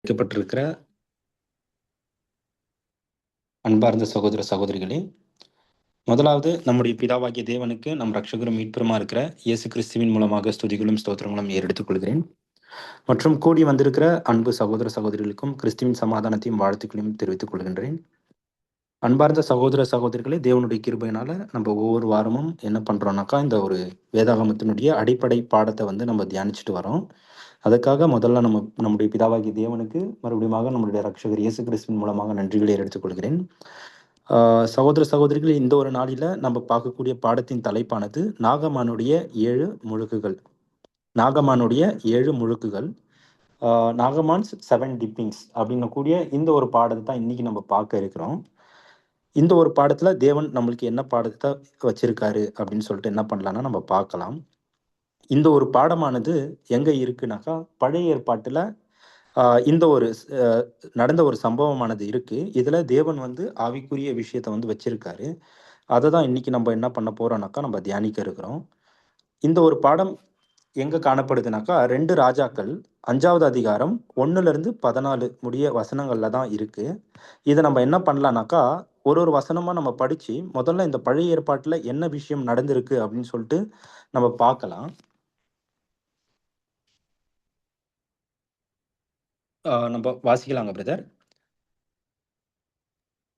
அழைக்கப்பட்டிருக்கிற அன்பார்ந்த சகோதர சகோதரிகளே, முதலாவது நம்முடைய பிதாவாகிய தேவனுக்கு நம் ரட்சகரும் மீட்பருமா இருக்கிற இயேசு கிறிஸ்துவின் மூலமாக ஸ்துதிகளும் ஸ்தோத்திரங்களும் ஏறெடுத்துக் கொள்கிறேன். மற்றும் கூடி வந்திருக்கிற அன்பு சகோதர சகோதரிகளுக்கும் கிறிஸ்துவின் சமாதானத்தையும் வாழ்த்துக்களையும் தெரிவித்துக் கொள்கின்றேன். அன்பார்ந்த சகோதர சகோதரிகளே, தேவனுடைய கிருபையினால நம்ம ஒவ்வொரு வாரமும் என்ன பண்றோம்னாக்கா, இந்த ஒரு வேதாகமத்தினுடைய அடிப்படை பாடத்தை நம்ம தியானிச்சுட்டு வரோம். அதுக்காக முதல்ல நம்முடைய பிதாவாகிய தேவனுக்கு மறுபடியும் நம்முடைய ரட்சகர் இயேசு கிறிஸ்துவின் மூலமாக நன்றிகளை எடுத்துக்கொள்கிறேன். சகோதர சகோதரிகள், இந்த ஒரு நாளில் நம்ம பார்க்கக்கூடிய பாடத்தின் தலைப்பானது நாகமானுடைய 7 முழுக்குகள். நாகமானுடைய 7 முழுக்குகள், நாகமான்ஸ் 7 டிப்பிங்ஸ் அப்படின்னக்கூடிய இந்த ஒரு பாடத்தை தான் இன்னைக்கு நம்ம பார்க்க இருக்கிறோம். இந்த ஒரு பாடத்துல தேவன் நம்மளுக்கு என்ன பாடத்தை வச்சிருக்காரு அப்படின்னு சொல்லிட்டு என்ன பண்ணலாம்னா நம்ம பார்க்கலாம். இந்த ஒரு பாடமானது எங்க இருக்குனாக்கா, பழைய ஏற்பாட்டுல இந்த ஒரு நடந்த ஒரு சம்பவமானது இருக்கு. இதுல தேவன் ஆவிக்குரிய விஷயத்தை வச்சிருக்காரு. அதை தான் இன்னைக்கு நம்ம என்ன பண்ண போறோம்னாக்கா நம்ம தியானிக்க இருக்கிறோம். இந்த ஒரு பாடம் எங்க காணப்படுதுனாக்கா, 2 ராஜாக்கள் 5வது அதிகாரம் 1-14 முடிய வசனங்கள்ல தான் இருக்கு. இதை நம்ம என்ன பண்ணலாம்னாக்கா, ஒரு வசனமா நம்ம படிச்சு முதல்ல இந்த பழைய ஏற்பாட்டுல என்ன விஷயம் நடந்திருக்கு அப்படின்னு சொல்லிட்டு நம்ம பார்க்கலாம். நம்ம வாசிக்கலாங்க பிரதர்.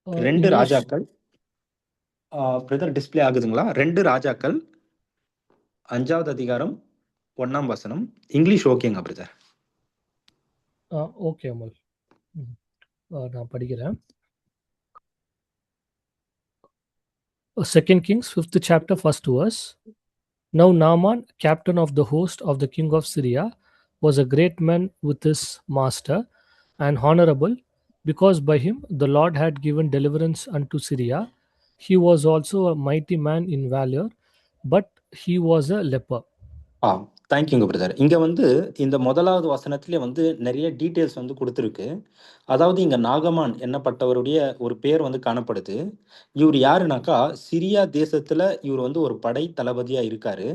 2 English. ராஜாக்கள் பிரதர் டிஸ்ப்ளே ஆகுதுங்களா? 2 ராஜாக்கள் 5வது அதிகாரம் 1ஆம் வசனம். இங்கிலீஷ் ஓகேங்க பிரதர்? ஓகே அமல். நான் படிக்கிறேன். 2 Kings 5th chapter 1st verse. Now Naaman, captain of the host of the king of Syria, was a great man with his master and honorable, because by him the Lord had given deliverance unto Syria. He was also a mighty man in valor, but he was a leper. தேங்க்யூங்க brother. இங்க இந்த முதலாவது வசனத்திலே நிறைய details கொடுத்துருக்கு. அதாவது இங்க நாகமான் என்னப்பட்டவருடைய ஒரு பேர் காணப்படுது. இவர் யாருனாக்கா, சிரியா தேசத்துல இவர் ஒரு படை தளபதியா இருக்காரு.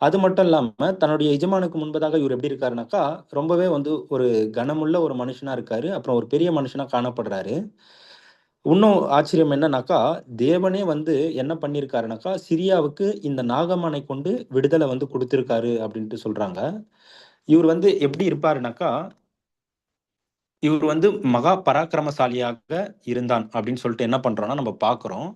அது மட்டும் இல்லாம தன்னுடைய எஜமானுக்கு முன்பதாக இவர் எப்படி இருக்காருனாக்கா, ரொம்பவே ஒரு கனமுள்ள ஒரு மனுஷனா இருக்காரு. அப்புறம் ஒரு பெரிய மனுஷனா காணப்படுறாரு. இன்னும் ஆச்சரியம் என்னன்னாக்கா, தேவனே என்ன பண்ணியிருக்காருனாக்கா, சிரியாவுக்கு இந்த நாகமானை கொண்டு விடுதலை கொடுத்திருக்காரு அப்படின்ட்டு சொல்றாங்க. இவர் எப்படி இருப்பாருனாக்கா, இவர் மகா பராக்கிரமசாலியாக இருந்தான் அப்படின்னு சொல்லிட்டு என்ன பண்றோம்னா நம்ம பார்க்கிறோம்.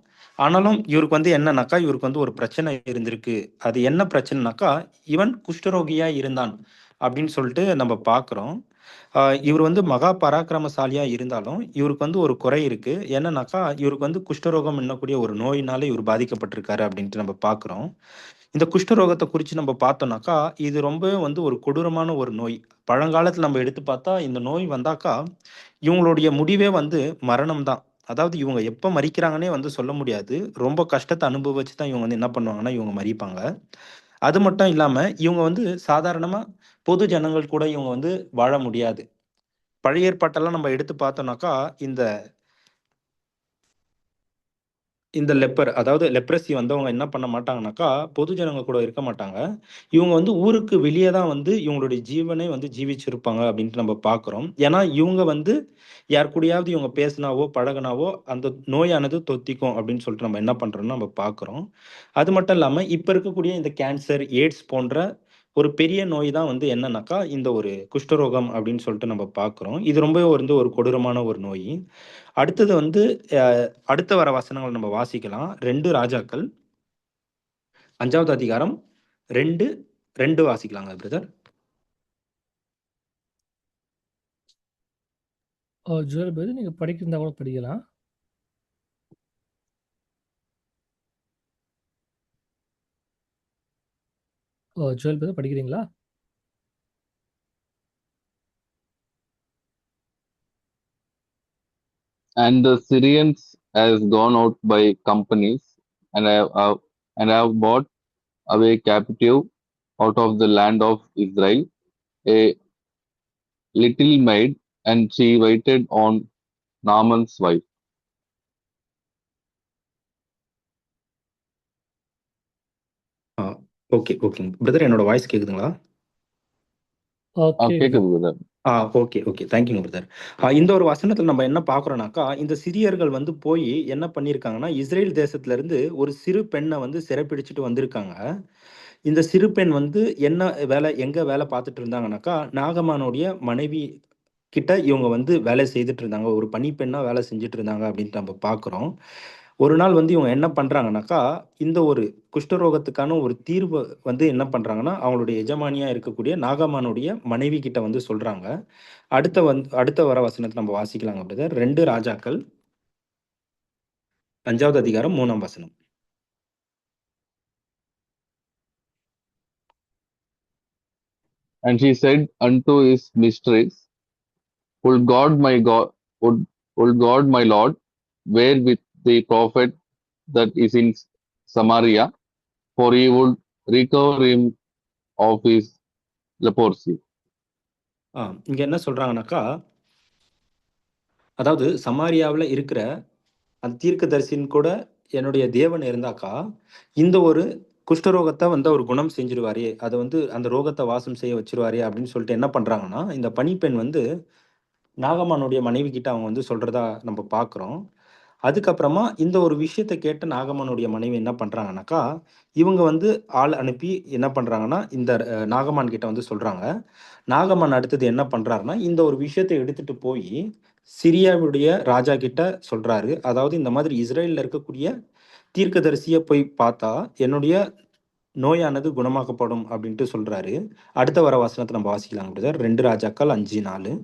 ஆனாலும் இவருக்கு என்னன்னாக்கா, இவருக்கு ஒரு பிரச்சனை இருந்திருக்கு. அது என்ன பிரச்சனைனாக்கா, இவன் குஷ்டரோகியா இருந்தான் அப்படின்னு சொல்லிட்டு நம்ம பார்க்கிறோம். இவர் மகா பராக்கிரமசாலியா இருந்தாலும் இவருக்கு ஒரு குறை இருக்கு. என்னன்னாக்கா, இவருக்கு குஷ்டரோகம் என்னக்கூடிய ஒரு நோயினால இவர் பாதிக்கப்பட்டிருக்காரு அப்படின்ட்டு நம்ம பார்க்கிறோம். இந்த குஷ்டரோகத்தை குறித்து நம்ம பார்த்தோம்னாக்கா, இது ரொம்பவே ஒரு கொடூரமான ஒரு நோய். பழங்காலத்தில் நம்ம எடுத்து பார்த்தா இந்த நோய் வந்தாக்கா இவங்களுடைய முடிவே மரணம் தான். அதாவது இவங்க எப்போ மறிக்கிறாங்கன்னே சொல்ல முடியாது. ரொம்ப கஷ்டத்தை அனுபவிச்சு தான் இவங்க என்ன பண்ணுவாங்கன்னா இவங்க மறிப்பாங்க. அது மட்டும் இல்லாம இவங்க சாதாரணமா பொது ஜனங்கள் கூட இவங்க வாழ முடியாது. பழைய ஏற்பாட்டெல்லாம் நம்ம எடுத்து பார்த்தோம்னாக்கா, இந்த இந்த லெப்பர், அதாவது லெப்ரசி வந்தவங்க என்ன பண்ண மாட்டாங்கனாக்கா, பொது ஜனங்க கூட இருக்க மாட்டாங்க. இவங்க ஊருக்கு வெளியே தான் இவங்களுடைய ஜீவனே ஜீவிச்சிருப்பாங்க அப்படின்ட்டு நம்ம பார்க்குறோம். ஏன்னா இவங்க யார் கூடயாவது இவங்க பேசினாவோ பழகினாவோ அந்த நோயானது தொத்திக்கும் அப்படின்னு சொல்லிட்டு நம்ம என்ன பண்றோம்னு நம்ம பார்க்குறோம். அது மட்டும் இல்லாம இப்ப இருக்கக்கூடிய இந்த கேன்சர், எய்ட்ஸ் போன்ற ஒரு பெரிய நோய் தான் என்னன்னாக்கா இந்த ஒரு குஷ்டரோகம் அப்படின்னு சொல்லிட்டு நம்ம பார்க்குறோம். இது ரொம்ப ஒரு கொடூரமான ஒரு நோய். அடுத்தது அடுத்த வர வசனங்கள் நம்ம வாசிக்கலாம். 2 ராஜாக்கள் 5வது அதிகாரம் 2 வாசிக்கலாங்க பிரதர். ஜுவல் பிரதர், நீங்க படிக்கிறதா கூட படிக்கலாம். ஜுவல் பிரதர் படிக்கிறீங்களா? And the Syrians has gone out by companies, and have brought away captive out of the land of Israel a little maid, and she waited on Naaman's wife. Okay ஓகேங்க brother, என்னோட voice கேக்குதுங்களா? கேக்குது brother. Okay okay, தேங்க்யூங்க brother. இந்த ஒரு வசனத்தில் நம்ம என்ன பார்க்குறோம்னாக்கா, இந்த சிரியர்கள் வந்து போய் என்ன பண்ணியிருக்காங்கன்னா, இஸ்ரேல் தேசத்துல இருந்து ஒரு சிறு பெண்ணை வந்து சிறைப்பிடிச்சிட்டு வந்திருக்காங்க. இந்த சிறு பெண் வந்து என்ன வேலை எங்க வேலை பார்த்துட்டு இருந்தாங்கனாக்கா, நாகமானுடைய மனைவி கிட்ட இவங்க வந்து வேலை செய்துட்டு இருந்தாங்க. ஒரு பணிப்பெண்ணா வேலை செஞ்சுட்டு இருந்தாங்க அப்படின்ட்டு நம்ம பார்க்குறோம். ஒரு நாள் வந்து இவங்க என்ன பண்றாங்கனாக்கா, இந்த ஒரு குஷ்டரோகத்துக்கான ஒரு தீர்வு வந்து என்ன பண்றாங்கன்னா, அவங்களுடைய எஜமானியா இருக்கக்கூடிய நாகமானுடைய மனைவி கிட்ட வந்து சொல்றாங்க. அடுத்த வர வசனத்த நம்ம வாசிக்கலாங்க பிரதர். 2 ராஜாக்கள் 5வது அதிகாரம் 3ஆம் வசனம். And she said unto his mistress, Would God my God, would God my Lord were with the prophet that is in Samaria, for he would recover him of his leprosy. இங்க என்ன சொல்றாங்கனாக்கா, அதாவது சமாரியாவுல இருக்கிற அந்த தீர்க்கதரிசின்னு கூட என்னுடைய தேவன் இருந்தாக்கா, இந்த ஒரு குஷ்டரோகத்த வந்து அவர் குணம் செஞ்சுருவாரே! அத வந்து அந்த ரோகத்த வாசம் செய்ய வச்சுருவாரே! அப்படின்னு சொல்லிட்டு என்ன பண்றாங்கன்னா, இந்த பணிப்பெண் வந்து நாகம்மானுடைய மனைவி கிட்ட அவங்க வந்து சொல்றதா நம்ம பார்க்குறோம். அதுக்கப்புறமா இந்த ஒரு விஷயத்த கேட்ட நாகம்மானுடைய மனைவி என்ன பண்றாங்கனாக்கா, இவங்க வந்து ஆள் அனுப்பி என்ன பண்றாங்கன்னா, இந்த நாகம்மான் கிட்ட வந்து சொல்றாங்க. நாகம்மான் அடுத்தது என்ன பண்றாருன்னா, இந்த ஒரு விஷயத்த எடுத்துட்டு போயி சிரியாவுடைய ராஜா கிட்ட சொல்றாரு. அதாவது இந்த மாதிரி இஸ்ரேல்ல இருக்கக்கூடிய தீர்க்கதரிசிய போய் பார்த்தா, என்னுடைய நோயானது குணமாக்கப்படும் அப்படின்ட்டு சொல்றாரு. அடுத்த வர வசனத்த நம்ம வாசிக்கலாம் பிரதர். 2 ராஜாக்கள் 5:4.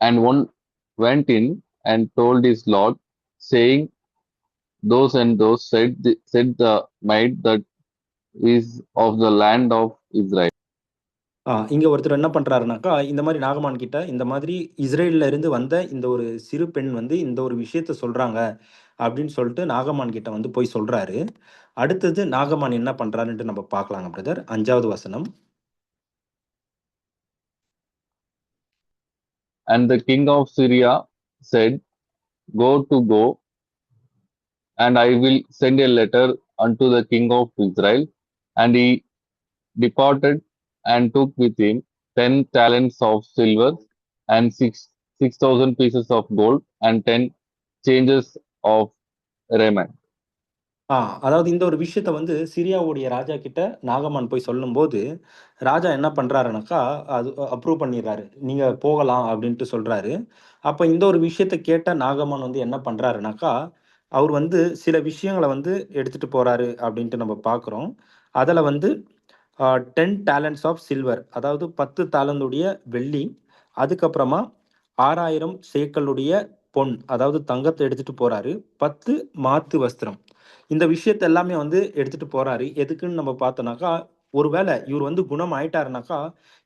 And one went in and told his Lord, saying, Those and those said the maid that is of the land of Israel. இங்க ஒருத்தர் என்ன பண்றாருனாக்கா, இந்த மாரி நாகமான் கிட்ட, இந்த மாதிரி இஸ்ரேல்ல இருந்து வந்த இந்த ஒரு சிறு பெண் வந்து இந்த ஒரு விஷயத்த சொல்றாங்க, அப்படின்னு சொல்லிட்டு நாகமான் கிட்ட வந்து போய் சொல்றாரு. அடுத்தது நாகமான் என்ன பண்றாருன்ட்டு நம்ம பார்க்கலாங்க பிரதர். 5வது வசனம். And the king of Syria said, go, and I will send a letter unto the king of Israel. And he departed and took with him 10 talents of silver and 6,000 pieces of gold and 10 changes of raiment. அதாவது இந்த ஒரு விஷயத்த வந்து சிரியாவுடைய ராஜா கிட்ட நாகமான் போய் சொல்லும்போது, ராஜா என்ன பண்றாருனாக்கா, அது அப்ரூவ் பண்ணிர்றாரு. நீங்க போகலாம் அப்படின்ட்டு சொல்றாரு. அப்ப இந்த ஒரு விஷயத்த கேட்ட நாகமான் வந்து என்ன பண்றாருனாக்கா, அவர் வந்து சில விஷயங்கள வந்து எடுத்துட்டு போறாரு அப்படின்ட்டு நம்ம பார்க்குறோம். அதுல வந்து 10 டாலண்ட்ஸ் ஆஃப் சில்வர், அதாவது 10 தாலந்துடைய வெள்ளி, அதுக்கப்புறமா 6,000 சேக்கலுடைய பொன், அதாவது தங்கத்த எடுத்துட்டு போறாரு. 10 மாத்து வஸ்திரம். இந்த விஷயத்த எல்லாமே வந்து எடுத்துட்டு போறாரு. எதுக்குன்னு நம்ம பார்த்தோம்னாக்கா, ஒருவேள இவரு வந்து குணம் ஆயிட்டாருனாக்கா,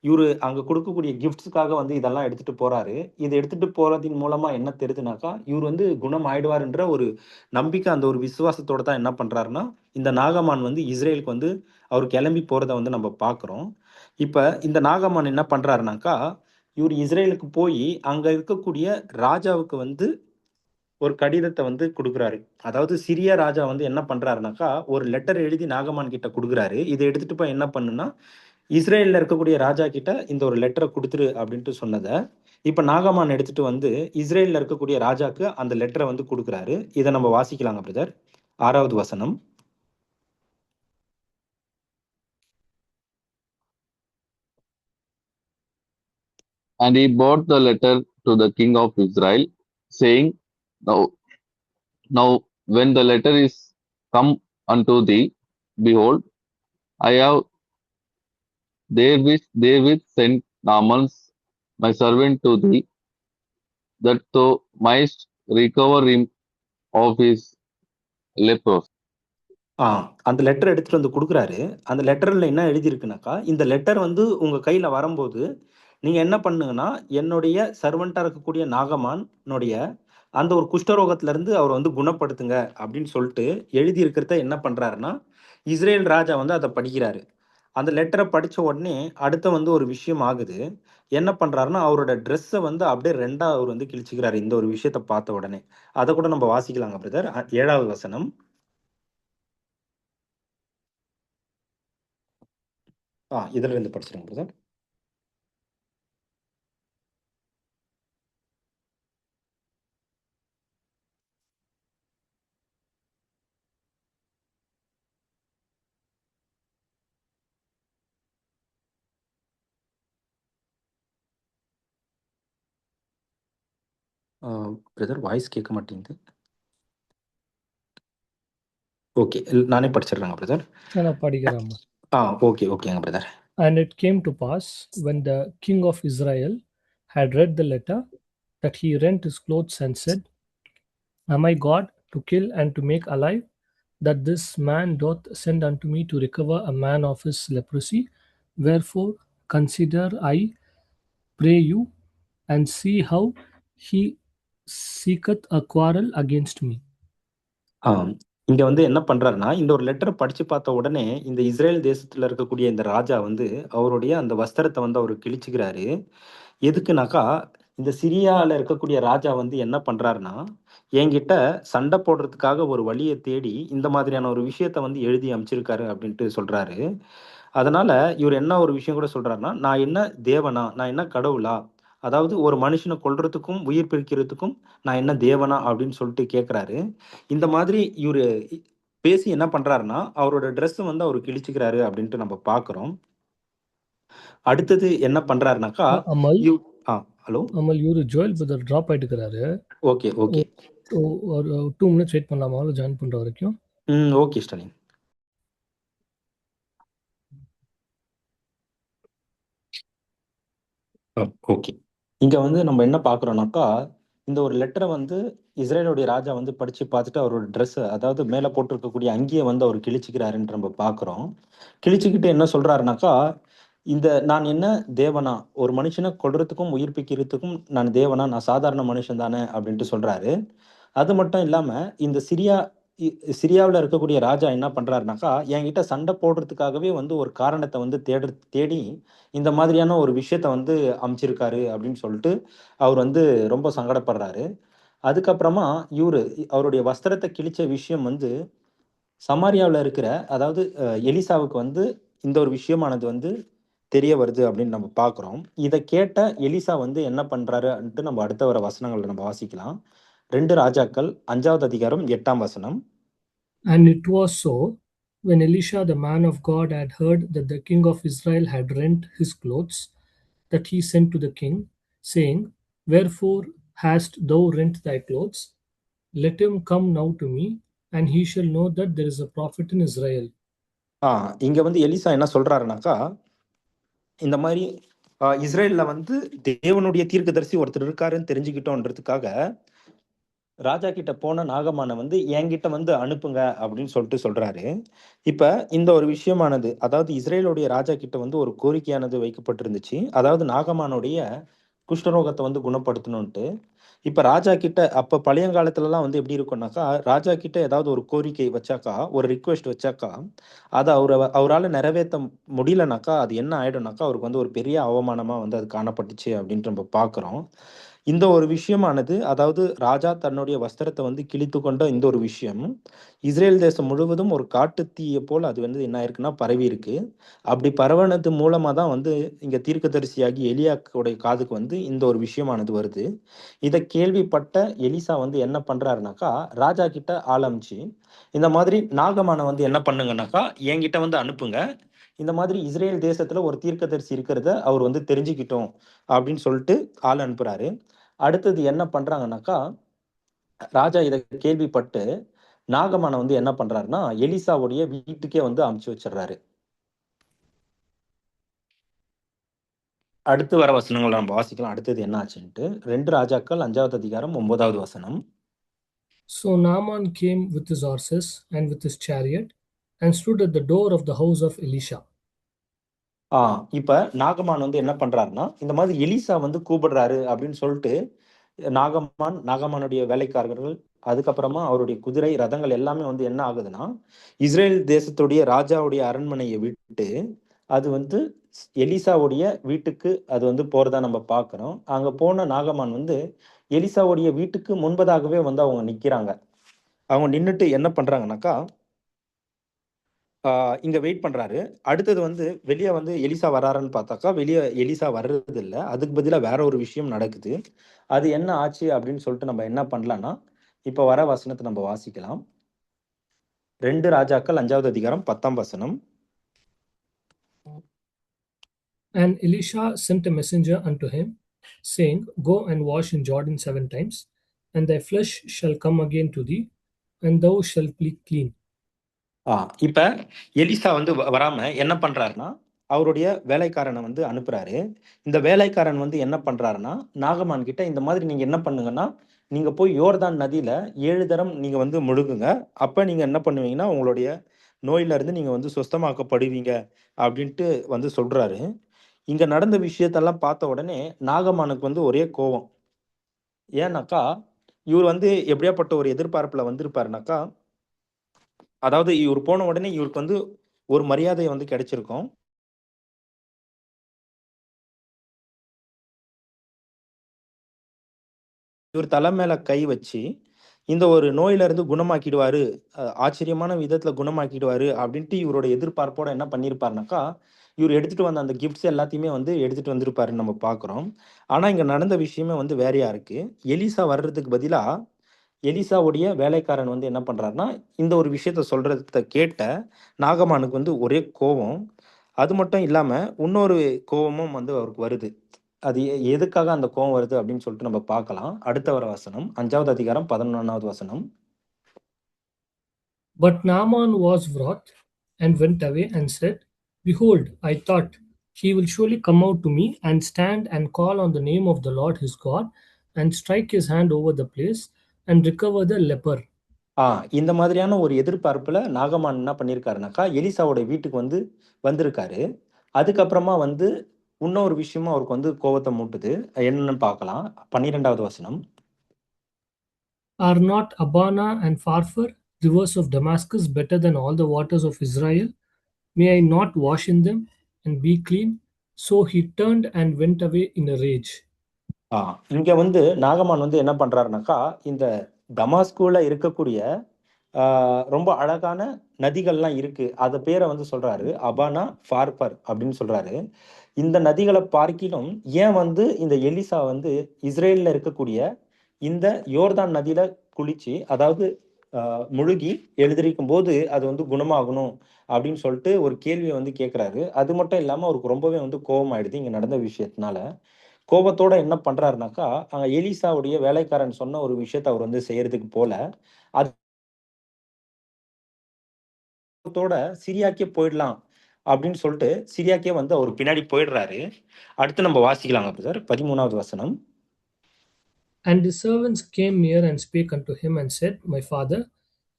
இவரு அங்க குடுக்கக்கூடிய கிஃப்ட்ஸ்க்காக வந்து இதெல்லாம் எடுத்துட்டு போறாரு. இத எடுத்துட்டு போறதின் மூலமா என்ன தெரியுதுனாக்கா, இவரு வந்து குணம் ஆயிடுவாருன்ற ஒரு நம்பிக்கை, அந்த ஒரு விசுவாசத்தோட தான் என்ன பண்றாருன்னா, இந்த நாகமான் வந்து இஸ்ரேலுக்கு வந்து அவரு கிளம்பி போறத வந்து நம்ம பார்க்குறோம். இப்ப இந்த நாகமான் என்ன பண்றாருனாக்கா, இவரு இஸ்ரேலுக்கு போயி, அங்க இருக்கக்கூடிய ராஜாவுக்கு வந்து ஒரு கடிதத்த வந்து குடுக்குறாரு. அதாவது சிரியா ராஜா வந்து என்ன பண்றாருனாக்கா, ஒரு லெட்டர் எழுதி நாகமான் கிட்ட குடுக்குறாரு. இத எடுத்துட்டு போய் என்ன பண்ணுனா, இஸ்ரேல்ல இருக்கக்கூடிய ராஜா கிட்ட இந்த ஒரு லெட்டர குடுத்துரு அப்டின்ட்டு சொன்னத, இப்ப நாகமான் எடுத்துட்டு வந்து இஸ்ரேல்ல இருக்கக்கூடிய ராஜாக்கு அந்த லெட்டர வந்து குடுக்குறாரு. இத நம்ம வாசிக்கலாங்க பிரதர். 6வது வசனம். And he brought the letter to the king of Israel, saying, Now when the letter is come unto thee, behold, I have therewith sent Naaman my servant to thee, that thou mightst recover him of his leprosy. ஆ அந்த letter எடுத்துட்டு வந்து குடுக்குறாரு. அந்த லெட்டர்ல என்ன எழுதியிருக்குனாக்கா, இந்த letter வந்து உங்க கையில வரம்போது, நீங்க என்ன பண்ணுங்கன்னா, என்னுடைய சர்வன்ட்டா இருக்கக்கூடிய நாகமானுடைய அந்த ஒரு குஷ்டரோகத்திலருந்து அவர வந்து குணப்படுத்துங்க அப்படின்னு சொல்ட்டு எழுதியிருக்கிறத என்ன பண்றாருன்னா, இஸ்ரேல் ராஜா வந்து அத படிக்கிறாரு. அந்த லெட்டர படிச்ச உடனே அடுத்த வந்து ஒரு விஷயம் ஆகுது. என்ன பண்றாருன்னா, அவரோட ட்ரெஸ்ஸ வந்து அப்படியே 2ஆ அவரு வந்து கிழிச்சுக்கிறாரு. இந்த ஒரு விஷயத்த பார்த்த உடனே. அத கூட நம்ம வாசிக்கலாங்க பிரதர். 7வது வசனம். இதுல இருந்து படிச்சிருங்க பிரதர். பிரதர் வாய்ஸ் கேட்க மாட்டேங்குது. ஓகே, நானே படிச்சிடுறேங்க பிரதர். நான் படிக்கிறேன். ஓகேங்க brother. And it came to pass, when the king of Israel had read the letter, that he rent his clothes and said, Am I God to kill and to make alive, that this man doth send unto me to recover a man of his leprosy? Wherefore consider, I pray you, and see how he seeketh a quarrel against me. இங்க வந்து என்ன பண்றாருன்னா, இந்த ஒரு லெட்டரை படிச்சு பார்த்த உடனே இந்த இஸ்ரேல் தேசத்துல இருக்கக்கூடிய இந்த ராஜா வந்து அவருடைய அந்த வஸ்திரத்தை வந்து அவர் கிழிச்சுக்கிறாரு. எதுக்குனாக்கா, இந்த சிரியால இருக்கக்கூடிய ராஜா வந்து என்ன பண்றாருன்னா, என்கிட்ட சண்டை போடுறதுக்காக ஒரு வழியை தேடி இந்த மாதிரியான ஒரு விஷயத்த வந்து எழுதி அமைச்சிருக்காரு அப்படின்ட்டு சொல்றாரு. அதனால இவர் என்ன ஒரு விஷயம் கூட சொல்றாருன்னா, நான் என்ன தேவனா, நான் என்ன கடவுளா, அதாவது ஒரு மனுஷனை கொல்றதுக்கும் உயிர் பிரிக்கிறதுக்கும் நான் என்ன தேவனா அப்படின்னு சொல்லிட்டு கேட்கிறாரு. இந்த மாதிரி இவரு பேசி என்ன பண்றாருன்னா, அவரோட ட்ரெஸ் வந்து அவர் கிழிச்சுக்கிறாரு அப்படின்ட்டு நம்ம பார்க்கிறோம். அடுத்தது என்ன பண்றாருனாக்கா, அமல் ஹலோ அமல் இவரு ஜோயல் பிரதர் ட்ராப் ஆயிட்டுக்கிறாரு. ஓகே ஒரு 2 மினிட்ஸ் வெயிட் பண்ணலாமா அவரை ஜாயின் பண்ற வரைக்கும்? ஓகே ஸ்டாலின். ஓகே, இங்க வந்து நம்ம என்ன பார்க்குறோம்னாக்கா, இந்த ஒரு லெட்டரை வந்து இஸ்ரேலுடைய ராஜா வந்து படிச்சு பார்த்துட்டு அவரோட ட்ரெஸ், அதாவது மேலே போட்டிருக்கக்கூடிய அங்கியை வந்து அவர் கிழிச்சுக்கிறாருன்னு நம்ம பார்க்குறோம். கிழிச்சுக்கிட்டு என்ன சொல்றாருனாக்கா, இந்த நான் என்ன தேவனா, ஒரு மனுஷனை கொல்றதுக்கும் உயிர்ப்பிக்கிறதுக்கும் நான் தேவனா, நான் சாதாரண மனுஷன் தானே அப்படின்ட்டு சொல்றாரு. அது மட்டும் இல்லாம இந்த சிரியாவில் இருக்கக்கூடிய ராஜா என்ன பண்றாருனாக்கா, என்கிட்ட சண்டை போடுறதுக்காகவே வந்து ஒரு காரணத்தை வந்து தேடி இந்த மாதிரியான ஒரு விஷயத்த வந்து அமைச்சிருக்காரு அப்படின்னு சொல்லிட்டு அவர் வந்து ரொம்ப சங்கடப்படுறாரு. அதுக்கப்புறமா அவருடைய வஸ்திரத்தை கிழிச்ச விஷயம் வந்து சமாரியாவில் இருக்கிற, அதாவது எலிசாவுக்கு வந்து இந்த ஒரு விஷயமானது வந்து தெரிய வருது அப்படின்னு நம்ம பார்க்குறோம். இதை கேட்ட எலிசா வந்து என்ன பண்றாருன்ட்டு நம்ம அடுத்த வர வசனங்களை நம்ம வாசிக்கலாம். 2 ராஜாக்கள் 5வது அதிகாரம் 8ஆம் வசனம். And it was so, when Elisha the man of God had heard that the king of Israel had rent his clothes, that he sent to the king, saying, Wherefore hast thou rent thy clothes? Let him come now to me, and he shall know that there is a prophet in Israel. இங்க வந்து Elisha என்ன சொல்றாருனாக்கா, இந்த மாதிரி இஸ்ரேல்ல வந்து தேவனுடைய தீர்க்கதரிசி ஒருத்தர் இருக்காருன்னு தெரிஞ்சுக்கிட்டோன்றதுக்காக ராஜா கிட்ட போன நாகமான வந்து என்கிட்ட வந்து அனுப்புங்க அப்படின்னு சொல்லிட்டு சொல்றாரு. இப்ப இந்த ஒரு விஷயமானது, அதாவது இஸ்ரேலுடைய ராஜா கிட்ட வந்து ஒரு கோரிக்கையானது வைக்கப்பட்டிருந்துச்சு. அதாவது நாகமானுடைய குஷ்டரோகத்தை வந்து குணப்படுத்தணும்ட்டு. இப்ப ராஜா கிட்ட அப்ப பழையங்காலத்துலலாம் வந்து எப்படி இருக்கும்னாக்கா, ராஜா கிட்ட ஏதாவது ஒரு கோரிக்கை வச்சாக்கா, ஒரு ரிக்வெஸ்ட் வச்சாக்கா, அதை அவரால் நிறைவேற்ற முடியலனாக்கா அது என்ன ஆயிடும்னாக்கா, அவருக்கு வந்து ஒரு பெரிய அவமானமா வந்து அது காணப்பட்டுச்சு அப்படின்ட்டு நம்ம பார்க்குறோம். இந்த ஒரு விஷயமானது, அதாவது ராஜா தன்னுடைய வஸ்திரத்தை வந்து கிழித்து கொண்ட இந்த ஒரு விஷயம் இஸ்ரேல் தேசம் முழுவதும் ஒரு காட்டுத்தீயை போல் அது வந்து என்ன ஆயிருக்குன்னா பரவி இருக்கு. அப்படி பரவனது மூலமா தான் வந்து இங்க தீர்க்கதரிசியாகி எலியாக்குடைய காதுக்கு வந்து இந்த ஒரு விஷயமானது வருது. இதை கேள்விப்பட்ட எலிசா வந்து என்ன பண்றாருனாக்கா, ராஜா கிட்ட ஆரம்பிச்சு இந்த மாதிரி நாகமான வந்து என்ன பண்ணுங்கனாக்கா, என்கிட்ட வந்து அனுப்புங்க, இந்த மாதிரி இஸ்ரேல் தேசத்துல ஒரு தீர்க்கதரிசி இருக்கிறத அவர் வந்து தெரிஞ்சுக்கிட்டோம் அப்படின்னு சொல்லிட்டு ஆள் அனுப்புறாரு. அடுத்தது என்ன பண்றாங்கனாக்கா, ராஜா இதை கேள்விப்பட்டு நாகமான வந்து என்ன பண்றாருன்னா எலிசாவுடைய வீட்டுக்கே வந்து அமுச்சு வச்சிடுறாரு. அடுத்து வர வசனங்களை நம்ம வாசிக்கலாம். அடுத்தது என்ன ஆச்சுன்ட்டு 2 ராஜாக்கள் 5வது அதிகாரம் 9வது வசனம். So Naaman came with his horses and with his chariot, and stood at the door of the house of Elisha. இப்ப நாகமான் வந்து என்ன பண்றாருன்னா, இந்த மாதிரி எலிசா வந்து கூப்பிடுறாரு அப்படின்னு சொல்லிட்டு நாகமானுடைய வேலைக்காரர்கள், அதுக்கப்புறமா அவருடைய குதிரை ரதங்கள் எல்லாமே வந்து என்ன ஆகுதுன்னா, இஸ்ரேல் தேசத்துடைய ராஜாவுடைய அரண்மனையை விட்டு அது வந்து எலிசாவுடைய வீட்டுக்கு அது வந்து போறதா நம்ம பார்க்கிறோம். அங்க போன நாகமான் வந்து எலிசாவுடைய வீட்டுக்கு முன்பதாகவே வந்து அவங்க நிக்கிறாங்க. அவங்க நின்னுட்டு என்ன பண்றாங்கனாக்கா, இங்க வெயிட் பண்றாரு. அடுத்தது வந்து வெளிய வந்து எலிசா வராருன்னு பார்த்தாக்கா, வெளிய எலிசா வர்றது இல்ல. அதுக்கு பதிலா வேற ஒரு விஷயம் நடக்குது. அது என்ன ஆச்சு அப்படின்னு சொல்லிட்டு நம்ம என்ன பண்ணலாம்னா, இப்ப வர வசனத்த நம்ம வாசிக்கலாம். 2 ராஜாக்கள் 5வது அதிகாரம் 10ஆம் வசனம். And Elisha sent a messenger unto him, saying, Go and wash in Jordan 7 times, and thy flesh shall come again to thee, and thou shalt be clean. இப்ப எலிசா வந்து வராம என்ன பண்றாருன்னா, அவருடைய வேலைக்காரனை வந்து அனுப்புறாரு. இந்த வேலைக்காரன் வந்து என்ன பண்றாருன்னா, நாகமான் கிட்ட இந்த மாதிரி நீங்க என்ன பண்ணுங்கன்னா, நீங்க போய் யோர்தான் நதியில 7 தரம் நீங்க வந்து முழுகுங்க. அப்ப நீங்க என்ன பண்ணுவீங்கன்னா, உங்களுடைய நோயில இருந்து நீங்க வந்து சுஸ்தமாக்கப்படுவீங்க அப்படின்ட்டு வந்து சொல்றாரு. இங்க நடந்த விஷயத்தெல்லாம் பார்த்த உடனே நாகமானுக்கு வந்து ஒரே கோவம். ஏன்னாக்கா, இவர் வந்து எப்படியாப்பட்ட ஒரு எதிர்பார்ப்புல வந்திருப்பாருனாக்கா, அதாவது இவர் போன உடனே இவருக்கு வந்து ஒரு மரியாதை வந்து கிடைச்சிருக்கும். இவர் தலை மேல கை வச்சு, இந்த ஒரு நோயில இருந்து குணமாக்கிடுவாரு. ஆச்சரியமான விதத்துல குணமாக்கிடுவாரு அப்படின்ட்டு இவரோட எதிர்பார்ப்போட என்ன பண்ணியிருப்பாருனாக்கா, இவர் எடுத்துட்டு வந்த அந்த கிஃப்ட்ஸ் எல்லாத்தையுமே வந்து எடுத்துட்டு வந்திருப்பாருன்னு நம்ம பார்க்குறோம். ஆனா, இங்க நடந்த விஷயமே வந்து வேறையா இருக்கு. எலிசா வர்றதுக்கு பதிலா, எலிசாவுடைய வேலைக்காரன் வந்து என்ன பண்றாருன்னா, இந்த ஒரு விஷயத்த சொல்றத கேட்ட நாகமானுக்கு வந்து ஒரே கோவம். அது மட்டும் இல்லாம, இன்னொரு கோவமும் வந்து அவருக்கு வருது. அது எதுக்காக அந்த கோவம் வருது அப்படின்னு சொல்லிட்டு நம்ம பார்க்கலாம். அடுத்த வர வசனம் 5வது அதிகாரம் 11வது வசனம். But Naaman was wroth, and went away and said, Behold, I thought, he will surely come out to me, and stand and call on the name of the Lord his God, and strike his hand over the place, and recover the leper. இந்த மாதிரியான ஒரு எதிர்பார்ப்புல நாகமான் என்ன பண்ணியிருக்காருனாக்கா, எலிசாவோட வீட்டுக்கு வந்து வந்திருக்காரு. அதுக்கப்புறமா வந்து இன்னொரு விஷயமும் அவருக்கு வந்து கோவத்த மூட்டுது. என்னன்னு பார்க்கலாம். 12வது வசனம். Are not Abana and Pharpar, rivers of Damascus, better than all the waters of Israel? May I not wash in them and be clean? So he turned and went away in a rage. இங்க வந்து நாகமான் வந்து என்ன பண்றாருனாக்கா, இந்த தமாஸ்குல இருக்கக்கூடிய ரொம்ப அழகான நதிகள்லாம் இருக்கு. அத பேர வந்து சொல்றாரு. அபானா, ஃபார்பர் அப்படின்னு சொல்றாரு. இந்த நதிகள பார்க்கிலும் ஏன் வந்து இந்த எலிசா வந்து இஸ்ரேல்ல இருக்கக்கூடிய இந்த யோர்தான் நதியில குளிச்சு, அதாவது முழுகி எழுந்திரிக்கும்போது அது வந்து குணமாகணும் அப்படின்னு சொல்லிட்டு ஒரு கேள்விய வந்து கேட்கிறாரு. அது மட்டும் இல்லாம அவருக்கு ரொம்பவே வந்து கோவமாயிடுது இங்க நடந்த விஷயத்தினால. கோபத்தோட என்ன பண்றாருனாக்கா, அங்க எலிசாவுடைய வேலைக்காரன் சொன்ன ஒரு விஷயத்த அவர் வந்து செய்யறதுக்கு போல, அதோட சிரியாக்கே போயிடலாம் அப்படின்னு சொல்லிட்டு சிரியாக்கே வந்து அவர் பின்னாடி போயிடுறாரு. அடுத்து நம்ம வாசிக்கலாங்க பிரதர். 13வது வசனம். And his servants came near and spake unto him and said, My father,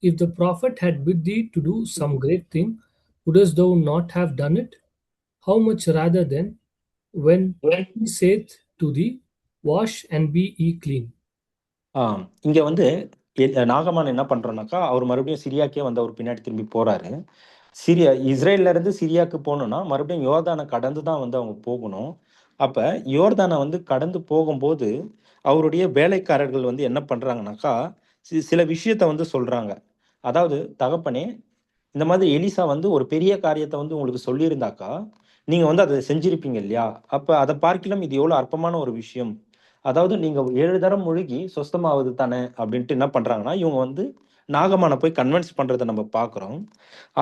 if the prophet had bid thee to do some great thing, wouldest thou not have done it? How much rather then, when he saith to thee, Wash and be ye clean? இங்க வந்து நாகமான் என்ன பண்றோம்னாக்கா, அவர் மறுபடியும் சிரியாக்கே வந்து அவர் பின்னாடி திரும்பி போறாரு. இஸ்ரேல்ல இருந்து சிரியாக்கு போகணும்னா, மறுபடியும் யோர்தான கடந்து தான் வந்து அவங்க போகணும். அப்ப யோர்தான வந்து கடந்து போகும்போது, அவருடைய வேலைக்காரர்கள் வந்து என்ன பண்றாங்கனாக்கா, சில விஷயத்த வந்து சொல்றாங்க. அதாவது, "தகப்பனே, இந்த மாதிரி எலிசா வந்து ஒரு பெரிய காரியத்த வந்து உங்களுக்கு சொல்லியிருந்தாக்கா, நீங்க வந்து அத செஞ்சிருப்பீங்க இல்லையா? அப்ப அத பார்க்கிலும் இது எவ்வளோ அற்பமான ஒரு விஷயம். அதாவது நீங்க 7 தரம் முழுகி சொஸ்தமாவது தானே!" அப்படின்ட்டு என்ன பண்றாங்கன்னா, இவங்க வந்து நாகமான போய் கன்வின்ஸ் பண்றத நம்ம பார்க்குறோம்.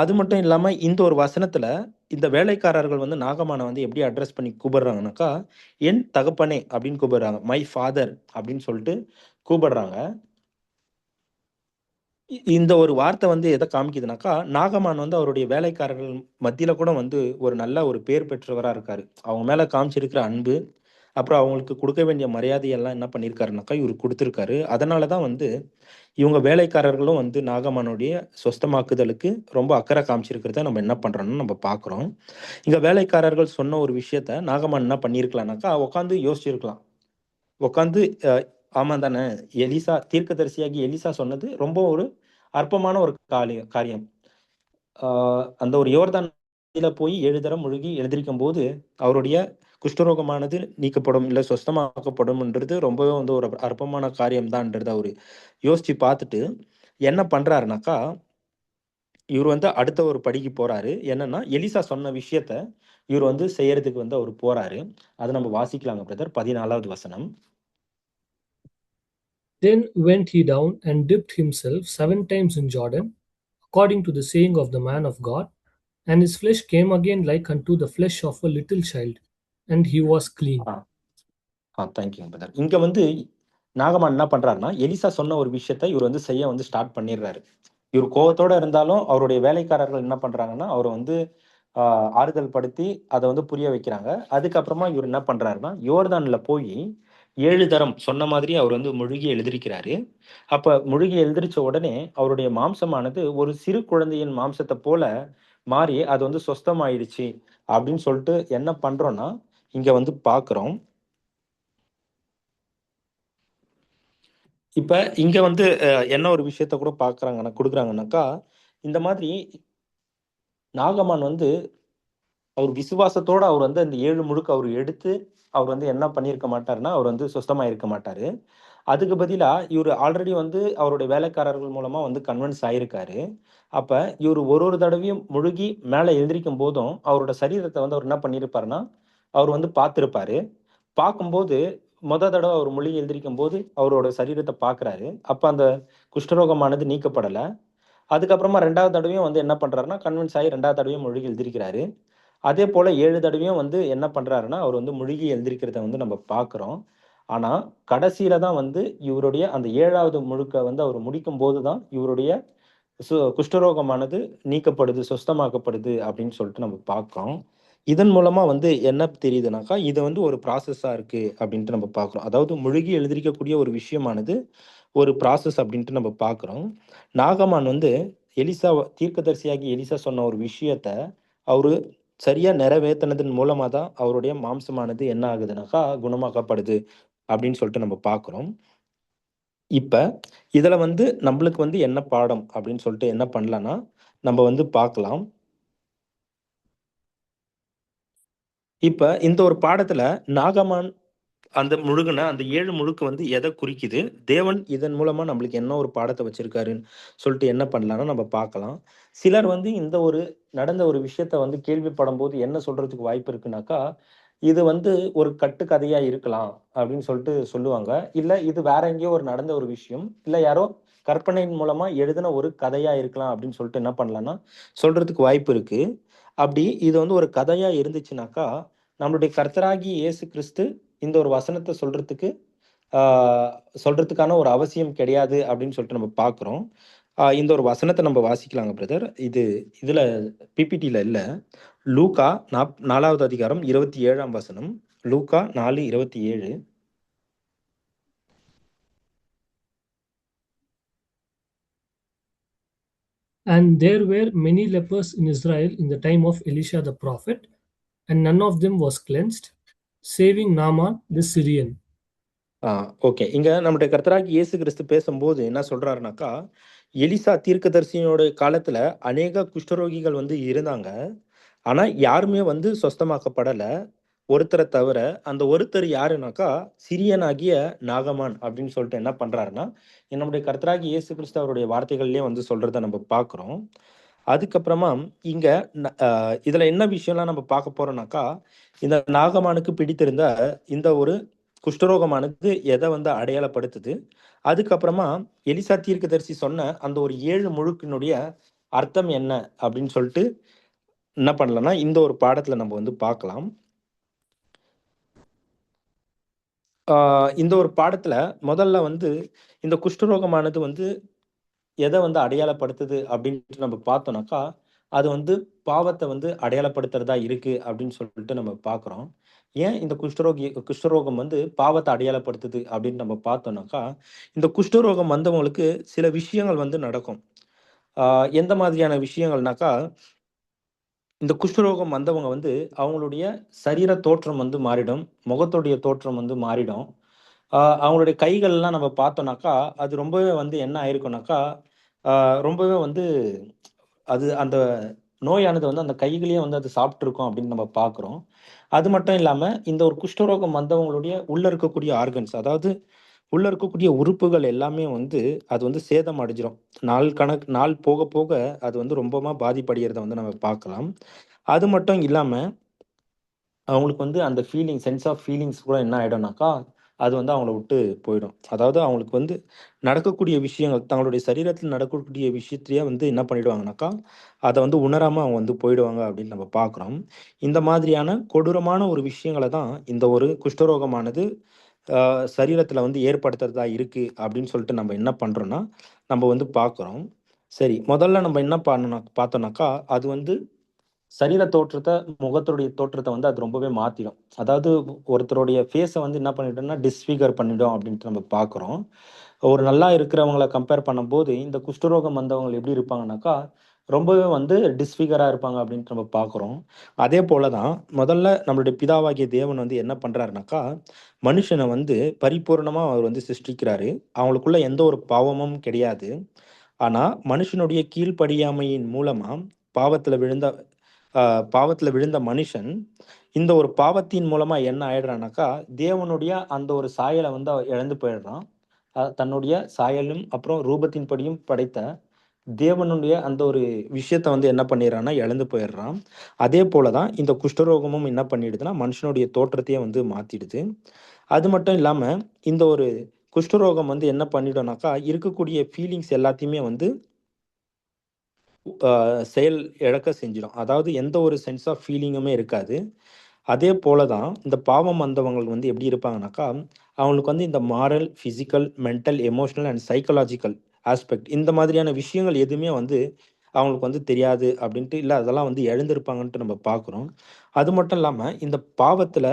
அது மட்டும் இல்லாம இந்த ஒரு வசனத்துல, இந்த வேலைக்காரர்கள் வந்து நாகமான வந்து எப்படி அட்ரஸ் பண்ணி கூப்பிடுறாங்கனாக்கா, "என் தகப்பனே" அப்படின்னு கூப்பிடுறாங்க. "மை ஃபாதர்" அப்படின்னு சொல்லிட்டு கூப்பிடுறாங்க. இந்த ஒரு வார்த்தை வந்து எத காமிக்குதுனாக்கா, நாகமான் வந்து அவருடைய வேலைக்காரர்கள் மத்தியில கூட வந்து ஒரு நல்ல ஒரு பேர் பெற்றவரா இருக்காரு. அவங்க மேல காமிச்சிருக்கிற அன்பு, அப்புறம் அவங்களுக்கு குடுக்க வேண்டிய மரியாதையெல்லாம் என்ன பண்ணியிருக்காருனாக்கா, இவரு குடுத்திருக்காரு. அதனால தான் வந்து இவங்க வேலைக்காரர்களும் வந்து நாகமானுடைய சொஸ்தமாக்குதலுக்கு ரொம்ப அக்கறை காமிச்சிருக்கிறத நம்ம என்ன பண்றோம்னு நம்ம பார்க்குறோம். இங்க வேலைக்காரர்கள் சொன்ன ஒரு விஷயத்த நாகமான் என்ன பண்ணியிருக்கலாம்னாக்கா, உட்காந்து யோசிச்சிருக்கலாம். உட்காந்து ஆமா தானே, எலிசா தீர்க்கதரிசியாகிய எலிசா சொன்னது ரொம்ப ஒரு அற்பமான ஒரு காரியம். ஆ அந்த ஒரு யோர்தான் நதியில போய் 7 தரம் முழுகி எழுந்திரிக்கும்போது, அவருடைய குஷ்டரோகமானது நீக்கப்படும், இல்ல சொஸ்தமாக்கப்படும்ன்றது ரொம்பவே வந்து ஒரு அற்பமான காரியம் தான்றத அவரு யோசிச்சு பார்த்துட்டு, என்ன பண்றாருனாக்கா, இவர் வந்து அடுத்த ஒரு படிக்கு போறாரு. என்னன்னா எலிசா சொன்ன விஷயத்த இவர் வந்து செய்யறதுக்கு வந்து அவர் போறாரு. அதை நம்ம வாசிக்கலாங்க பிரதர். 14வது வசனம். Then went he down and dipped himself 7 times in Jordan, according to the saying of the man of God, and his flesh came again like unto the flesh of a little child, and he was clean. Thank you brother. இங்க வந்து நாகமான் என்ன பண்றாருன்னா, Elisha சொன்ன ஒரு விஷயத்த இவர் வந்து செய்ய வந்து ஸ்டார்ட் பண்ணிடுறாரு. இவர் கோவத்தோட இருந்தாலும் அவருடைய வேலைக்காரர்கள் என்ன பண்றாங்கன்னா, அவரை வந்து ஆறுதல் படுத்தி அதை வந்து புரிய வைக்கிறாங்க. அதுக்கப்புறமா இவர் என்ன பண்றாருன்னா, யோர்தான்ல போய் 7 தரம் சொன்ன மாதிரி அவர் வந்து முழுகி எழுதிருக்கிறாரு. அப்ப முழுகி எழுந்திரிச்ச உடனே அவருடைய மாம்சமானது ஒரு சிறு குழந்தையின் மாம்சத்தை போல மாறி அது வந்து சொஸ்தமாயிடுச்சு அப்படின்னு சொல்லிட்டு என்ன பண்றோம்னா இங்க வந்து பாக்குறோம். இப்ப இங்க வந்து என்ன ஒரு விஷயத்த கூட கொடுக்குறாங்கன்னாக்கா, இந்த மாதிரி நாகமான் வந்து அவர் விசுவாசத்தோட அவர் வந்து அந்த 7 முழுக்க அவர் எடுத்து அவர் வந்து என்ன பண்ணியிருக்க மாட்டாருன்னா, அவர் வந்து சுத்தமாயிருக்க மாட்டாரு. அதுக்கு பதிலா இவரு ஆல்ரெடி வந்து அவருடைய வேலைக்காரர்கள் மூலமா வந்து கன்வின்ஸ் ஆயிருக்காரு. அப்ப இவரு ஒரு ஒரு தடவையும் முழுகி மேல எழுந்திரிக்கும் போதும், அவரோட சரீரத்த வந்து அவர் என்ன பண்ணியிருப்பாருன்னா, அவர் வந்து பார்த்திருப்பாரு. பார்க்கும்போது தடவ அவர் முழுகி எழுந்திரிக்கும்போது, அவரோட சரீரத்த பார்க்குறாரு. அப்ப அந்த குஷ்டரோகமானது நீக்கப்படல. அதுக்கப்புறமா 2வது தடவையும் வந்து என்ன பண்றாருன்னா, கன்வின்ஸ் ஆயி 2வது தடவையும் முழுகி எழுந்திரிக்கிறாரு. அதேபோல 7 தடவையும் வந்து என்ன பண்றாருன்னா, அவர் வந்து முழுகி எழுந்திரிக்கிறத வந்து நம்ம பார்க்குறோம். ஆனா, கடைசியில தான் வந்து இவருடைய அந்த 7வது முழுக்க வந்து அவர் முடிக்கும்போது தான் இவருடைய குஷ்டரோகமானது நீக்கப்படுது, சுஸ்தமாக்கப்படுது அப்படின்னு சொல்லிட்டு நம்ம பார்க்கிறோம். இதன் மூலமா வந்து என்ன தெரியுதுனாக்கா, இது வந்து ஒரு ப்ராசஸா இருக்கு அப்படின்ட்டு நம்ம பார்க்கிறோம். அதாவது முழுகி எழுந்திரிக்கக்கூடிய ஒரு விஷயமானது ஒரு ப்ராசஸ் அப்படின்ட்டு நம்ம பார்க்கிறோம். நாகமான் வந்து தீர்க்கதரிசியாகிய எலிசா சொன்ன ஒரு விஷயத்த அவரு சரியா நிறைவேத்துனதன் மூலமா தான் அவருடைய மாம்சமானது என்ன ஆகுதுனாக்கா குணமாக்கப்படுது அப்படின்னு சொல்லிட்டு நம்ம பார்க்கிறோம். இப்ப இதுல வந்து நம்மளுக்கு வந்து என்ன பாடம் அப்படின்னு சொல்லிட்டு என்ன பண்ணலாம்னா நம்ம வந்து பார்க்கலாம். இப்ப இந்த ஒரு பாடத்துல நாகமான் அந்த முழுகுன அந்த 7 முழுக்கு வந்து எதை குறிக்குது? தேவன் இதன் மூலமா நம்மளுக்கு என்ன ஒரு பாடத்த வச்சிருக்காருன்னு சொல்லிட்டு என்ன பண்ணலாம்னா நம்ம பார்க்கலாம். சிலர் வந்து இந்த ஒரு நடந்த ஒரு விஷயத்த வந்து கேள்விப்படும்போது என்ன சொல்றதுக்கு வாய்ப்பு இருக்குனாக்கா, இது வந்து ஒரு கட்டுக்கதையா இருக்கலாம் அப்படின்னு சொல்லிட்டு சொல்லுவாங்க. இல்ல இது வேற எங்கேயோ ஒரு நடந்த ஒரு விஷயம். இல்ல யாரோ கற்பனையின் மூலமா எழுதின ஒரு கதையா இருக்கலாம் அப்படின்னு சொல்லிட்டு என்ன பண்ணலாம்னா சொல்றதுக்கு வாய்ப்பு இருக்கு. அப்படி இது வந்து ஒரு கதையா இருந்துச்சுனாக்கா, நம்மளுடைய கர்த்தராகிய இயேசு கிறிஸ்து இந்த ஒரு வசனத்த சொல்றதுக்கான ஒரு அவசியம் கிடையாது அப்படின்னு சொல்லிட்டு நம்ம பார்க்குறோம். இந்த ஒரு வசனத்த நம்ம வாசிக்கலாங்க பிரதர். இதுல பிபிடில இல்ல. லூக்கா 4வது அதிகாரம் 27ஆம் வசனம். லூக்கா 4:27. And there were many lepers in Israel in the time of Elisha the prophet, and none of them was cleansed, saving Naaman the Syrian. Okay. இங்க நம்முடைய கர்த்தராகிய இயேசு கிறிஸ்து பேசும்போது என்ன சொல்றாருனாக்கா, எலிசா தீர்க்கதரிசியினுடைய காலத்துல அநேக குஷ்டரோகிகள் வந்து இருந்தாங்க. ஆனா யாருமே வந்து சொஸ்தமாக்கப்படல. ஒருத்தரை தவிர. அந்த ஒருத்தர் யாருனாக்கா, சிரியனாகிய நாகமான் அப்படின்னு சொல்லிட்டு என்ன பண்றாருன்னா, நம்முடைய கர்த்தராகிய இயேசு கிறிஸ்து அவருடைய வார்த்தைகள்லயே வந்து சொல்றத நம்ம பார்க்கிறோம். அதுக்கப்புறமா இங்க இதுல என்ன விஷயம்லாம் நம்ம பார்க்க போறோம்னாக்கா, இந்த நாகமானுக்கு பிடித்திருந்த இந்த ஒரு குஷ்டரோகமானது எதை வந்து அடையாளப்படுத்துது? அதுக்கப்புறமா எலிசா தீர்க்கதரிசி சொன்ன அந்த ஒரு 7 முழுக்கினுடைய அர்த்தம் என்ன அப்படின்னு சொல்லிட்டு என்ன பண்ணலாம்னா, இந்த ஒரு பாடத்துல நம்ம வந்து பார்க்கலாம். இந்த ஒரு பாடத்துல முதல்ல வந்து இந்த குஷ்டரோகமானது வந்து எதை வந்து அடையாளப்படுத்துது அப்படின்ட்டு நம்ம பார்த்தோம்னாக்கா, அது வந்து பாவத்தை வந்து அடையாளப்படுத்துறதா இருக்கு அப்படின்னு சொல்லிட்டு நம்ம பார்க்குறோம். ஏன் இந்த குஷ்டரோகம் வந்து பாவத்தை அடையாளப்படுத்துது அப்படின்னு நம்ம பார்த்தோம்னாக்கா, இந்த குஷ்டரோகம் வந்தவங்களுக்கு சில விஷயங்கள் வந்து நடக்கும். எந்த மாதிரியான விஷயங்கள்னாக்கா, இந்த குஷ்டரோகம் வந்தவங்க வந்து அவங்களுடைய சரீர தோற்றம் வந்து மாறிடும். முகத்துடைய தோற்றம் வந்து மாறிடும். அவங்களுடைய கைகள்லாம் நம்ம பார்த்தோம்னாக்கா, அது ரொம்பவே வந்து என்ன ஆயிருக்கும்னாக்கா, ரொம்பவே வந்து அந்த நோயானது வந்து அந்த கைகளையே வந்து அது சாப்பிட்டுருக்கும் அப்படின்னு நம்ம பார்க்குறோம். அது மட்டும் இல்லாம, இந்த ஒரு குஷ்டரோகம் வந்தவங்களுடைய உள்ள இருக்கக்கூடிய ஆர்கன்ஸ், அதாவது உள்ள இருக்கக்கூடிய உறுப்புகள் எல்லாமே வந்து அது வந்து சேதம் அடைஞ்சிரும். நாள் போக போக அது வந்து ரொம்பமா பாதிப்படைகிறத வந்து நம்ம பார்க்கலாம். அது மட்டும் இல்லாம அவங்களுக்கு வந்து அந்த சென்ஸ் ஆஃப் ஃபீலிங்ஸ் கூட என்ன ஆயிடும்னாக்கா, அது வந்து அவங்கள விட்டு போயிடும். அதாவது அவங்களுக்கு வந்து நடக்கக்கூடிய விஷயங்கள், தங்களுடைய சரீரத்தில நடக்கக்கூடிய விஷயத்தையே வந்து என்ன பண்ணிடுவாங்கனாக்கா, அத வந்து உணராம அவங்க வந்து போயிடுவாங்க அப்படின்னு நம்ம பார்க்குறோம். இந்த மாதிரியான கொடூரமான ஒரு விஷயங்கள தான் இந்த ஒரு குஷ்டரோகமானது சரீரத்தில வந்து ஏற்படுத்துறதா இருக்கு அப்படின்னு சொல்லிட்டு நம்ம என்ன பண்றோம்னா, நம்ம வந்து பார்க்குறோம். சரி, முதல்ல நம்ம என்ன பார்த்தோம்னாக்கா, அது வந்து சரீர தோற்றத்த, முகத்துடைய தோற்றத்த வந்து அது ரொம்பவே மாத்திடும். அதாவது ஒருத்தருடைய ஃபேஸ வந்து என்ன பண்ணிடும்னா, டிஸ்ஃபிகர் பண்ணிடும் அப்டின்ட்டு நம்ம பார்க்குறோம். ஒரு நல்லா இருக்கிறவங்கள கம்பேர் பண்ணும்போது, இந்த குஷ்டரோகம் வந்தவங்க எப்படி இருப்பாங்கனாக்கா, ரொம்பவே வந்து டிஸ்ஃபிகரா இருப்பாங்க அப்டின்ட்டு நம்ம பார்க்குறோம். அதே போல தான் முதல்ல நம்மளுடைய பிதாவாகிய தேவன் வந்து என்ன பண்றாருனாக்கா, மனுஷன வந்து பரிபூரணமா அவர் வந்து சிருஷ்டிக்கிறாரு. அவங்களுக்குள்ள எந்த ஒரு பாவமும் கிடையாது. ஆனா, மனுஷனுடைய கீழ்ப்படியாமையின் மூலமா பாவத்துல விழுந்த அ பாவத்துல விழுந்த மனுஷன், இந்த ஒரு பாவத்தின் மூலமா என்ன ஆயிடுறான்னாக்கா, தேவனுடைய அந்த ஒரு சாயல வந்து அவன் இழந்து போயிடுறான். தன்னுடைய சாயலும், அப்புறம் ரூபத்தின்படியும் படைத்த தேவனுடைய அந்த ஒரு விஷயத்த வந்து என்ன பண்ணிடுறான்னா, இழந்து போயிடுறான். அதே போல தான் இந்த குஷ்டரோகமும் என்ன பண்ணிடுதுன்னா, மனுஷனுடைய தோற்றத்தையே வந்து மாத்திடுது. அது மட்டும் இல்லாம, இந்த ஒரு குஷ்டரோகம் வந்து என்ன பண்ணிடும்னாக்கா, இருக்கக்கூடிய ஃபீலிங்ஸ் எல்லாத்தையுமே வந்து செயல் இழக்க செஞ்சிடும். அதாவது எந்த ஒரு சென்ஸ் ஆஃப் ஃபீலிங்குமே இருக்காது. அதே போல தான் இந்த பாவம் வந்தவங்க வந்து எப்படி இருப்பாங்கனாக்கா, அவங்களுக்கு வந்து இந்த moral, physical, mental, emotional and psychological aspect இந்த மாதிரியான விஷயங்கள் எதுவுமே வந்து அவங்களுக்கு வந்து தெரியாது அப்படின்ட்டு, இல்ல அதெல்லாம் வந்து இழந்திருப்பாங்கன்ட்டு நம்ம பார்க்குறோம். அது மட்டும் இல்லாம இந்த பாவத்துல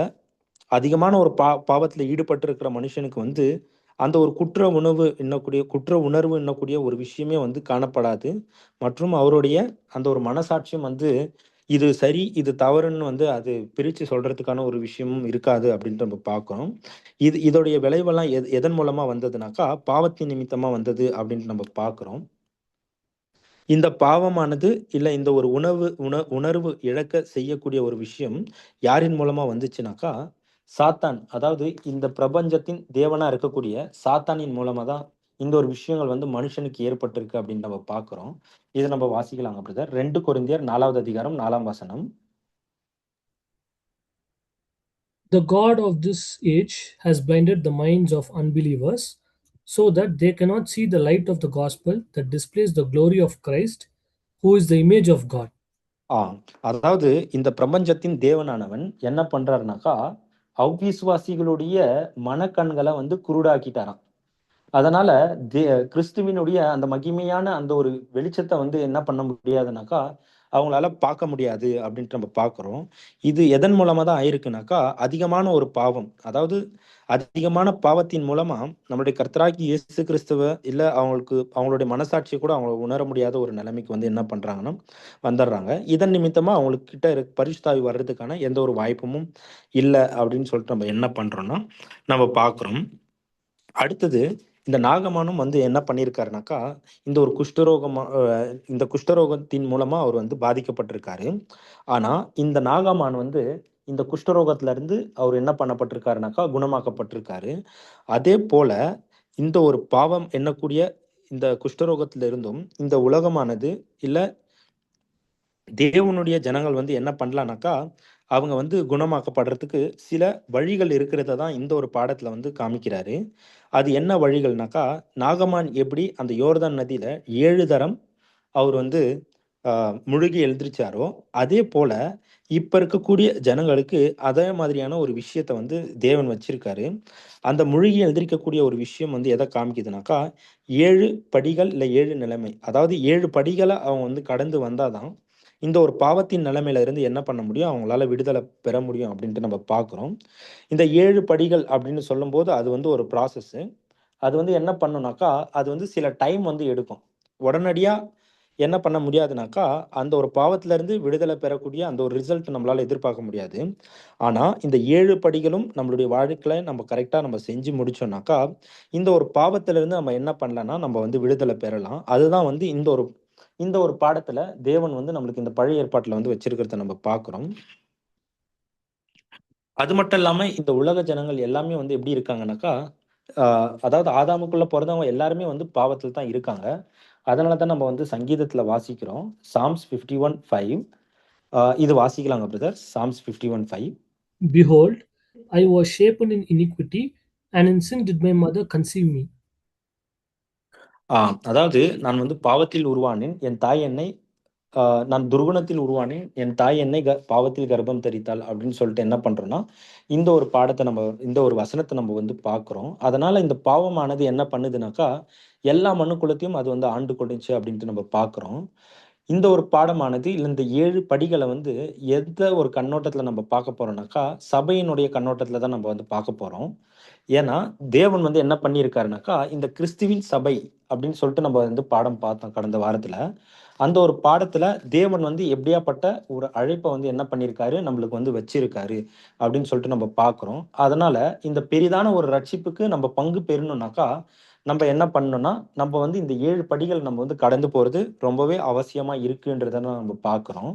அதிகமான ஒரு பாவத்துல ஈடுபட்டிருக்கிற மனுஷனுக்கு வந்து, அந்த ஒரு குற்ற உணர்வு எண்ணக்கூடிய ஒரு விஷயமே வந்து காணப்படாது. மற்றும் அவருடைய அந்த ஒரு மனசாட்சியும் வந்து, இது சரி, இது தவறுன்னு வந்து அது பிரிச்சு சொல்றதுக்கான ஒரு விஷயமும் இருக்காது அப்படின்ட்டு நம்ம பார்க்கிறோம். இதோடைய விளைவெல்லாம் எதன் மூலமா வந்ததுனாக்கா, பாவத்தின் நிமித்தமா வந்தது அப்படின்ட்டு நம்ம பார்க்கிறோம். இந்த பாவமானது, இல்ல இந்த ஒரு உணர்வு இழக்க செய்யக்கூடிய ஒரு விஷயம் யாரின் மூலமா வந்துச்சுனாக்கா, சாத்தான். அதாவது இந்த பிரபஞ்சத்தின் தேவனா இருக்கக்கூடிய சாத்தானின் மூலமா தான் இந்த ஒரு விஷயங்கள் வந்து மனுஷனுக்கு ஏற்பட்டிருக்கு அப்படின்னு நம்ம பார்க்கிறோம். இத நம்ம வாசிக்கலாங்க பிரதர். 2 கொரிந்தியர் 4வது அதிகாரம் 4ஆம் வசனம். The God of this age has blinded the minds of unbelievers so that they cannot see the light of the gospel that displays the glory of Christ, who is the image of God. ஆ அதாவது இந்த பிரபஞ்சத்தின் தேவனானவன் என்ன பண்றாருனாக்கா, அவ்விசுவாசிகளுடைய மனக்கண்கள வந்து குருடாக்கிட்டாராம். அதனால தே கிறிஸ்துவினுடைய அந்த மகிமையான அந்த ஒரு வெளிச்சத்த வந்து என்ன பண்ண முடியாதுனாக்கா, அவங்களால பார்க்க முடியாது அப்படின்ட்டு நம்ம பார்க்குறோம். இது எதன் மூலமா தான் ஆயிருக்குனாக்கா, அதிகமான ஒரு பாவம். அதாவது அதிகமான பாவத்தின் மூலமா நம்முடைய கர்த்தராகிய இயேசு கிறிஸ்துவ இல்ல அவங்களுடைய மனசாட்சிய கூட அவங்க உணர முடியாத ஒரு நிலைமைக்கு வந்து என்ன பண்றாங்கன்னா, வந்துடுறாங்க. இதன் நிமித்தமா அவங்களுக்கு கிட்ட பரிசுத்தாவி வர்றதுக்கான எந்த ஒரு வாய்ப்பும் இல்ல அப்படின்னு சொல்லிட்டு நம்ம என்ன பண்றோம்னா, நம்ம பார்க்குறோம். அடுத்தது இந்த நாகமானும் வந்து என்ன பண்ணியிருக்காருனாக்கா, இந்த ஒரு இந்த குஷ்டரோகத்தின் மூலமா அவர் வந்து பாதிக்கப்பட்டிருக்காரு. ஆனா, இந்த நாகமான் வந்து இந்த குஷ்டரோகத்துல இருந்து அவர் என்ன பண்ணப்பட்டிருக்காருனாக்கா, குணமாக்கப்பட்டிருக்காரு. அதே போல இந்த ஒரு பாவம் எண்ணக்கூடிய இந்த குஷ்டரோகத்துல இருந்தும் இந்த உலகமானது இல்ல தேவனுடைய ஜனங்கள் வந்து என்ன பண்ணலானாக்கா, அவங்க வந்து குணமாக்கப்படுறதுக்கு சில வழிகள் இருக்கிறத தான் இந்த ஒரு பாடத்துல வந்து காமிக்கிறாரு. அது என்ன வழிகள்னாக்கா, நாகமான் எப்படி அந்த யோர்தான் நதியில 7 தரம் அவர் வந்து அ முழுகி எழுந்திரிச்சாரோ, அதே போல இப்ப இருக்கக்கூடிய ஜனங்களுக்கு அதே மாதிரியான ஒரு விஷயத்த வந்து தேவன் வச்சிருக்காரு. அந்த முழுகி எழுந்திரிக்கக்கூடிய ஒரு விஷயம் வந்து எத காமிக்குதுனாக்கா, 7 படிகள் இல்ல 7 நிலைமை. அதாவது 7 படிகள அவங்க வந்து கடந்து வந்தா தான், இந்த ஒரு பாவத்தின் நிலைமையில இருந்து என்ன பண்ண முடியும்? அவங்களால விடுதலை பெற முடியும் அப்படின்ட்டு நம்ம பார்க்குறோம். இந்த 7 படிகள் அப்படின்னு சொல்லும்போது, அது வந்து ஒரு ப்ராசஸ்ஸு. அது வந்து என்ன பண்ணும்னாக்கா, அது வந்து சில டைம் வந்து எடுக்கும். உடனடியா என்ன பண்ண முடியாதுனாக்கா, அந்த ஒரு பாவத்திலிருந்து விடுதலை பெறக்கூடிய அந்த ஒரு ரிசல்ட் நம்மளால எதிர்பார்க்க முடியாது. ஆனா, இந்த 7 படிகளும் நம்மளுடைய வாழ்க்கையில நம்ம கரெக்ட்டா நம்ம செஞ்சு முடிச்சோம்னாக்கா, இந்த ஒரு பாவத்திலிருந்து நம்ம என்ன பண்ணலாம்னா, நம்ம வந்து விடுதலை பெறலாம். அதுதான் வந்து இந்த ஒரு பாடத்துல தேவன் வந்து நம்மளுக்கு இந்த பழைய ஏற்பாட்டுல வந்து வச்சிருக்கிறத நம்ம பார்க்கிறோம். அது மட்டும் இல்லாம இந்த உலக ஜனங்கள் எல்லாமே வந்து எப்படி இருக்காங்கனாக்கா, அதாவது ஆதாமுக்குள்ள பிறந்தவங்க எல்லாருமே வந்து பாவத்தில் தான் இருக்காங்க. அதனால தான் நம்ம வந்து சங்கீதத்துல வாசிக்கிறோம். சாம்ஸ் 51:5. இது வாசிக்கலாங்க brother. Sam's 51:5. Behold, I was shapen in iniquity, and in sin did my mother conceive me. அதாவது நான் வந்து பாவத்தில் உருவானேன், என் தாய் என்னை நான் துர்குணத்தில் உருவானேன், என் தாய் என்னை பாவத்தில் கர்ப்பம் தரித்தாள் அப்படின்னு சொல்லிட்டு என்ன பண்றோம்னா, இந்த ஒரு பாடத்தை நம்ம இந்த ஒரு வசனத்தை நம்ம வந்து பார்க்குறோம். அதனால இந்த பாவமானது என்ன பண்ணுதுனாக்கா, எல்லா மனுக்குலத்தையும் அது வந்து ஆண்டு கொண்டுச்சு அப்படின்ட்டு நம்ம பார்க்குறோம். இந்த ஒரு பாடமானது இல்ல இந்த 7 படிகள வந்து எந்த ஒரு கண்ணோட்டத்துல நம்ம பார்க்க போறோம்னாக்கா, சபையினுடைய கண்ணோட்டத்துல தான் நம்ம வந்து பார்க்க போறோம். ஏன்னா, தேவன் வந்து என்ன பண்ணியிருக்காருனாக்கா, இந்த கிறிஸ்துவின் சபை அப்படின்னு சொல்லிட்டு நம்ம வந்து பாடம் பார்த்தோம் கடந்த வாரத்துல. அந்த ஒரு பாடத்துல தேவன் வந்து எப்படியாப்பட்ட ஒரு அழைப்ப வந்து என்ன பண்ணியிருக்காரு, நம்மளுக்கு வந்து வச்சிருக்காரு அப்படின்னு சொல்லிட்டு நம்ம பார்க்குறோம். அதனால இந்த பெரிதான ஒரு ரட்சிப்புக்கு நம்ம பங்கு பெறணும்னாக்கா, நம்ம என்ன பண்ணணும்னா, நம்ம வந்து இந்த 7 படிகள் நம்ம வந்து கடந்து போறது ரொம்பவே அவசியமா இருக்குன்றத நம்ம பார்க்குறோம்.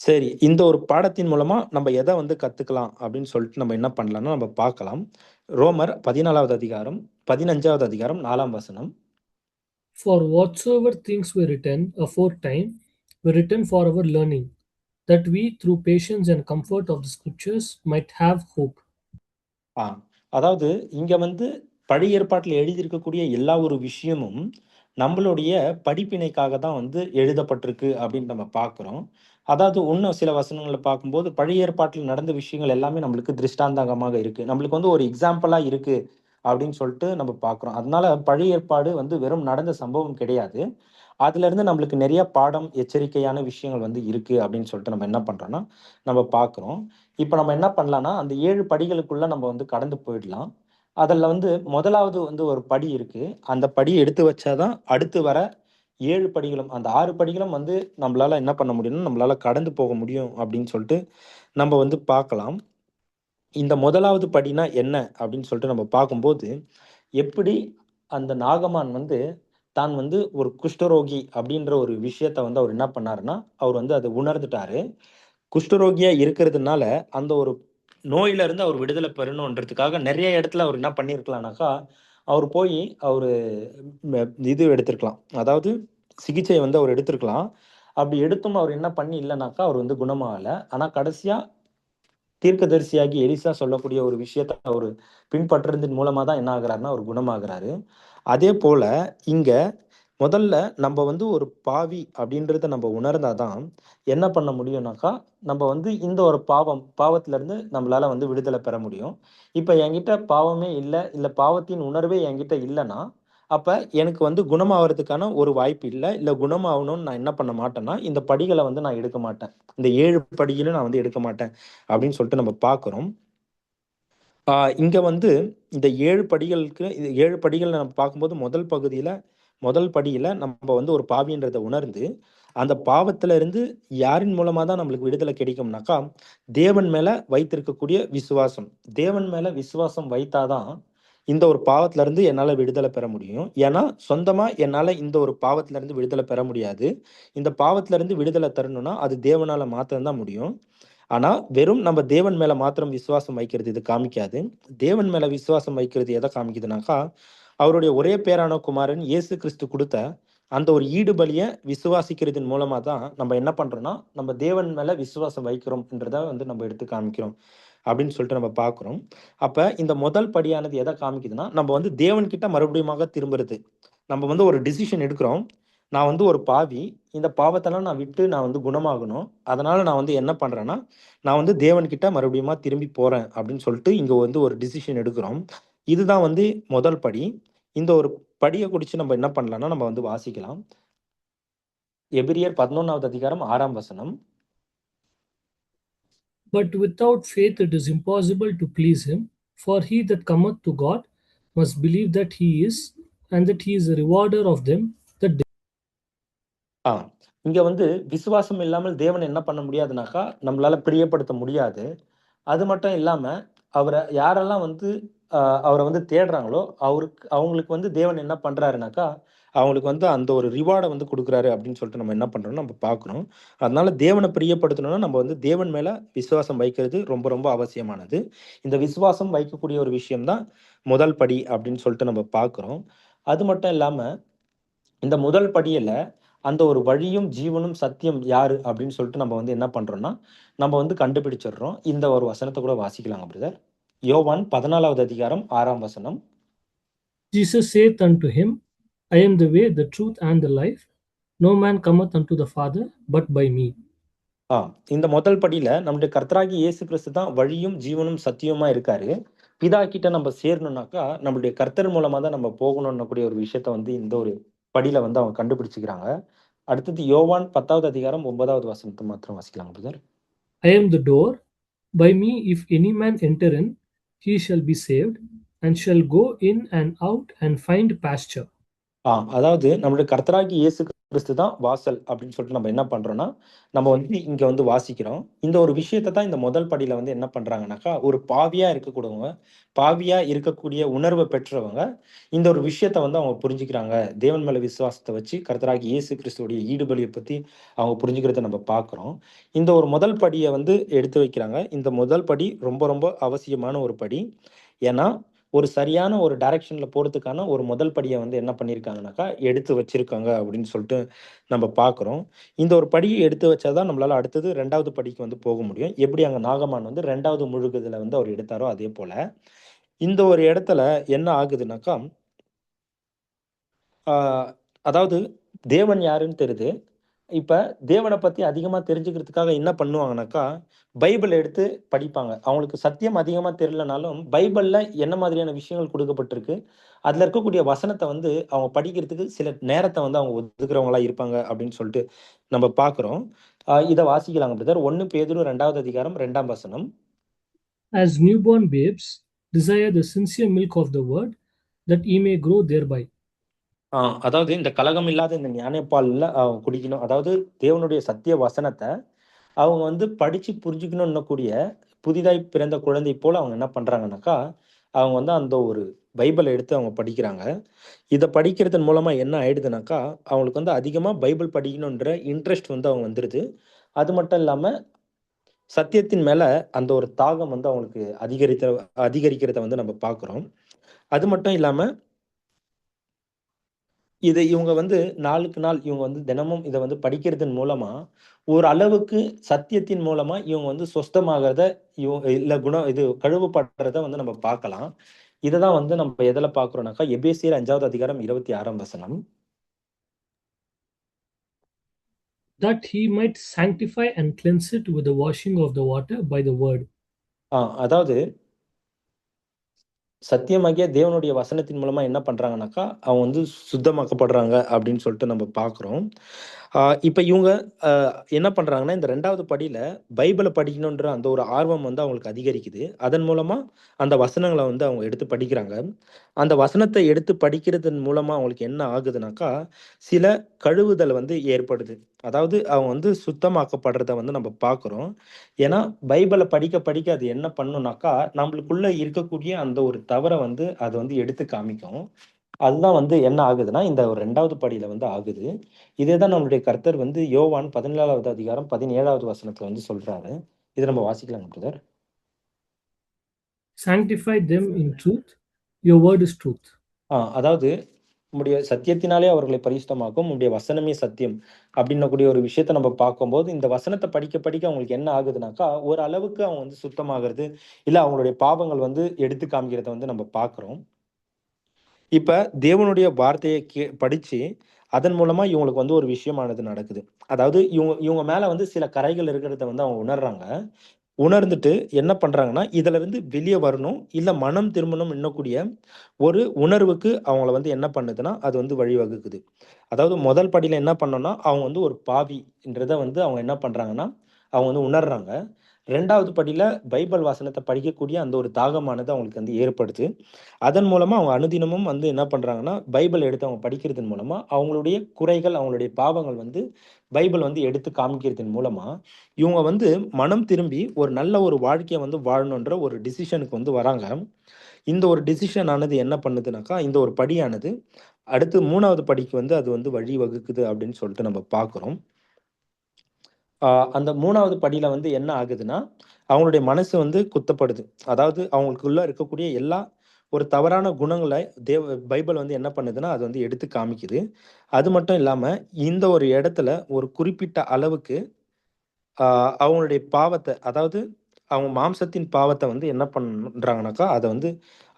சரி, இந்த ஒரு பாடத்தின் மூலமா நம்ம எத வந்து கத்துக்கலாம் அப்படின்னு சொல்லிட்டு நம்ம என்ன பண்ணலாம்னா, நம்ம பார்க்கலாம். ரோமர் 14வது அதிகாரம், 15வது அதிகாரம் 4ஆம் வசனம். For whatsoever things were written aforetime were written for our learning, that we through patience and comfort of the scriptures might have hope. ஆ. அதாவது இங்க வந்து பழைய ஏற்பாட்டில எழுதியிருக்கக்கூடிய எல்லா ஒரு விஷயமும், நம்மளுடைய படிப்பினைக்காக தான் வந்து எழுதப்பட்டிருக்கு அப்படின்னு நம்ம பார்க்கிறோம். அதாவது இன்னும் சில வசனங்கள பார்க்கும்போது, பழைய ஏற்பாட்டில நடந்த விஷயங்கள் எல்லாமே நம்மளுக்கு திருஷ்டாந்தகமாக இருக்கு. நம்மளுக்கு வந்து ஒரு எக்ஸாம்பிளா இருக்கு அப்படின்னு சொல்லிட்டு நம்ம பார்க்கிறோம். அதனால பழைய ஏற்பாடு வந்து வெறும் நடந்த சம்பவம் கிடையாது. அதிலிருந்து நம்மளுக்கு நிறைய பாடம், எச்சரிக்கையான விஷயங்கள் வந்து இருக்கு அப்படின்னு சொல்லிட்டு நம்ம என்ன பண்றோம்னா, நம்ம பார்க்கிறோம். இப்ப நம்ம என்ன பண்ணலாம்னா, அந்த 7 படிகளுக்குள்ள நம்ம வந்து கடந்து போயிடலாம். அதுல வந்து முதலாவது வந்து ஒரு படி இருக்கு. அந்த படிய எடுத்து வச்சா தான் அடுத்து வர 7 படிகளும், அந்த 6 படிகளும் வந்து நம்மளால என்ன பண்ண முடியும்னா, நம்மளால கடந்து போக முடியும் அப்படின்னு சொல்லிட்டு நம்ம வந்து பார்க்கலாம். இந்த முதலாவது படினா என்ன அப்படின்னு சொல்லிட்டு நம்ம பார்க்கும்போது, எப்படி அந்த நாகமான் வந்து தான் வந்து ஒரு குஷ்டரோகி அப்படின்ற ஒரு விஷயத்த வந்து அவர் என்ன பண்ணாருன்னா, அவர் வந்து அத உணர்ந்துட்டாரு. குஷ்டரோகியா இருக்கிறதுனால, அந்த ஒரு நோயில இருந்து அவர் விடுதலை பெறணுன்றதுக்காக நெறைய இடத்துல அவர் என்ன பண்ணியிருக்கலாம்னாக்கா, அவர் போயி அவரு இது எடுத்திருக்கலாம். அதாவது சிகிச்சை வந்து அவர் எடுத்திருக்கலாம். அப்படி எடுத்தும் அவர் என்ன பண்ணி இல்லனாக்கா, அவர் வந்து குணமாகல. ஆனா கடைசியா தீர்க்கதரிசியாகி எலிசா சொல்லக்கூடிய ஒரு விஷயத்த அவரு பின்பற்றதன் மூலமா தான் என்ன ஆகுறாருன்னா, அவர் குணமாகுறாரு. அதேபோல இங்க முதல்ல நம்ப வந்து ஒரு பாவி அப்படின்றத நம்ப உணர்ந்தா தான், என்ன பண்ண முடியும்னாக்கா, நம்ப வந்து இந்த ஒரு பாவத்திலருந்து நம்மளால வந்து விடுதலை பெற முடியும். இப்ப என்கிட்ட பாவமே இல்ல, இல்ல பாவத்தின் உணர்வே என்கிட்ட இல்லன்னா, அப்ப எனக்கு வந்து குணமாவறதுக்கான ஒரு வாய்ப்பு இல்ல. இல்ல குணமாவணும்னு நான் என்ன பண்ண மாட்டேன்னா, இந்த படிகள வந்து நான் எடுக்க மாட்டேன். இந்த 7 படிகளும் நான் வந்து எடுக்க மாட்டேன் அப்படின்னு சொல்லிட்டு நம்ம பார்க்கிறோம். இங்க வந்து இந்த 7 படிகளுக்கு இது 7 படிகள் நம்ம பார்க்கும்போது முதல் படியில நம்ம வந்து ஒரு பாவின்றத உணர்ந்து, அந்த பாவத்துல இருந்து யாரின் மூலமா தான் நம்மளுக்கு விடுதலை கிடைக்கும்னாக்கா, தேவன் மேல வைத்திருக்கக்கூடிய விசுவாசம். தேவன் மேல விசுவாசம் வைத்தா தான், இந்த ஒரு பாவத்துல இருந்து என்னால விடுதலை பெற முடியும். ஏன்னா, சொந்தமா என்னால இந்த ஒரு பாவத்துல இருந்து விடுதலை பெற முடியாது. இந்த பாவத்துல இருந்து விடுதலை தரணும்னா, அது தேவனால மாத்திரம் தான் முடியும். ஆனா, வெறும் நம்ம தேவன் மேல மாத்திரம் விசுவாசம் வைக்கிறது இது காமிக்காது. தேவன் மேல விசுவாசம் வைக்கிறது எத காமிக்குதுனாக்கா, அவருடைய ஒரே பேரான குமாரன் இயேசு கிறிஸ்து குடுத்த அந்த ஒரு ஈடுபலிய விசுவாசிக்கிறதின் மூலமா தான் நம்ம என்ன பண்றோம்னா, நம்ம தேவன் மேல விசுவாசம் வைக்கிறோம்ன்றத வந்து நம்ம எடுத்து காமிக்கிறோம். அப்படின்னு சொல்லிட்டு நம்ம பார்க்கிறோம். அப்ப இந்த முதல் படியானது எத காமிக்குதுன்னா, நம்ம வந்து தேவன்கிட்ட மறுபடியுமாக திரும்புறது. நம்ம வந்து ஒரு டிசிஷன் எடுக்கிறோம். நான் வந்து ஒரு பாவி. இந்த பாவத்தெல்லாம் நான் விட்டு நான் வந்து குணமாகணும். அதனால நான் வந்து என்ன பண்றேன்னா, நான் வந்து தேவன்கிட்ட மறுபடியுமா திரும்பி போறேன் அப்படின்னு சொல்லிட்டு இங்க வந்து ஒரு டிசிஷன் எடுக்கிறோம். இதுதான் வந்து முதல் படி. இந்த ஒரு படிய குறிச்சு நம்ம என்ன பண்ணலாம்னா, நம்ம வந்து வாசிக்கலாம். எபிரியர் 11வது அதிகாரம் 6ஆம் வசனம். But without faith it is impossible to please him, for he that cometh to God must believe that he is, and that he is a rewarder of them that ஆ இங்க வந்து விசுவாசம் இல்லாமல் தேவன என்ன பண்ண முடியாதுனாக்கா, நம்மளால பிரியப்படுத்த முடியாது. அது மட்டும் இல்லாம, அவர யாரெல்லாம் வந்து அ அவர வந்து தேடுறாங்களோ, அவங்களுக்கு வந்து தேவன் என்ன பண்றாருனாக்கா, அவங்களுக்கு வந்து அந்த ஒரு ரிவார்டை வந்து கொடுக்குறாரு அப்படின்னு சொல்லிட்டு நம்ம என்ன பண்ணுறோம்னா நம்ம பார்க்குறோம். அதனால தேவனை பிரியப்படுத்தணும்னா நம்ம வந்து தேவன் மேலே விசுவாசம் வைக்கிறது ரொம்ப ரொம்ப அவசியமானது. இந்த விசுவாசம் வைக்கக்கூடிய ஒரு விஷயம்தான் முதல் படி அப்படின்னு சொல்லிட்டு நம்ம பார்க்குறோம். அது மட்டும் இல்லாமல் இந்த முதல் படியில் அந்த ஒரு வழியும் ஜீவனும் சத்தியம் யாரு அப்படின்னு சொல்லிட்டு நம்ம வந்து என்ன பண்ணுறோம்னா நம்ம வந்து கண்டுபிடிச்சிடுறோம். இந்த ஒரு வசனத்தை கூட வாசிக்கலாங்க பிரதர். யோவான் 14வது அதிகாரம் 6ஆம் வசனம். Jesus saith unto him, I am the way, the truth, and the life. No man cometh unto the Father but by me. இந்த முதல் படியில நம்முடைய கர்த்தராகி இயேசு கிறிஸ்து தான் வழியும் ஜீவனும் சத்தியமா இருக்காரு. பிதா கிட்ட நம்ம சேரணும்னாக்கா நம்மளுடைய கர்த்தர் மூலமா தான் நம்ம போகணும்னு கூடிய ஒரு விஷயத்த வந்து இந்த ஒரு படியில வந்து அவங்க கண்டுபிடிச்சுக்கிறாங்க. அடுத்தது யோவான் 10வது அதிகாரம் 9வது வசனத்தை மாத்திரம் வாசிக்கலாங்க brother. I am the door. By me, if any man enter in, he shall be saved, and shall go in and out and find pasture. அதாவது நம்மளுடைய கர்த்தராகி இயேசு கிறிஸ்து தான் வாசல் அப்படின்னு சொல்லிட்டு நம்ம என்ன பண்றோம்னா நம்ம வந்து இங்க வந்து வாசிக்கிறோம். இந்த ஒரு விஷயத்தை தான் இந்த முதல் படியில வந்து என்ன பண்றாங்கனாக்கா ஒரு பாவியா இருக்கக்கூடிய உணர்வை பெற்றவங்க இந்த ஒரு விஷயத்த வந்து அவங்க புரிஞ்சுக்கிறாங்க. தேவன் மேல விசுவாசத்தை வச்சு கர்த்தராகி இயேசு கிறிஸ்துவோடைய ஈடுபலியை பத்தி அவங்க புரிஞ்சுக்கிறத நம்ம பார்க்கிறோம். இந்த ஒரு முதல் படியை வந்து எடுத்து வைக்கிறாங்க. இந்த முதல் படி ரொம்ப ரொம்ப அவசியமான ஒரு படி. ஏன்னா ஒரு சரியான ஒரு டைரக்ஷன்ல போறதுக்கான ஒரு முதல் படியை வந்து என்ன பண்ணியிருக்காங்கனாக்கா எடுத்து வச்சிருக்காங்க அப்படின்னு சொல்லிட்டு நம்ம பார்க்குறோம். இந்த ஒரு படியை எடுத்து வச்சாதான் நம்மளால அடுத்தது 2வது படிக்கு வந்து போக முடியும். எப்படி அங்க நாகமான் வந்து 2வது முழுகுதுல வந்து அவர் எடுத்தாரோ அதே போல இந்த ஒரு இடத்துல என்ன ஆகுதுனாக்கா அதாவது தேவன் யாருன்னு தெரியுது. இப்ப தேவனை பத்தி அதிகமா தெரிஞ்சுக்கிறதுக்காக என்ன பண்ணுவாங்கனாக்கா பைபிள் எடுத்து படிப்பாங்க. அவங்களுக்கு சத்தியம் அதிகமா தெரியலனாலும் பைபிள்ல என்ன மாதிரியான விஷயங்கள் கொடுக்கப்பட்டிருக்கு, அதுல இருக்கக்கூடிய வசனத்தை வந்து அவங்க படிக்கிறதுக்கு சில நேரத்தை வந்து அவங்க ஒதுக்குறவங்களா இருப்பாங்க அப்படின்னு சொல்லிட்டு நம்ம பார்க்கிறோம். இதை வாசிக்கலாங்க பிரதர். 1 பேதுரு 2வது அதிகாரம் 2ஆம் வசனம். As newborn babes, desire the sincere milk of the word, that ye may grow thereby. அதாவது இந்த கலகம் இல்லாத இந்த ஞானப்பால்ல குடிக்கணும். அதாவது தேவனுடைய சத்திய வசனத்தை அவங்க வந்து படிச்சு புரிஞ்சுக்கணும்னு கூடிய புதிதாய் பிறந்த குழந்தை போல அவங்க என்ன பண்றாங்கனாக்கா அவங்க வந்து அந்த ஒரு பைபிளை எடுத்து அவங்க படிக்கிறாங்க. இதை படிக்கிறதன் மூலமா என்ன ஆயிடுதுனாக்கா அவங்களுக்கு வந்து அதிகமா பைபிள் படிக்கணுன்ற இன்ட்ரெஸ்ட் வந்து அவங்க வந்துடுது. அது மட்டும் இல்லாம சத்தியத்தின் மேல அந்த ஒரு தாகம் வந்து அவங்களுக்கு அதிகரிக்கிறத வந்து நம்ம பார்க்கிறோம். அது மட்டும் இல்லாம இதை இவங்க வந்து நாளுக்கு நாள் இவங்க வந்து தினமும் இதை வந்து படிக்கிறதன் மூலமா ஒரு அளவுக்கு சத்தியத்தின் மூலமா இவங்க வந்து சொஸ்தமாகறத இல்ல இது கழுவப்படுறத வந்து நம்ம பார்க்கலாம். இததான் வந்து நம்ம எதுல பார்க்கிறோம்னாக்கா எபேசியர் 5வது அதிகாரம் 26ஆம் வசனம். That he might sanctify and cleanse it with the washing of the water by the word. அதாவது சத்தியமாகிய தேவனுடைய வசனத்தின் மூலமா என்ன பண்றாங்கனாக்கா அவங்க வந்து சுத்தமாக்கப்படுறாங்க அப்படின்னு சொல்லிட்டு நம்ம பார்க்குறோம். இப்போ இவங்க என்ன பண்றாங்கன்னா இந்த 2வது படியில பைபிளை படிக்கணுன்ற அந்த ஒரு ஆர்வம் வந்து அவங்களுக்கு அதிகரிக்குது. அதன் மூலமா அந்த வசனங்களை வந்து அவங்க எடுத்து படிக்கிறாங்க. அந்த வசனத்தை எடுத்து படிக்கிறதன் மூலமா அவங்களுக்கு என்ன ஆகுதுனாக்கா சில கழுவுதல் வந்து ஏற்படுது. அதாவது அவங்க வந்து சுத்தமாக்கப்படுறத வந்து நம்ம பார்க்குறோம். ஏன்னா பைபிளை படிக்க படிக்க அது என்ன பண்ணுனாக்கா நம்மளுக்குள்ள இருக்கக்கூடிய அந்த ஒரு தவறை வந்து அது வந்து எடுத்து காமிக்கும். அதுதான் வந்து என்ன ஆகுதுன்னா இந்த ஒரு 2வது படியில வந்து ஆகுது. இதேதான் நம்மளுடைய கர்த்தர் வந்து யோவான் 17வது அதிகாரம் 17வது வசனத்துல வந்து சொல்றாரு. இதை நம்ம வாசிக்கலாம் brother. Sanctify them in truth. Your word is truth. அதாவது உம்முடைய சத்தியத்தினாலே அவர்களை பரிசுத்தமாக்கும், உம்முடைய வசனமே சத்தியம் அப்படின்னக்கூடிய ஒரு விஷயத்த நம்ம பார்க்கும்போது இந்த வசனத்தை படிக்க படிக்க அவங்களுக்கு என்ன ஆகுதுனாக்கா ஒரு அளவுக்கு அவங்க வந்து சுத்தமாகிறது இல்ல அவங்களுடைய பாவங்கள் வந்து எடுத்து காமிக்கிறத வந்து நம்ம பார்க்கிறோம். இப்ப தேவனுடைய வார்த்தையை படிச்சு அதன் மூலமா இவங்களுக்கு வந்து ஒரு விஷயமானது நடக்குது. அதாவது இவங்க மேல வந்து சில கரைகள் இருக்கிறத வந்து அவங்க உணர்றாங்க. உணர்ந்துட்டு என்ன பண்றாங்கன்னா இதுல இருந்து வெளியே வரணும் இல்ல மனம் திரும்பணும் என்னக்கூடிய ஒரு உணர்வுக்கு அவங்கள வந்து என்ன பண்ணுதுன்னா அது வந்து வழிவகுக்குது. அதாவது முதல் படியில என்ன பண்ணோம்னா அவங்க வந்து ஒரு பாவின்றத வந்து அவங்க என்ன பண்றாங்கன்னா அவங்க வந்து உணர்றாங்க. 2வது படியில பைபிள் வசனத்தை படிக்கக்கூடிய அந்த ஒரு தாகமானது அவங்களுக்கு வந்து ஏற்படுது. அதன் மூலமா அவங்க அனுதினமும் வந்து என்ன பண்றாங்கன்னா பைபிள் எடுத்து அவங்க படிக்கிறதன் மூலமா அவங்களுடைய குறைகள் அவங்களுடைய பாவங்கள் வந்து பைபிள் வந்து எடுத்து காமிக்கிறதன் மூலமா இவங்க வந்து மனம் திரும்பி ஒரு நல்ல ஒரு வாழ்க்கையை வந்து வாழணுன்ற ஒரு டிசிஷனுக்கு வந்து வராங்க. இந்த ஒரு டிசிஷன் ஆனது என்ன பண்ணுதுனாக்கா இந்த ஒரு படியானது அடுத்து 3வது படிக்கு வந்து அது வந்து வழி வகுக்குது அப்படின்னு சொல்லிட்டு நம்ம பார்க்குறோம். அந்த 3வது படியில வந்து என்ன ஆகுதுன்னா, அவங்களுடைய மனசு வந்து குத்தப்படுது. அதாவது அவங்களுக்குள்ள இருக்கக்கூடிய எல்லா ஒரு தவறான குணங்கள பைபிள் வந்து என்ன பண்ணுதுன்னா, அது வந்து எடுத்து காமிக்குது. அது மட்டும் இல்லாம, இந்த ஒரு இடத்துல ஒரு குறிப்பிட்ட அளவுக்கு ஆ அவங்களுடைய பாவத்த, அதாவது அவங்க மாம்சத்தின் பாவத்த வந்து என்ன பண்றாங்கனாக்கா, அத வந்து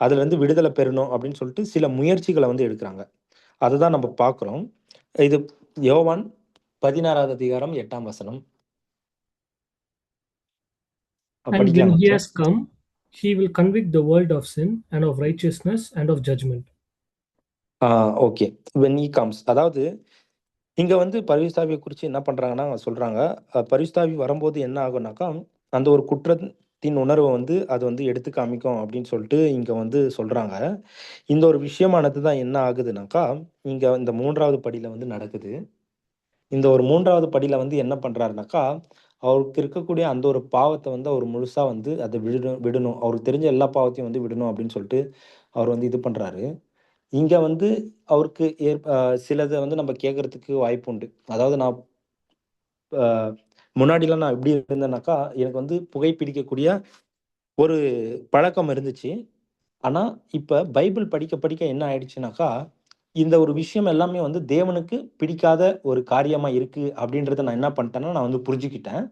அதுலருந்து விடுதலை பெறணும் அப்படின்னு சொல்லிட்டு சில முயற்சிகள வந்து எடுக்குறாங்க. அதுதான் நம்ம பார்க்குறோம். இது யோவான் 16வது அதிகாரம் 8ஆம் வசனம். And when படிக்கலாமா he bro? has come, he will convict the world of sin and of righteousness and of judgment. ஆ ஓகே. வென் ஹி கம்ஸ், அதாவது இங்க வந்து பரிசுத்தாவிய குறிச்சு என்ன பண்றாங்கன்னா சொல்றாங்க. பரிசுத்தாவி வரும்போது என்ன ஆகும்னாக்கா, அந்த ஒரு குற்றத்தின் உணர்வ வந்து அது வந்து எடுத்து காமிக்கும் அப்படின்னு சொல்லிட்டு இங்க வந்து சொல்றாங்க. இந்த ஒரு விஷயமானது தான் என்ன ஆகுதுனாக்கா, இங்க இந்த 3வது படியில வந்து நடக்குது. இந்த ஒரு 3வது படியில வந்து என்ன பண்றாருனாக்கா, அவருக்கு இருக்கக்கூடிய அந்த ஒரு பாவத்த வந்து அவர் முழுசா வந்து அத விடணும். அவருக்கு தெரிஞ்ச எல்லா பாவத்தையும் வந்து விடணும் அப்படின்னு சொல்லிட்டு அவர் வந்து இது பண்றாரு. இங்க வந்து அவருக்கு சிலத வந்து நம்ம கேட்கறதுக்கு வாய்ப்பு உண்டு. அதாவது நான் அ முன்னாடிலாம் நான் எப்படி இருந்தேன்னாக்கா, எனக்கு வந்து புகைப்பிடிக்கக்கூடிய ஒரு பழக்கம் இருந்துச்சு. ஆனா, இப்ப பைபிள் படிக்க படிக்க என்ன ஆயிடுச்சுனாக்கா, இந்த ஒரு விஷயம் எல்லாமே வந்து தேவனுக்கு பிடிக்காத ஒரு காரியமா இருக்கு அப்படின்றத நான் என்ன பண்ணிட்டேன்னா, நான் வந்து புரிஞ்சுக்கிட்டேன்.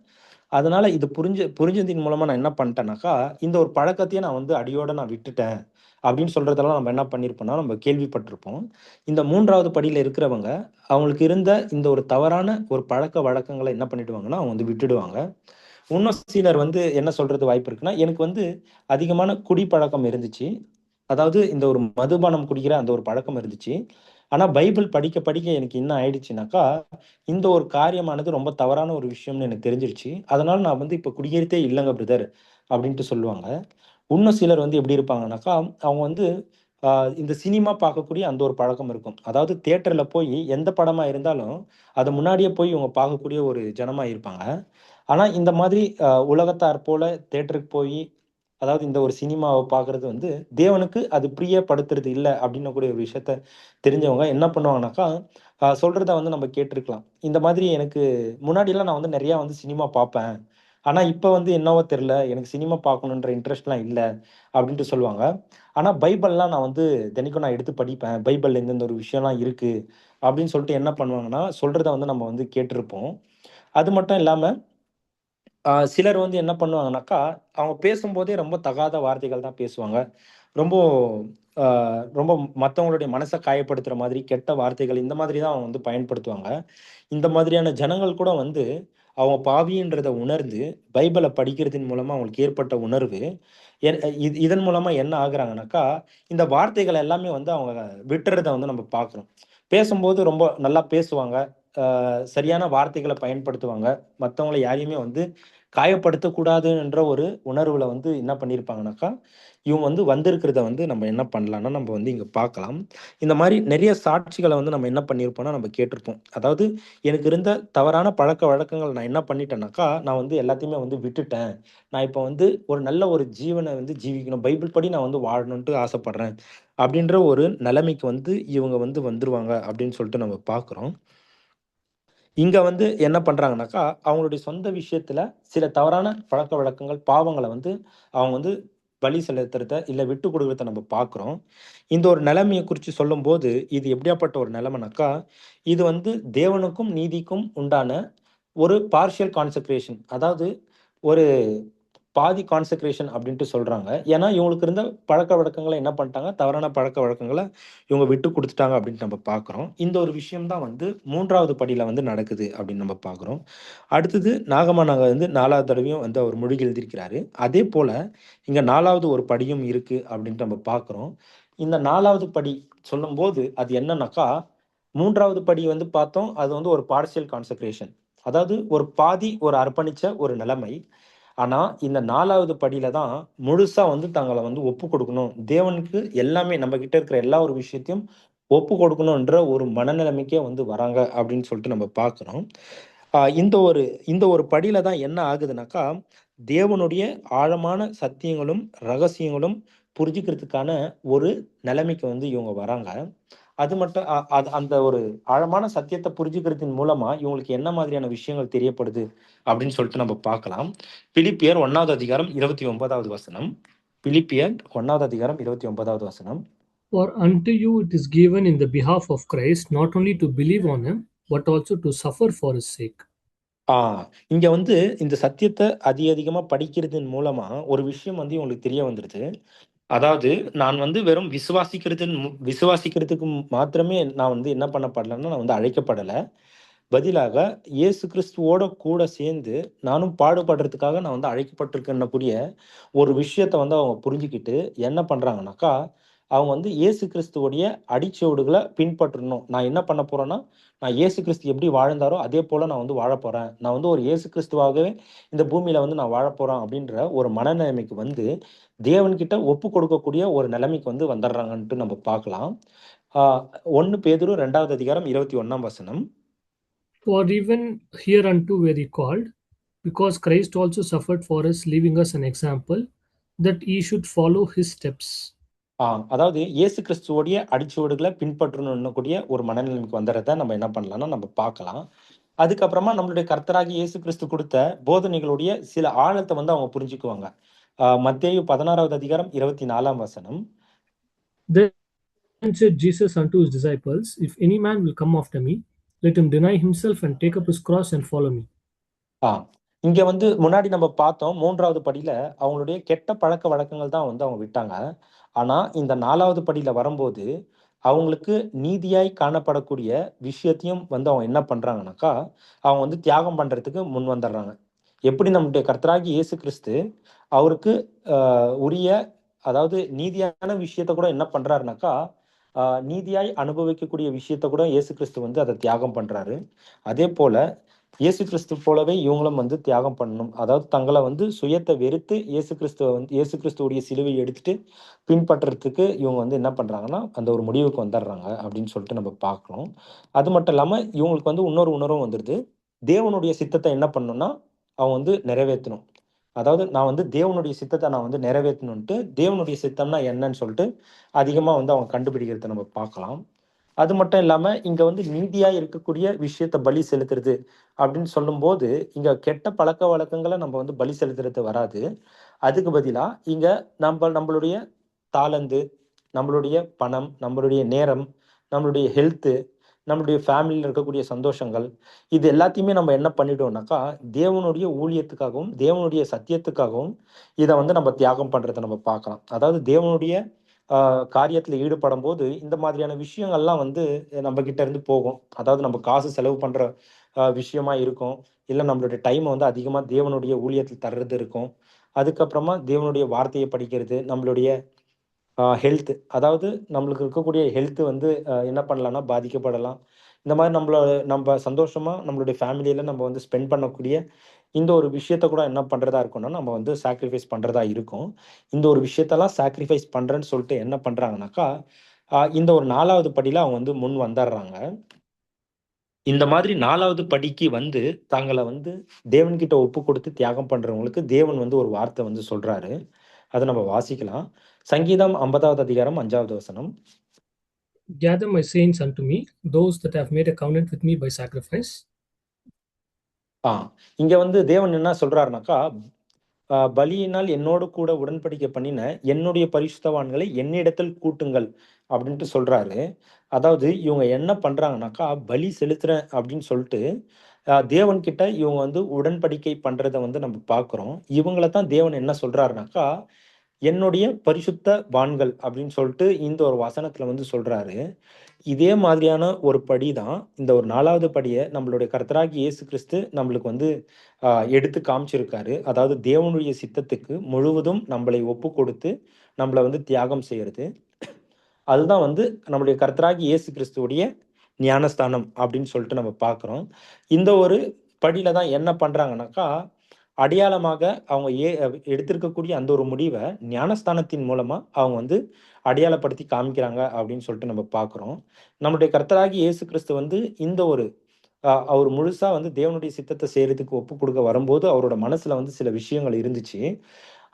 அதனால இது புரிஞ்சதின் மூலமா நான் என்ன பண்ணிட்டேன்னாக்கா, இந்த ஒரு பழக்கத்தையே நான் வந்து அடியோட நான் விட்டுட்டேன். அப்படின்னு சொல்றதெல்லாம் நம்ம என்ன பண்ணியிருப்போம்னா, நம்ம கேள்விப்பட்டிருப்போம். இந்த 3வது படியில இருக்கிறவங்க, அவங்களுக்கு இருந்த இந்த ஒரு தவறான ஒரு பழக்கவழக்கங்கள என்ன பண்ணிடுவாங்கன்னா, அவங்க வந்து விட்டுடுவாங்க. இன்னும் சிலர் வந்து என்ன சொல்றது வாய்ப்பு இருக்குன்னா, எனக்கு வந்து அதிகமான குடிப்பழக்கம் இருந்துச்சு. அதாவது இந்த ஒரு மதுபானம் குடிக்கிற அந்த ஒரு பழக்கம் இருந்துச்சு. ஆனா பைபிள் படிக்க படிக்க எனக்கு என்ன ஆயிடுச்சுனாக்கா, இந்த ஒரு காரியமானது ரொம்ப தவறான ஒரு விஷயம்னு எனக்கு தெரிஞ்சிருச்சு. அதனால நான் வந்து இப்ப குடிக்கிறதே இல்லங்க பிரதர் அப்படின்ட்டு சொல்லுவாங்க. இன்னும் சிலர் வந்து எப்படி இருப்பாங்கனாக்கா, அவங்க வந்து அ இந்த சினிமா பார்க்கக்கூடிய அந்த ஒரு பழக்கம் இருக்கும். அதாவது தியேட்டர்ல போயி எந்த படமா இருந்தாலும், அத முன்னாடியே போய் இவங்க பார்க்கக்கூடிய ஒரு ஜனமா இருப்பாங்க. ஆனா இந்த மாதிரி உலகத்தார் போல தியேட்டருக்கு போயி, அதாவது இந்த ஒரு சினிமாவ பார்க்குறது வந்து தேவனுக்கு அது பிரியப்படுத்துறது இல்ல அப்படின்னக்கூடிய ஒரு விஷயத்த தெரிஞ்சவங்க என்ன பண்ணுவாங்கனாக்கா, சொல்றத வந்து நம்ம கேட்டுருக்கலாம். இந்த மாதிரி எனக்கு முன்னாடிலாம் நான் வந்து நெறையா வந்து சினிமா பார்ப்பேன். ஆனா இப்ப வந்து என்னவோ தெரியல, எனக்கு சினிமா பார்க்கணுன்ற இன்ட்ரெஸ்ட்லாம் இல்ல அப்படின்ட்டு சொல்லுவாங்க. ஆனா பைபிள்லாம் நான் வந்து தினைக்கும் நான் எடுத்து படிப்பேன். பைபிள்ல இந்த இந்த ஒரு விஷயம்லாம் இருக்கு அப்படின்னு சொல்லிட்டு என்ன பண்ணுவாங்கன்னா, சொல்றத வந்து நம்ம வந்து கேட்டுருப்போம். அது மட்டும் இல்லாம சிலர் வந்து என்ன பண்ணுவாங்கனாக்கா, அவங்க பேசும்போதே ரொம்ப தகாத வார்த்தைகள் தான் பேசுவாங்க. ரொம்ப அ ரொம்ப மத்தவங்களுடைய மனச காயப்படுத்துற மாதிரி கெட்ட வார்த்தைகள் இந்த மாதிரி தான் அவங்க வந்து பயன்படுத்துவாங்க. இந்த மாதிரியான ஜனங்கள் கூட வந்து அவங்க பாவின்றத உணர்ந்து, பைபிள படிக்கிறதின் மூலமா அவங்களுக்கு ஏற்பட்ட உணர்வு, இதன் மூலமா என்ன ஆகுறாங்கனாக்கா, இந்த வார்த்தைகள் எல்லாமே வந்து அவங்க விட்டுறத வந்து நம்ம பார்க்குறோம். பேசும்போது ரொம்ப நல்லா பேசுவாங்க. சரியான வார்த்தைகள பயன்படுத்துவாங்க. மத்தவங்கள யாரையுமே வந்து காயப்படுத்தக்கூடாதுன்ற ஒரு உணர்வுல வந்து என்ன பண்ணியிருப்பாங்கனாக்கா, இவங்க வந்து வந்திருக்கிறத வந்து நம்ம என்ன பண்ணலாம்னா, நம்ம வந்து இங்க பார்க்கலாம். இந்த மாரி நெறைய சாட்சிகள வந்து நம்ம என்ன பண்ணியிருப்போம்னா, நம்ம கேட்டிருப்போம். அதாவது எனக்கு இருந்த தவறான பழக்கவழக்கங்கள் நான் என்ன பண்ணிட்டேன்னாக்கா, நான் வந்து எல்லாத்தையுமே வந்து விட்டுட்டேன். நான் இப்ப வந்து ஒரு நல்ல ஒரு ஜீவன வந்து ஜீவிக்கணும். பைபிள் படி நான் வந்து வாழணுன்ட்டு ஆசைப்படுறேன். அப்படின்ற ஒரு நிலைமைக்கு வந்து இவங்க வந்து வந்துருவாங்க அப்படின்னு சொல்லிட்டு நம்ம பார்க்குறோம். இங்க வந்து என்ன பண்றாங்கனாக்கா, அவங்களுடைய சொந்த விஷயத்துல சில தவறான பழக்கவழக்கங்கள், பாவங்கள வந்து அவங்க வந்து பலி செலுத்துறத, இல்ல விட்டுக் குடுக்குறத நம்ம பார்க்குறோம். இந்த ஒரு நிலைமைய குறிச்சு சொல்லும்போது, இது எப்படியாப்பட்ட ஒரு நிலைமைனாக்கா, இது வந்து தேவனுக்கும், நீதிக்கும் உண்டான ஒரு பார்ஷியல் கான்செக்ரேஷன். அதாவது ஒரு பாதி கான்செக்ரேஷன் அப்படின்ட்டு சொல்றாங்க. ஏன்னா, இவங்களுக்கு இருந்த பழக்கவழக்கங்கள என்ன பண்ணிட்டாங்க, தவறான பழக்கவழக்கங்கள இவங்க விட்டுக் குடுத்துட்டாங்க அப்படின்ட்டு நம்ம பார்க்குறோம். இந்த ஒரு விஷயம் தான் வந்து 3வது படியில வந்து நடக்குது அப்படின்னு நம்ம பார்க்குறோம். அடுத்தது நாகமானக வந்து 4வது தடவையும் வந்து அவர் மொழி எழுதியிருக்கிறாரு. அதேபோல இங்க 4வது ஒரு படியும் இருக்கு அப்படின்ட்டு நம்ம பார்க்குறோம். இந்த 4வது படி சொல்லும்போது அது என்னன்னாக்கா, 3வது படி வந்து பார்த்தோம். அது வந்து ஒரு பார்ஷியல் கான்செக்ரேஷன். அதாவது ஒரு பாதி ஒரு அர்ப்பணிச்ச ஒரு நிலைமை. ஆனா, இந்த 4வது படியில தான் முழுசா வந்து தங்கள வந்து ஒப்புக் கொடுக்கணும். தேவனுக்கு எல்லாமே நம்ம கிட்ட இருக்கிற எல்லா ஒரு விஷயத்தையும் ஒப்புக் கொடுக்கணுன்ற ஒரு மனநிலைமைக்கே வந்து வராங்க அப்படின்னு சொல்லிட்டு நம்ம பார்க்கிறோம். இந்த ஒரு படியில தான் என்ன ஆகுதுனாக்கா, தேவனுடைய ஆழமான சத்தியங்களும், ரகசியங்களும் புரிஞ்சுக்கிறதுக்கான ஒரு நிலைமைக்கு வந்து இவங்க வராங்க. அது மட்டும் அது அந்த ஒரு ஆழமான சத்தியத்தை புரிஞ்சுக்கிறதின் மூலமா இவங்களுக்கு என்ன மாதிரியான விஷயங்கள் தெரியப்படுது அப்படின்னு சொல்லிட்டு நம்ம பார்க்கலாம். பிலிப்பியர் 1வது அதிகாரம் 29வது வசனம். பிலிப்பியர் 1வது அதிகாரம் 29வது வசனம். For unto you it is given in the behalf of Christ not only to believe on him, but also to suffer for his sake. ஆ இங்க வந்து இந்த சத்தியத்தை அதிகமா படிக்கிறதன் மூலமா ஒரு விஷயம் வந்து இவங்களுக்கு தெரிய வந்துருது. அதாவது நான் வந்து வெறும் விசுவாசிக்கிறதுக்கு மாத்திரமே நான் வந்து என்ன பண்ணப்படலைன்னா நான் வந்து அழைக்கப்படல. பதிலாக இயேசு கிறிஸ்துவோட கூட சேர்ந்து நானும் பாடுபடுறதுக்காக நான் வந்து அழைக்கப்பட்டிருக்கேன்னக்கூடிய ஒரு விஷயத்த வந்து அவங்க புரிஞ்சுக்கிட்டு என்ன பண்றாங்கனாக்கா, அவங்க வந்து இயேசு கிறிஸ்துவோடைய அடிச்சுவடுகளை பின்பற்றணும். நான் என்ன பண்ண போறேன்னா, நான் இயேசு கிறிஸ்து எப்படி வாழ்ந்தாரோ அதே போல நான் வந்து வாழப் போறேன். நான் வந்து ஒரு இயேசு கிறிஸ்துவாகவே இந்த பூமியில வந்து நான் வாழப் போறேன் அப்படின்ற ஒரு மனநிலைமைக்கு வந்து தேவன்கிட்ட ஒப்பு கொடுக்கக்கூடிய ஒரு நிலைமைக்கு வந்து வந்துடுறாங்கன்ட்டு நம்ம பார்க்கலாம். 1 பேதுரு 2வது அதிகாரம் 21ஆம் வசனம். For even hereunto were ye called, because Christ also suffered for us, leaving us an example, that ye should follow his steps. அதாவது இயேசு கிறிஸ்துவோடைய அடிச்சுவடுகளை பின்பற்றணும்னு கூடிய ஒரு மனநிலைமைக்கு வந்துடுறத நம்ம என்ன பண்ணலாம்னா நம்ம பார்க்கலாம். அதுக்கப்புறமா நம்மளுடைய கர்த்தராகிய இயேசு கிறிஸ்து கொடுத்த போதனைகளுடைய சில ஆழத்தை வந்து அவங்க புரிஞ்சுக்குவாங்க. மத்தேயு 16வது அதிகாரம் 24ஆம் வசனம். Then said Jesus unto his disciples, If any man will come after me, let him deny himself and take up his cross and follow me. இங்க வந்து முன்னாடி நம்ம பார்த்தோம் 3வது படியில அவங்களுடைய கெட்ட பழக்க வழக்கங்கள் தான் வந்து அவங்க விட்டாங்க. ஆனா இந்த 4வது படியில வரும்போது அவங்களுக்கு நீதியாய் காணப்படக்கூடிய விஷயத்தையும் வந்து அவங்க என்ன பண்றாங்கனாக்கா, அவங்க வந்து தியாகம் பண்றதுக்கு முன் வந்துடுறாங்க. எப்படி நம்முடைய கர்த்தராகிய இயேசு கிறிஸ்து அவருக்கு உரிய அதாவது நீதியான விஷயத்த கூட என்ன பண்றாருனாக்கா, நீதியாய் அனுபவிக்கக்கூடிய விஷயத்த கூட இயேசு கிறிஸ்து வந்து அதை தியாகம் பண்றாரு. அதே போல இயேசு கிறிஸ்து போலவே இவங்களும் வந்து தியாகம் பண்ணணும். அதாவது தங்களை வந்து சுயத்தை வெறுத்து இயேசு கிறிஸ்துவோடைய சிலுவை எடுத்துட்டு பின்பற்றதுக்கு இவங்க வந்து என்ன பண்றாங்கன்னா, அந்த ஒரு முடிவுக்கு வந்துடுறாங்க அப்படின்னு சொல்லிட்டு நம்ம பார்க்கணும். அது மட்டும் இல்லாம இவங்களுக்கு வந்து இன்னொரு உணர்வும் வந்துருது. தேவனுடைய சித்தத்தை என்ன பண்ணணும்னா, அவங்க வந்து நிறைவேற்றணும். அதாவது நான் வந்து தேவனுடைய சித்தத்தை நான் வந்து நிறைவேற்றணுன்ட்டு, தேவனுடைய சித்தம்னா என்னன்னு சொல்லிட்டு அதிகமா வந்து அவங்க கண்டுபிடிக்கிறத நம்ம பார்க்கலாம். அது மட்டும் இல்லாம இங்க வந்து நீதியா இருக்கக்கூடிய விஷயத்த பலி செலுத்துறது அப்படின்னு சொல்லும்போது, இங்க கெட்ட பழக்க வழக்கங்கள நம்ம வந்து பலி செலுத்துறது வராது. அதுக்கு பதிலா இங்க நம்மளுடைய தாளந்து, நம்மளுடைய பணம், நம்மளுடைய நேரம், நம்மளுடைய ஹெல்த்து, நம்மளுடைய ஃபேமிலில இருக்கக்கூடிய சந்தோஷங்கள், இது எல்லாத்தையுமே நம்ம என்ன பண்ணிட்டோம்னாக்கா, தேவனுடைய ஊழியத்துக்காகவும், தேவனுடைய சத்தியத்துக்காகவும் இத வந்து நம்ம தியாகம் பண்றத நம்ம பார்க்கலாம். அதாவது தேவனுடைய காரியத்துல ஈடுபடும்போது, இந்த மாதிரியான விஷயங்கள்லாம் வந்து நம்ம கிட்ட இருந்து போகும். அதாவது நம்ம காசு செலவு பண்ற விஷயமா இருக்கும். இல்ல நம்மளுடைய டைம வந்து அதிகமா தேவனுடைய ஊழியத்துல தர்றது இருக்கும். அதுக்கப்புறமா தேவனுடைய வார்த்தைய படிக்கிறது, நம்மளுடைய ஹெல்த் அதாவது நம்மளுக்கு இருக்கக்கூடிய ஹெல்த் வந்து என்ன பண்ணலாம்னா பாதிக்கப்படலாம். இந்த மாரி நம்ப சந்தோஷமா நம்மளுடைய ஃபேமிலில நம்ம வந்து ஸ்பெண்ட் பண்ணக்கூடிய இந்த ஒரு விஷயத்த கூட என்ன பண்றதா இருக்கும்னா, நம்ம வந்து சாக்ரிஃபைஸ் பண்றதா இருக்கும். இந்த ஒரு விஷயத்தெல்லாம் சாக்ரிஃபைஸ் பண்றேன்னு சொல்லிட்டு என்ன பண்றாங்கனாக்கா, இந்த ஒரு 4வது படியில அவங்க வந்து முன் வந்துர்றாங்க. இந்த மாதிரி 4வது படிக்கு வந்து தங்கள வந்து தேவன்கிட்ட ஒப்பு கொடுத்து தியாகம் பண்றவங்களுக்கு தேவன் வந்து ஒரு வார்த்தை வந்து சொல்றாரு. அத நம்ம வாசிக்கலாம். சங்கீதம் 50வது அதிகாரம் 5வது வசனம். Gather my saints unto me, those that have made a covenant with me by sacrifice. இங்க வந்து தேவன் என்ன சொல்றாருனாக்கா, பலியினால் என்னோடு கூட உடன்படிக்கை பண்ணின என்னுடைய பரிசுத்தவான்களை என்னிடத்தில் கூட்டுங்கள் அப்படின்ட்டு சொல்றாரு. அதாவது இவங்க என்ன பண்றாங்கனாக்கா, பலி செலுத்துறேன் அப்படின்னு சொல்லிட்டு தேவன் கிட்ட இவங்க வந்து உடன்படிக்கை பண்றத வந்து நம்ம பார்க்கிறோம். இவங்கள தான் தேவன் என்ன சொல்றாருனாக்கா, என்னுடைய பரிசுத்தவான்கள் அப்படின்னு சொல்லிட்டு இந்த ஒரு வசனத்துல வந்து சொல்றாரு. இதே மாதிரியான ஒரு படி தான் இந்த ஒரு 4வது படிய நம்மளுடைய கர்த்தராகிய இயேசு கிறிஸ்து நம்மளுக்கு வந்து எடுத்து காமிச்சிருக்காரு. அதாவது தேவனுடைய சித்தத்துக்கு முழுவதும் நம்மளை ஒப்பு கொடுத்து நம்மள வந்து தியாகம் செய்யறது. அதுதான் வந்து நம்முடைய கர்த்தராகிய இயேசு கிறிஸ்துவுடைய ஞானஸ்தானம் அப்படின்னு சொல்லிட்டு நம்ம பார்க்கிறோம். இந்த ஒரு படியில தான் என்ன பண்றாங்கனாக்கா, அடையாளமாக அவங்க எடுத்திருக்கக்கூடிய அந்த ஒரு முடிவ ஞானஸ்தானத்தின் மூலமா அவங்க வந்து அடையாளப்படுத்தி காமிக்கிறாங்க அப்படின்னு சொல்லிட்டு நம்ம பார்க்கிறோம். நம்முடைய கர்த்தராகிய இயேசு கிறிஸ்து வந்து இந்த ஒரு அவர் முழுசா வந்து தேவனுடைய சித்தத்தை செய்யறதுக்கு ஒப்பு கொடுக்க வரும்போது அவரோட மனசுல வந்து சில விஷயங்கள் இருந்துச்சு.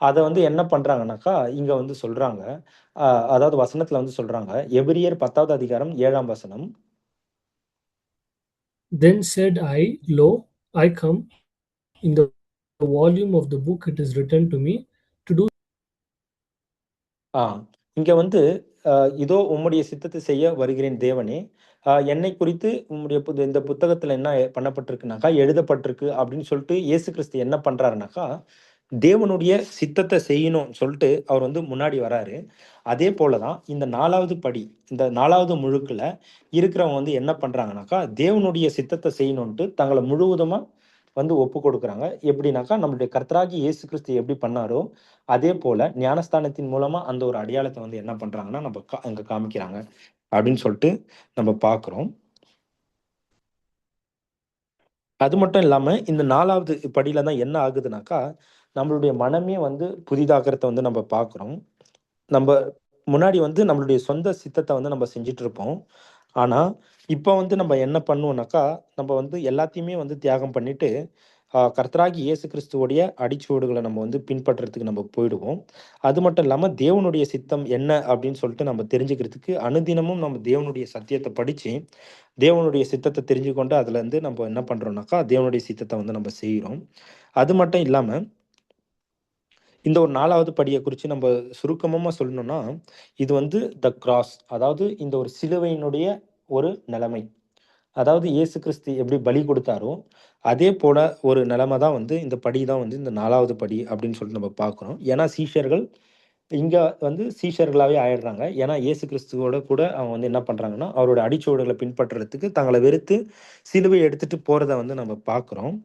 அதை வந்து என்ன பண்றாங்கனாக்கா இங்க வந்து சொல்றாங்க. அதாவது வசனத்துல வந்து சொல்றாங்க. எபிரியர் 10வது அதிகாரம் 7ஆம் வசனம். Then said I, Lo, I come. In the volume of the book it is written to me to do. ஆ இங்க வந்து இதோ உம்முடைய சித்தத்தை செய்ய வருகிறேன் தேவனே. என்னை குறித்து உம்முடைய இந்த புத்தகத்துல என்ன பண்ணப்பட்டிருக்குனாக்கா, எழுதப்பட்டிருக்கு அப்படின்னு சொல்லிட்டு இயேசு கிறிஸ்து என்ன பண்றாருனாக்கா, தேவனுடைய சித்தத்தை செய்யணும்னு சொல்லிட்டு அவர் வந்து முன்னாடி வராரு. அதே போல தான் இந்த 4வது படி, இந்த 4வது முழுக்குல இருக்கிறவங்க வந்து என்ன பண்றாங்கனாக்கா, தேவனுடைய சித்தத்தை செய்யணுன்ட்டு தங்கள முழுவதுமா வந்து ஒப்பு கொடுக்குறாங்க. எப்படின்னாக்கா, நம்மளுடைய கர்த்தராகிய இயேசு கிறிஸ்து எப்படி பண்ணாரோ, அதே போல ஞானஸ்தானத்தின் மூலமா அந்த ஒரு அடையாளத்த வந்து என்ன பண்றாங்கன்னா, நம்ம அங்க காமிக்கிறாங்க. அப்படின்னு சொல்லிட்டு நம்ம பார்க்கிறோம். அது மட்டும் இல்லாம, இந்த 4வது படியில தான் என்ன ஆகுதுனாக்கா, நம்மளுடைய மனமே வந்து புதிதாகறத வந்து நம்ம பார்க்கிறோம். நம்ப முன்னாடி வந்து நம்மளுடைய சொந்த சித்தத்த வந்து நம்ம செஞ்சுட்டு இருப்போம். ஆனா, இப்ப வந்து நம்ம என்ன பண்ணுவோம்னாக்கா, நம்ம வந்து எல்லாத்தையுமே வந்து தியாகம் பண்ணிட்டு, கர்த்தராகிய இயேசு கிறிஸ்துவோடைய அடிச்சுவடுகள நம்ம வந்து பின்பற்றதுக்கு நம்ம போயிடுவோம். அது மட்டும் இல்லாம, தேவனுடைய சித்தம் என்ன அப்படின்னு சொல்லிட்டு நம்ம தெரிஞ்சுக்கிறதுக்கு அனுதினமும் நம்ம தேவனுடைய சத்தியத்த படிச்சு, தேவனுடைய சித்தத்த தெரிஞ்சுக்கொண்டு அதுலருந்து நம்ம என்ன பண்றோம்னாக்கா, தேவனுடைய சித்தத்த வந்து நம்ம செய்றோம். அது மட்டும் இல்லாம, இந்த ஒரு 4வது படிய குறிச்சு நம்ம சுருக்கமா சொல்லணும்னா, இது வந்து த கிராஸ். அதாவது இந்த ஒரு சிலுவையினுடைய ஒரு நிலைமை. அதாவது இயேசு கிறிஸ்து எப்படி பலி கொடுத்தாரோ, அதே போல ஒரு நிலைமை தான் வந்து இந்த படி தான் வந்து இந்த 4வது படி அப்படின்னு சொல்லிட்டு நம்ம பார்க்கிறோம். ஏன்னா சீஷர்கள் இங்க வந்து சீஷர்களாவே ஆயிடுறாங்க. ஏன்னா இயேசு கிறிஸ்துவோட கூட அவங்க வந்து என்ன பண்றாங்கன்னா, அவரோட அடிச்சுவடுகள பின்பற்றதுக்கு தங்கள வெறுத்து சிலுவைய எடுத்துட்டு போறத வந்து நம்ம பார்க்கிறோம்.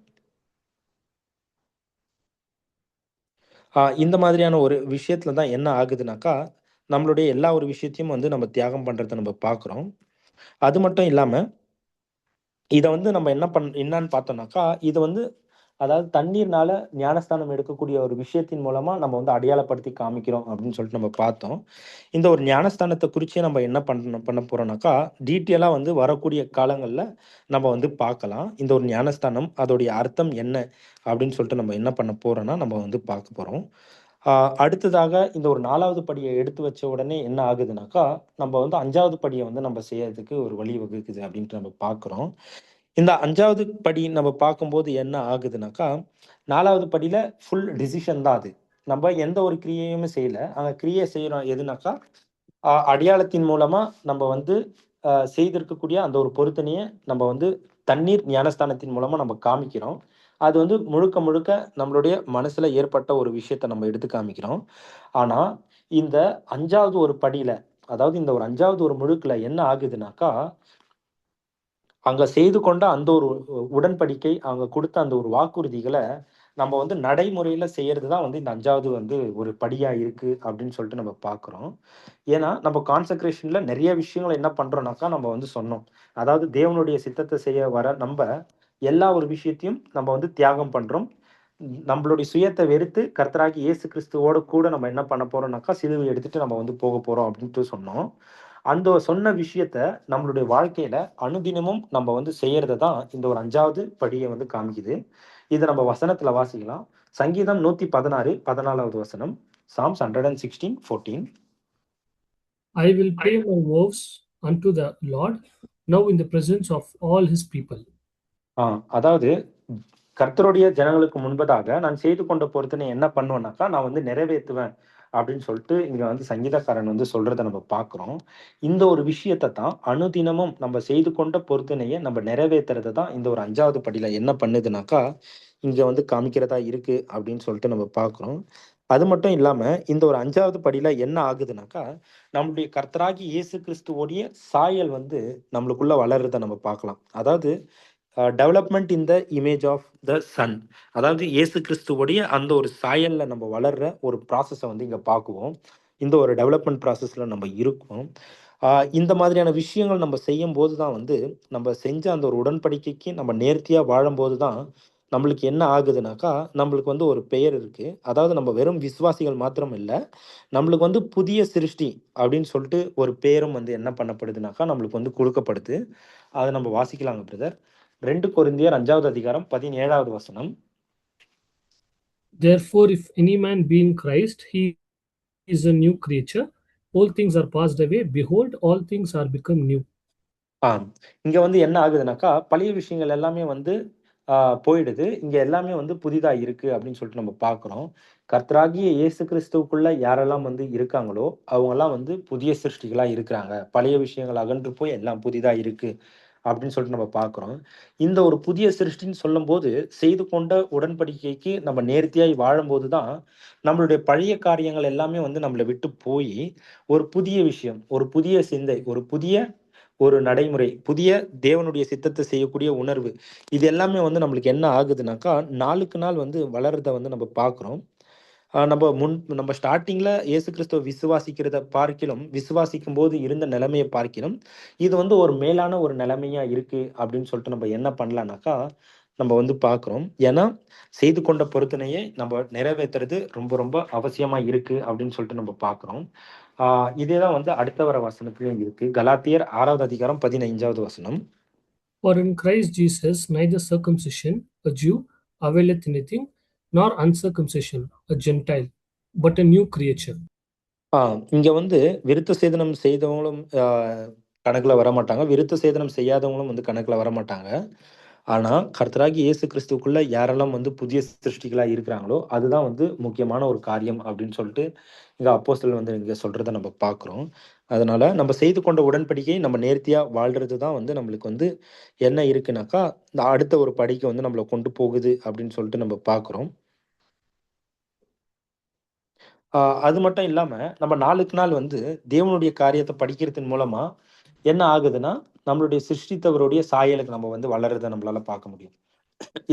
இந்த மாதிரியான ஒரு விஷயத்துல தான் என்ன ஆகுதுனாக்கா, நம்மளுடைய எல்லா ஒரு விஷயத்தையும் வந்து நம்ம தியாகம் பண்றத நம்ம பார்க்கிறோம். அது மட்டும் இல்லாம, இத வந்து நம்ம என்னான்னு பார்த்தோம்னாக்கா, இது வந்து அதாவது தண்ணீர்னால ஞானஸ்தானம் எடுக்கக்கூடிய ஒரு விஷயத்தின் மூலமா நம்ம வந்து அடையாளப்படுத்தி காமிக்கிறோம் அப்படின்னு சொல்லிட்டு நம்ம பார்த்தோம். இந்த ஒரு ஞானஸ்தானத்த குறிச்சே நம்ம என்ன பண்ண போறோம்னாக்கா, டீட்டெயிலா வந்து வரக்கூடிய காலங்கள்ல நம்ம வந்து பார்க்கலாம். இந்த ஒரு ஞானஸ்தானம், அதோடைய அர்த்தம் என்ன அப்படின்னு சொல்லிட்டு நம்ம என்ன பண்ண போறோம்னா, நம்ம வந்து பார்க்க போறோம். ஆ அடுத்ததாக இந்த ஒரு 4வது படிய எடுத்து வச்ச உடனே என்ன ஆகுதுனாக்கா, நம்ம வந்து 5வது படிய வந்து நம்ம செய்யறதுக்கு ஒரு வழி வகுக்குது அப்படின்ட்டு நம்ம பார்க்குறோம். இந்த 5வது படி நம்ம பார்க்கும்போது என்ன ஆகுதுனாக்கா, 4வது படியில ஃபுல் டிசிஷன் தான் அது. நம்ப எந்த ஒரு கிரியையுமே செய்யல. அங்க கிரியை செய்றோம் எதுனாக்கா, அடையாளத்தின் மூலமா நம்ம வந்து செய்திருக்கக்கூடிய அந்த ஒரு பொருத்தனைய நம்ம வந்து தண்ணீர் ஞானஸ்தானத்தின் மூலமா நம்ம காமிக்கிறோம். அது வந்து முழுக்க முழுக்க நம்மளுடைய மனசுல ஏற்பட்ட ஒரு விஷயத்த நம்ம எடுத்து காமிக்கிறோம். ஆனா, இந்த 5வது ஒரு படியில, அதாவது இந்த ஒரு 5வது ஒரு முழுக்குல என்ன ஆகுதுனாக்கா, அங்க செய்து கொண்ட அந்த ஒரு உடன்படிக்கை, அவங்க குடுத்த அந்த ஒரு வாக்குறுதிகள, நம்ம வந்து நடைமுறையில செய்யறது தான் வந்து இந்த 5வது வந்து ஒரு படியா இருக்கு அப்படின்னு சொல்லிட்டு நம்ம பார்க்கிறோம். ஏன்னா, நம்ம கான்சக்ரேஷன்ல நெறைய விஷயங்கள என்ன பண்றோம்னாக்கா, நம்ம வந்து சொன்னோம். அதாவது தேவனுடைய சித்தத்த செய்ய வர நம்ப, எல்லா ஒரு விஷயத்தையும் நம்ம வந்து தியாகம் பண்றோம். நம்மளுடைய சுயத்த வெறுத்து கர்த்தராகிய இயேசு கிறிஸ்துவோட கூட நம்ம என்ன பண்ண போறோம்னாக்கா, சிலுவைய எடுத்துட்டு நம்ம வந்து போக போறோம் அப்படின்ட்டு சொன்னோம். அந்த சொன்ன விஷயத்த நம்மளுடைய வாழ்க்கையில அனுதினமும் நம்ம வந்து செய்யறத தான் இந்த ஒரு 5வது படிய வந்து காமிக்குது. இத நம்ம வசனத்துல வாசிக்கலாம். சங்கீதம் 116 14வது வசனம். Sam's 116:14. I will pay my vows unto the Lord now in the presence of all his people. அதாவது கர்த்தருடைய ஜனங்களுக்கு முன்பதாக நான் செய்து கொண்ட பொருத்தனை என்ன பண்ணுவேன்னாக்கா, நான் வந்து நிறைவேத்துவேன் அப்படின்னு சொல்லிட்டு இங்க வந்து சங்கீதக்காரன் வந்து சொல்றத நம்ம பார்க்கிறோம். இந்த ஒரு விஷயத்த தான் அனுதினமும் நம்ம செய்து கொண்ட பொருத்தனைய நம்ம நிறைவேத்துறத தான் இந்த ஒரு 5வது படியில என்ன பண்ணுதுனாக்கா, இங்க வந்து காமிக்கிறதா இருக்கு அப்படின்னு சொல்லிட்டு நம்ம பார்க்கிறோம். அது மட்டும் இல்லாம இந்த ஒரு 5வது படியில என்ன ஆகுதுனாக்கா, நம்முடைய கர்த்தராகிய இயேசு கிறிஸ்துவோடைய சாயல் வந்து நம்மளுக்குள்ள வளர்றத நம்ம பார்க்கலாம். அதாவது development in the image of the sun. அதாவது இயேசு கிறிஸ்துவோடைய அந்த ஒரு சாயல்ல நம்ம வளர்ற ஒரு ப்ராசஸ வந்து இங்க பார்க்குவோம். இந்த ஒரு டெவலப்மெண்ட் ப்ராசஸ்ல நம்ம இருக்கோம். இந்த மாதிரியான விஷயங்கள் நம்ம செய்யும்போது தான் வந்து, நம்ம செஞ்ச அந்த ஒரு உடன்படிக்கைக்கு நம்ம நேர்த்தியா வாழும்போது தான், நம்மளுக்கு என்ன ஆகுதுனாக்கா, நம்மளுக்கு வந்து ஒரு பெயர் இருக்கு. அதாவது நம்ம வெறும் விசுவாசிகள் மாத்திரம் இல்ல, நம்மளுக்கு வந்து புதிய சிருஷ்டி அப்படின்னு சொல்லிட்டு ஒரு பேரும் வந்து என்ன பண்ணப்படுதுனாக்கா, நம்மளுக்கு வந்து குடுக்கப்படுது. அத நம்ம வாசிக்கலாங்க பிரதர். 2 கொரிந்தியர் 5வது அதிகாரம் 17வது வசனம். Therefore, if any man be in Christ, he is a new creature. All things are passed away. Behold, all things are become new. ஆம். இங்க வந்து என்ன ஆகுதுனாக்கா, பழைய விஷயங்கள் எல்லாமே வந்து போயிடுது. இங்க எல்லாமே வந்து புதிதா இருக்கு அப்படின்னு சொல்லிட்டு நம்ம பார்க்கிறோம். கர்த்தராகிய இயேசு கிறிஸ்துவுக்குள்ள யாரெல்லாம் வந்து இருக்காங்களோ, அவங்கலாம் வந்து புதிய சிருஷ்டிகளா இருக்கிறாங்க. பழைய விஷயங்கள் அகன்று போய் எல்லாம் புதிதா இருக்கு அப்படின்னு சொல்லிட்டு நம்ம பார்க்கிறோம். இந்த ஒரு புதிய சிருஷ்டின்னு சொல்லும்போது, செய்து கொண்ட உடன்படிக்கைக்கு நம்ம நேர்த்தியாய் வாழும்போது தான், நம்மளுடைய பழைய காரியங்கள் எல்லாமே வந்து நம்மள விட்டு போயி, ஒரு புதிய விஷயம், ஒரு புதிய சிந்தை, ஒரு புதிய ஒரு நடைமுறை, புதிய தேவனுடைய சித்தத்த செய்யக்கூடிய உணர்வு. இது எல்லாமே வந்து நம்மளுக்கு என்ன ஆகுதுனாக்கா, நாளுக்கு நாள் வந்து வளர்றத வந்து நம்ம பார்க்குறோம். நம்ம ஸ்டார்ட்டிங்ல இயேசு கிறிஸ்துவ விசுவாசிக்கிறத பார்க்கிலும், விசுவாசிக்கும்போது இருந்த நிலைமைய பார்க்கிலும், இது வந்து ஒரு மேலான ஒரு நிலைமையா இருக்கு அப்படின்னு சொல்லிட்டு நம்ம என்ன பண்ணலாம்னாக்கா, நம்ம வந்து பார்க்குறோம். ஏன்னா, செய்து கொண்ட பொருத்தனையை நம்ம நிறைவேத்துறது ரொம்ப ரொம்ப அவசியமா இருக்கு அப்படின்னு சொல்லிட்டு நம்ம பார்க்குறோம். ஆ இதே தான் வந்து அடுத்த வர வசனத்திலயும் இருக்கு. கலாத்தியர் 6வது அதிகாரம் 15வது வசனம். For in Christ Jesus neither circumcision, a Jew, availeth anything, nor uncircumcision, a Gentile, but a new creature. ஆ இங்க வந்து விருத்த சேதனம் செய்தவங்களும் கணக்குல வரமாட்டாங்க. விருத்த சேதனம் செய்யாதவங்களும் வந்து கணக்குல வரமாட்டாங்க. ஆனா, கர்த்தராகிய இயேசு கிறிஸ்துவுக்குள்ள யாரெல்லாம் வந்து புதிய சிருஷ்டிகளா இருக்கிறாங்களோ, அதுதான் வந்து முக்கியமான ஒரு காரியம் அப்படின்னு சொல்லிட்டு, இங்க அப்போஸ்தலன் வந்து இங்க சொல்றத நம்ம பார்க்கிறோம். அதனால நம்ம செய்து கொண்ட உடன்படிக்கை நம்ம நேர்த்தியா வாழ்றது தான் வந்து நம்மளுக்கு வந்து என்ன இருக்குனாக்கா, இந்த அடுத்த ஒரு படிக்கு வந்து நம்மள கொண்டு போகுது அப்படின்னு சொல்லிட்டு நம்ம பார்க்கிறோம். ஆ அது மட்டும் இல்லாம, நம்ம நாளுக்கு நாள் வந்து தேவனுடைய காரியத்த படிக்கிறதன் மூலமா என்ன ஆகுதுன்னா, நம்மளுடைய சிருஷ்டித்தவருடைய சாயலுக்கு நம்ம வந்து வளர்றத நம்மளால பார்க்க முடியும்.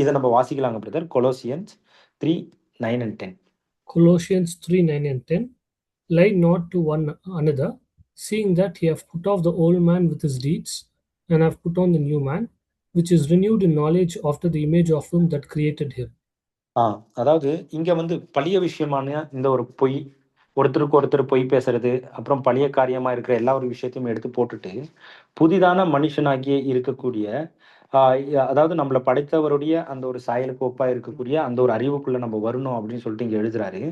இத நம்ம வாசிக்கலாங்க brother. Colossians 3:9 and 10. Colossians 3 9 and 10. Lie not to one another, seeing that ye have put off the old man with his deeds, and have put on the new man, which is renewed in knowledge after the image of him that created him. ஆ அதாவது இங்க வந்து பழைய விஷயமான இந்த ஒரு பொய், ஒருத்தருக்கு ஒருத்தர் பொய் பேசுறது, அப்புறம் பழைய காரியமா இருக்கிற எல்லா ஒரு விஷயத்தையும் எடுத்து போட்டுட்டு, புதிதான மனுஷனாகிய இருக்கக்கூடிய, ஆ அதாவது நம்மள படைத்தவருடைய அந்த ஒரு சாயலுக்கு ஒப்பா இருக்கக்கூடிய அந்த ஒரு அறிவுக்குள்ள நம்ம வரணும் அப்படின்னு சொல்லிட்டு இங்க எழுதுறாரு.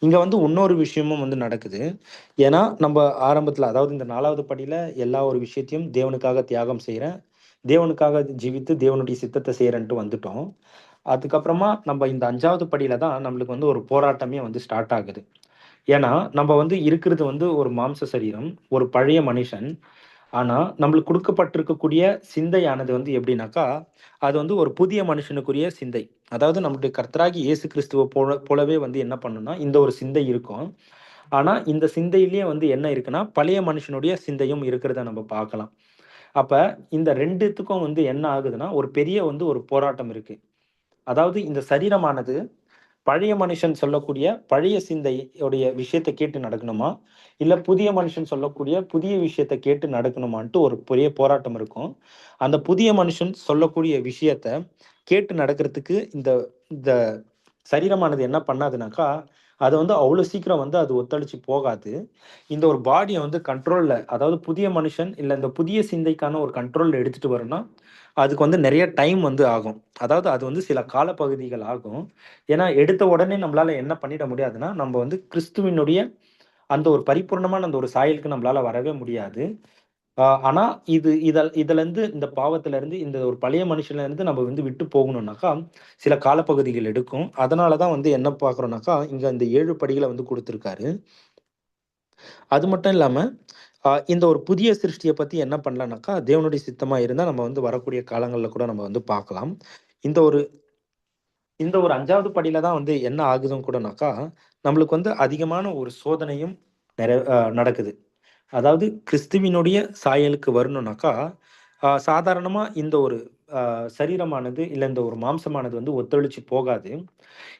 இங்க வந்து இன்னொரு விஷயமும் வந்து நடக்குது. ஏன்னா, நம்ப ஆரம்பத்துல அதாவது இந்த 4வது படியில எல்லா ஒரு விஷயத்தையும் தேவனுக்காக தியாகம் செய்றேன். தேவனுக்காக ஜீவித்து தேவனுடைய சித்தத்த செய்றேன்ட்டு வந்துட்டோம். அதுக்கப்புறமா நம்ப இந்த 5வது படியில தான் நம்மளுக்கு வந்து ஒரு போராட்டமே வந்து ஸ்டார்ட் ஆகுது. ஏன்னா, நம்ப வந்து இருக்கிறது வந்து ஒரு மாம்ச சரீரம், ஒரு பழைய மனுஷன். ஆனா, நம்மளுக்கு குடுக்கப்பட்டிருக்கக்கூடிய சிந்தையானது வந்து எப்படின்னாக்கா, அது வந்து ஒரு புதிய மனுஷனுக்குரிய சிந்தை. அதாவது நம்முடைய கர்த்தராகிய இயேசு கிறிஸ்துவ போலவே வந்து என்ன பண்ணும்னா, இந்த ஒரு சிந்தை இருக்கும். ஆனா, இந்த சிந்தையிலேயே வந்து என்ன இருக்குன்னா, பழைய மனுஷனுடைய சிந்தையும் இருக்கிறத நம்ம பார்க்கலாம். அப்ப இந்த 2த்துக்கும் வந்து என்ன ஆகுதுன்னா, ஒரு பெரிய வந்து ஒரு போராட்டம் இருக்கு. அதாவது இந்த சரீரமானது பழைய மனுஷன் சொல்லக்கூடிய பழைய சிந்தையுடைய விஷயத்த கேட்டு நடக்கணுமா? இல்ல புதிய மனுஷன் சொல்லக்கூடிய புதிய விஷயத்த கேட்டு நடக்கணுமான்ட்டு ஒரு பெரிய போராட்டம் இருக்கும். அந்த புதிய மனுஷன் சொல்லக்கூடிய விஷயத்த கேட்டு நடக்கிறதுக்கு இந்த இந்த சரீரமானது என்ன பண்ணாதுனாக்கா, அது வந்து அவ்வளோ சீக்கிரம் வந்து அது ஒத்துழைச்சு போகாது. இந்த ஒரு பாடிய வந்து கண்ட்ரோல்ல அதாவது புதிய மனுஷன் இல்ல இந்த புதிய சிந்தைக்கான ஒரு கண்ட்ரோல்ல எடுத்துட்டு வரணும்னா, அதுக்கு வந்து நெறைய டைம் வந்து ஆகும். அதாவது அது வந்து சில காலப்பகுதிகள் ஆகும். ஏன்னா, எடுத்த உடனே நம்மளால என்ன பண்ணிட முடியாதுன்னா, நம்ம வந்து கிறிஸ்துவினுடைய அந்த ஒரு பரிபூரணமான அந்த ஒரு சாயலுக்கு நம்மளால வரவே முடியாது. ஆனா இதுலருந்து இந்த பாவத்திலருந்து இந்த ஒரு பழைய மனுஷன்லருந்து நம்ம வந்து விட்டு போகணும்னாக்கா, சில காலப்பகுதிகள் எடுக்கும். அதனால தான் வந்து என்ன பார்க்குறோம்னாக்கா, இங்க இந்த 7 படிகள வந்து குடுத்திருக்காரு. அது மட்டும் இல்லாம, இந்த ஒரு புதிய சிருஷ்டிய பத்தி என்ன பண்ணலாம்னாக்கா, தேவனுடைய சித்தமா இருந்தா நம்ம வந்து வரக்கூடிய காலங்கள்ல கூட நம்ம வந்து பார்க்கலாம். இந்த ஒரு இந்த ஒரு 5வது படியில தான் வந்து என்ன ஆகுதுன்னு கூடனாக்கா, நம்மளுக்கு வந்து அதிகமான ஒரு சோதனையும் நடக்குது. அதாவது கிறிஸ்துவினுடைய சாயலுக்கு வரணும்னாக்கா, சாதாரணமா இந்த ஒரு சரீரமானது, இல்ல இந்த ஒரு மாம்சமானது வந்து ஒத்துழைச்சு போகாது.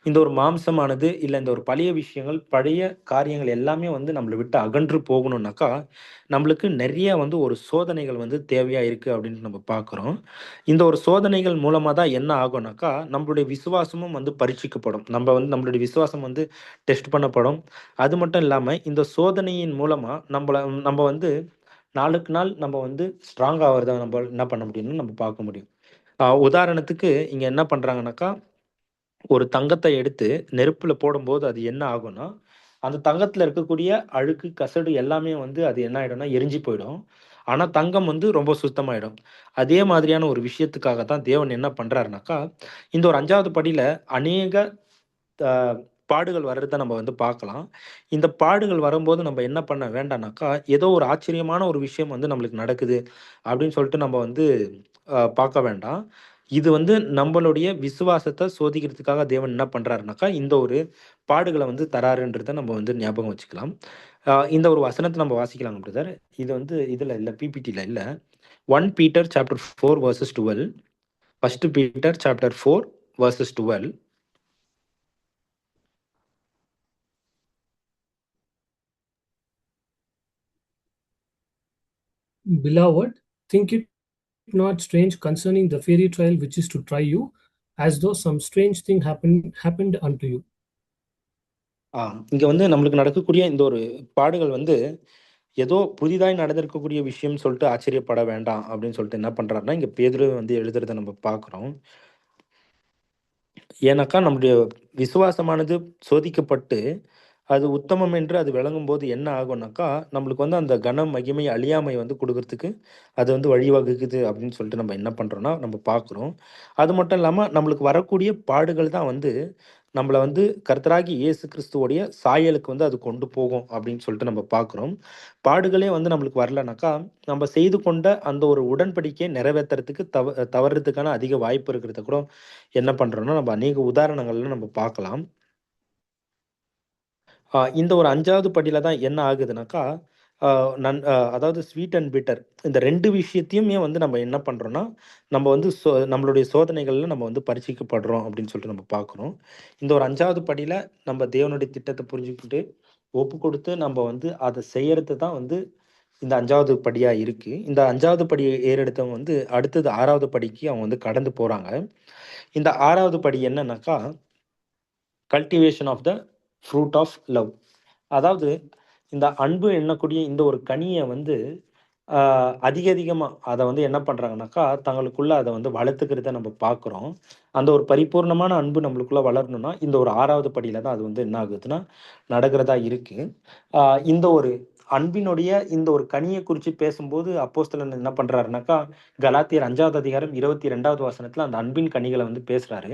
இந்த ஒரு மாம்சமானது, இல்ல இந்த ஒரு பழைய விஷயங்கள், பழைய காரியங்கள் எல்லாமே வந்து நம்மள விட்டு அகன்று போகணும்னாக்கா, நம்மளுக்கு நெறைய வந்து ஒரு சோதனைகள் வந்து தேவையா இருக்கு அப்படின்னு நம்ம பார்க்குறோம். இந்த ஒரு சோதனைகள் மூலமா தான் என்ன ஆகும்னாக்கா, நம்மளுடைய விசுவாசமும் வந்து பரீட்சிக்கப்படும். நம்மளுடைய விசுவாசம் வந்து டெஸ்ட் பண்ணப்படும். அது மட்டும் இல்லாம, இந்த சோதனையின் மூலமா நம்ம வந்து நாளுக்கு நாள் நம்ம வந்து ஸ்ட்ராங் ஆவறத நம்ப என்ன பண்ண முடியும்னு நம்ம பார்க்க முடியும். உதாரணத்துக்கு இங்க என்ன பண்றாங்கனாக்கா, ஒரு தங்கத்தை எடுத்து நெருப்புல போடும்போது அது என்ன ஆகும்னா, அந்த தங்கத்துல இருக்கக்கூடிய அழுக்கு, கசடு எல்லாமே வந்து அது என்ன ஆயிடும்னா எரிஞ்சு போயிடும். ஆனா தங்கம் வந்து ரொம்ப சுத்தமாயிடும். அதே மாதிரியான ஒரு விஷயத்துக்காக தான் தேவன் என்ன பண்றாருனாக்கா, இந்த ஒரு 5வது படியில அநேக த பாடுகள் வர்றத நம்ம வந்து பார்க்கலாம். இந்த பாடுகள் வரும்போது நம்ம என்ன பண்ண வேண்டாம்னாக்கா, ஏதோ ஒரு ஆச்சரியமான ஒரு விஷயம் வந்து நம்மளுக்கு நடக்குது அப்படின்னு சொல்லிட்டு நம்ம வந்து பார்க்க வேண்டாம். இது வந்து நம்மளுடைய விசுவாசத்த சோதிக்கிறதுக்காக தேவன் என்ன பண்றாருனாக்கா, இந்த ஒரு பாடுகள வந்து தராருன்றத நம்ம வந்து ஞாபகம் வச்சுக்கலாம். இந்த ஒரு வசனத்த நம்ம வாசிக்கலாங்க பிரதர். இது வந்து இதுல இல்ல பிபிடில இல்ல. 1 Peter chapter 4 versus 12. 1 Peter chapter 4 versus 12. Beloved, think it not strange concerning the fairy trial which is to try you, as though some strange thing happened unto you. இங்க வந்து நம்மளுக்கு நடக்கக்கூடிய இந்த ஒரு பாடுகள் வந்து, ஏதோ புதிதாய் நடந்திருக்கக்கூடிய விஷயம்னு சொல்லிட்டு ஆச்சரியப்பட வேண்டாம் அப்படின்னு சொல்லிட்டு என்ன பண்றாருன்னா, இங்க பேதுரு வந்து எழுதுறத நம்ம பார்க்குறோம். ஏன்னாக்கா நம்முடைய விசுவாசமானது சோதிக்கப்பட்டு, அது உத்தமம் என்று அது விளங்கும்போது என்ன ஆகும்னாக்கா, நம்மளுக்கு வந்து அந்த கனம், மகிமை, அழியாமை வந்து குடுக்கறதுக்கு அது வந்து வழிவகுக்குது அப்படின்னு சொல்லிட்டு நம்ம என்ன பண்றோம்னா, நம்ம பார்க்குறோம். அது மட்டும் இல்லாம நம்மளுக்கு வரக்கூடிய பாடுகள் தான் வந்து, நம்மள வந்து கர்த்தராகிய இயேசு கிறிஸ்துவோடைய சாயலுக்கு வந்து அது கொண்டு போகும் அப்படின்னு சொல்லிட்டு நம்ம பார்க்குறோம். பாடுகளே வந்து நம்மளுக்கு வரலனாக்கா, நம்ம செய்து கொண்ட அந்த ஒரு உடன்படிக்கையை நிறைவேத்துறதுக்கு தவறுறதுக்கான அதிக வாய்ப்பு இருக்கிறத கூட என்ன பண்றோம்னா, நம்ம அநேக உதாரணங்கள்ல நம்ம பார்க்கலாம். இந்த ஒரு 5வது படியில தான் என்ன ஆகுதுனாக்கா, அ அதாவது ஸ்வீட் அண்ட் பிட்டர் இந்த 2 விஷயத்தையுமே வந்து நம்ம என்ன பண்றோம்னா, நம்ம வந்து நம்மளுடைய சோதனைகள்ல நம்ம வந்து பரீட்சிக்கப்படுறோம் அப்படின்னு சொல்லிட்டு நம்ம பார்க்குறோம். இந்த ஒரு 5வது படியில நம்ம தேவனுடைய திட்டத்த புரிஞ்சுக்கிட்டு, ஒப்பு கொடுத்து நம்ம வந்து அத செய்யறது தான் வந்து இந்த 5வது படியா இருக்கு. இந்த 5வது படி ஏறெடுத்தவங்க வந்து அடுத்தது 6வது படிக்கு அவங்க வந்து கடந்து போறாங்க. இந்த 6வது படி என்னன்னாக்கா, cultivation of the fruit of love. அதாவது இந்த அன்பு எண்ணக்கூடிய இந்த ஒரு கனிய வந்து அதிக அதிகமா அத வந்து என்ன பண்றாங்கனாக்கா, தங்களுக்குள்ள அத வந்து வளர்த்துக்கிறத நம்ம பார்க்குறோம். அந்த ஒரு பரிபூர்ணமான அன்பு நம்மளுக்குள்ள வளரணும்னா, இந்த ஒரு 6வது படியில தான் அது வந்து என்ன ஆகுதுன்னா, நடக்கிறதா இருக்கு. அ இந்த ஒரு அன்பினுடைய இந்த ஒரு கனிய குறிச்சு பேசும்போது அப்போஸ்தலன் என்ன பண்றாருனாக்கா, கலாத்தியர் 5வது அதிகாரம் 22வது வசனத்துல அந்த அன்பின் கனிகள வந்து பேசுறாரு.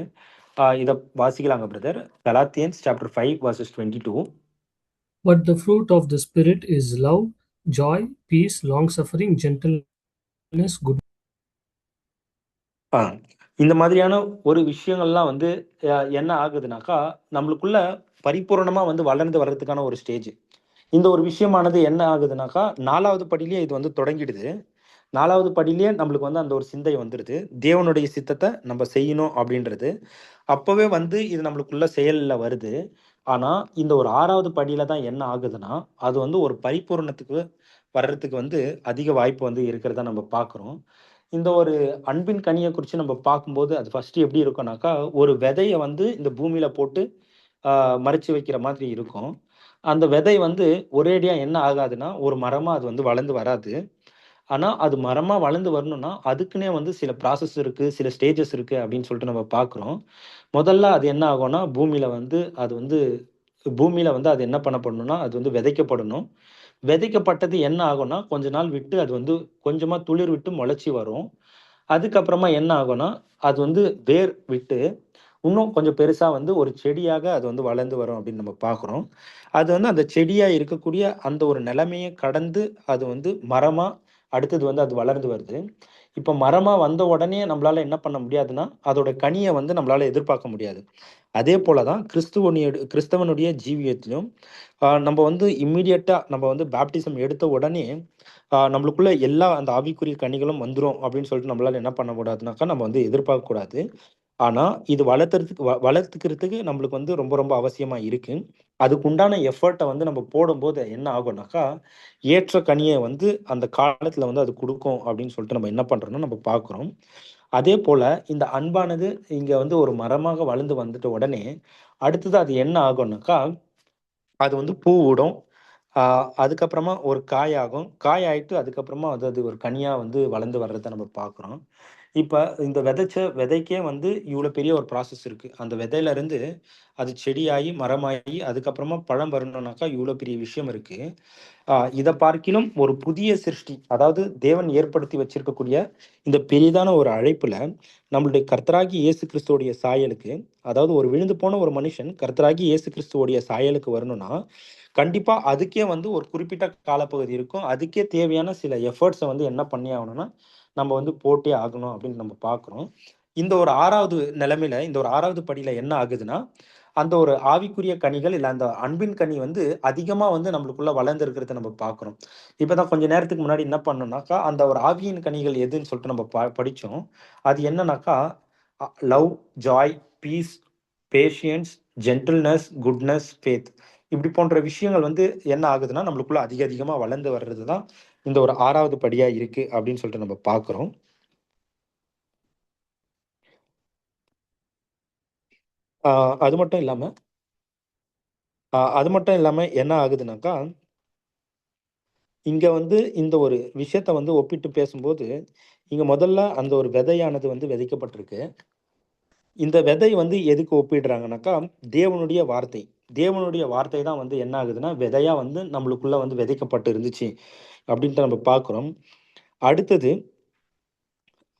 இத வாசிக்கலாங்க brother. Galatians chapter 5 verses 22. But the fruit of the Spirit is love, joy, peace, long suffering, gentleness, goodness. ஆ. இந்த மாதிரியான ஒரு விஷயங்கள்லாம் வந்து என்ன ஆகுதுனாக்கா, நம்மளுக்குள்ள பரிபூரணமா வந்து வளர்ந்து வர்றதுக்கான ஒரு ஸ்டேஜ். இந்த ஒரு விஷயமானது என்ன ஆகுதுனாக்கா, 4வது படியிலேயே இது வந்து தொடங்கிடுது. 4வது படியிலேயே நம்மளுக்கு வந்து அந்த ஒரு சிந்தை வந்துருது. தேவனுடைய சித்தத்த நம்ம செய்யணும் அப்படின்றது. அப்பவே வந்து இது நம்மளுக்குள்ள செயல்ல வருது. ஆனா, இந்த ஒரு 6வது படியில தான் என்ன ஆகுதுன்னா, அது வந்து ஒரு பரிபூரணத்துக்கு வர்றதுக்கு வந்து அதிக வாய்ப்பு வந்து இருக்கிறதா நம்ம பார்க்குறோம். இந்த ஒரு அன்பின் கனிய குறிச்சு நம்ம பார்க்கும்போது, அது ஃபர்ஸ்ட்டு எப்படி இருக்கும்னாக்கா, ஒரு விதைய வந்து இந்த பூமியில போட்டு ஆ மறைச்சு வைக்கிற மாதிரி இருக்கும். அந்த விதை வந்து ஒரேடியா என்ன ஆகாதுன்னா, ஒரு மரமா அது வந்து வளர்ந்து வராது. ஆனா, அது மரமா வளர்ந்து வரணும்னா, அதுக்குன்னே வந்து சில ப்ராசஸ் இருக்கு, சில ஸ்டேஜஸ் இருக்கு அப்படின்னு சொல்லிட்டு நம்ம பார்க்குறோம். முதல்ல அது என்ன ஆகும்னா, பூமியில வந்து அது என்ன பண்ணப்படணும்னா, அது வந்து விதைக்கப்படணும். விதைக்கப்பட்டது என்ன ஆகும்னா, கொஞ்ச நாள் விட்டு அது வந்து கொஞ்சமா துளிர் விட்டு முளைச்சு வரும். அதுக்கப்புறமா என்ன ஆகும்னா, அது வந்து வேர் விட்டு, இன்னும் கொஞ்சம் பெருசா வந்து ஒரு செடியாக அது வந்து வளர்ந்து வரும் அப்படின்னு நம்ம பார்க்குறோம். அது வந்து அந்த செடியா இருக்கக்கூடிய அந்த ஒரு நிலைமைய கடந்து, அது வந்து மரமா அடுத்தது வந்து அது வளர்ந்து வருது. இப்ப மரமா வந்த உடனே நம்மளால என்ன பண்ண முடியாதுன்னா, அதோட கனிய வந்து நம்மளால எதிர்பார்க்க முடியாது. அதே போல தான் கிறிஸ்தவனுடைய ஜீவியத்திலும், நம்ம வந்து இம்மீடியட்டா நம்ம வந்து பாப்டிசம் எடுத்த உடனே, நம்மளுக்குள்ள எல்லா அந்த ஆவிக்குரிய கனிகளும் வந்துரும் அப்படின்னு சொல்லிட்டு நம்மளால என்ன பண்ண கூடாதுனாக்கா, நம்ம வந்து எதிர்பார்க்கக்கூடாது. ஆனா, இது வளர்த்துக்கிறதுக்கு நம்மளுக்கு வந்து ரொம்ப ரொம்ப அவசியமா இருக்கு. அதுக்கு உண்டான எஃபோர்ட்ட வந்து நம்ம போடும்போது என்ன ஆகும்னாக்கா, ஏற்ற கனிய வந்து அந்த காலத்துல வந்து அது குடுக்கும் அப்படின்னு சொல்லிட்டு நம்ம என்ன பண்றோம்னா, நம்ம பார்க்குறோம். அதேபோல இந்த அன்பானது இங்க வந்து ஒரு மரமாக வளர்ந்து வந்துட்ட உடனே, அடுத்தது அது என்ன ஆகும்னாக்கா, அது வந்து பூ விடும். ஆ அதுக்கப்புறமா ஒரு காய் ஆகும். காய் ஆயிட்டு அதுக்கப்புறமா அது அது ஒரு கனியா வந்து வளர்ந்து வர்றத நம்ம பார்க்குறோம். இப்ப இந்த விதைக்கே வந்து இவ்வளோ பெரிய ஒரு ப்ராசஸ் இருக்கு. அந்த விதையில இருந்து அது செடியாகி, மரமாகி, அதுக்கப்புறமா பழம் வரணும்னாக்கா இவ்வளோ பெரிய விஷயம் இருக்கு. இத பார்க்கிலும் ஒரு புதிய சிருஷ்டி, அதாவது தேவன் ஏற்படுத்தி வச்சிருக்கக்கூடிய இந்த பெரிதான ஒரு அழைப்புல, நம்மளுடைய கர்த்தராகிய இயேசு கிறிஸ்துவோடைய சாயலுக்கு, அதாவது ஒரு விழுந்து போன ஒரு மனுஷன் கர்த்தராகிய இயேசு கிறிஸ்துவோடைய சாயலுக்கு வரணும்னா, கண்டிப்பா அதுக்கே வந்து ஒரு குறிப்பிட்ட காலப்பகுதி இருக்கும். அதுக்கே தேவையான சில எஃபர்ட்ஸ வந்து என்ன பண்ணி ஆகணும்னா, நம்ம வந்து போட்டே ஆகணும் அப்படின்னு நம்ம பார்க்குறோம். இந்த ஒரு 6வது நிலைமையில, இந்த ஒரு 6வது படியில என்ன ஆகுதுன்னா, அந்த ஒரு ஆவிக்குரிய கனிகள், இல்ல அந்த அன்பின் கனி வந்து அதிகமா வந்து நம்மளுக்குள்ள வளர்ந்திருக்கிறத நம்ம பார்க்குறோம். இப்பதான் கொஞ்ச நேரத்துக்கு முன்னாடி என்ன பண்ணோம்னாக்கா, அந்த ஒரு ஆவியின் கனிகள் எதுன்னு சொல்லிட்டு நம்ம படிச்சோம். அது என்னன்னாக்கா, love, joy, peace, patience, gentleness, goodness, faith. இப்படி போன்ற விஷயங்கள் வந்து என்ன ஆகுதுன்னா, நம்மளுக்குள்ள அதிகமா வளர்ந்து வர்றது தான் இந்த ஒரு 6வது படியா இருக்கு அப்படின்னு சொல்லிட்டு நம்ம பார்க்குறோம். அது மட்டும் இல்லாம அது மட்டும் இல்லாம என்ன ஆகுதுனாக்கா, இங்க வந்து இந்த ஒரு விஷயத்த வந்து ஒப்பிட்டு பேசும்போது, இங்க முதல்ல அந்த ஒரு விதையானது வந்து விதைக்கப்பட்டிருக்கு. இந்த விதை வந்து எதுக்கு ஒப்பிடுறாங்கனாக்கா, தேவனுடைய வார்த்தை. தேவனுடைய வார்த்தை தான் வந்து என்ன ஆகுதுன்னா, விதையா வந்து நம்மளுக்குள்ள வந்து விதைக்கப்பட்டு இருந்துச்சு அப்படின்ட்டு நம்ம பார்க்குறோம். அடுத்தது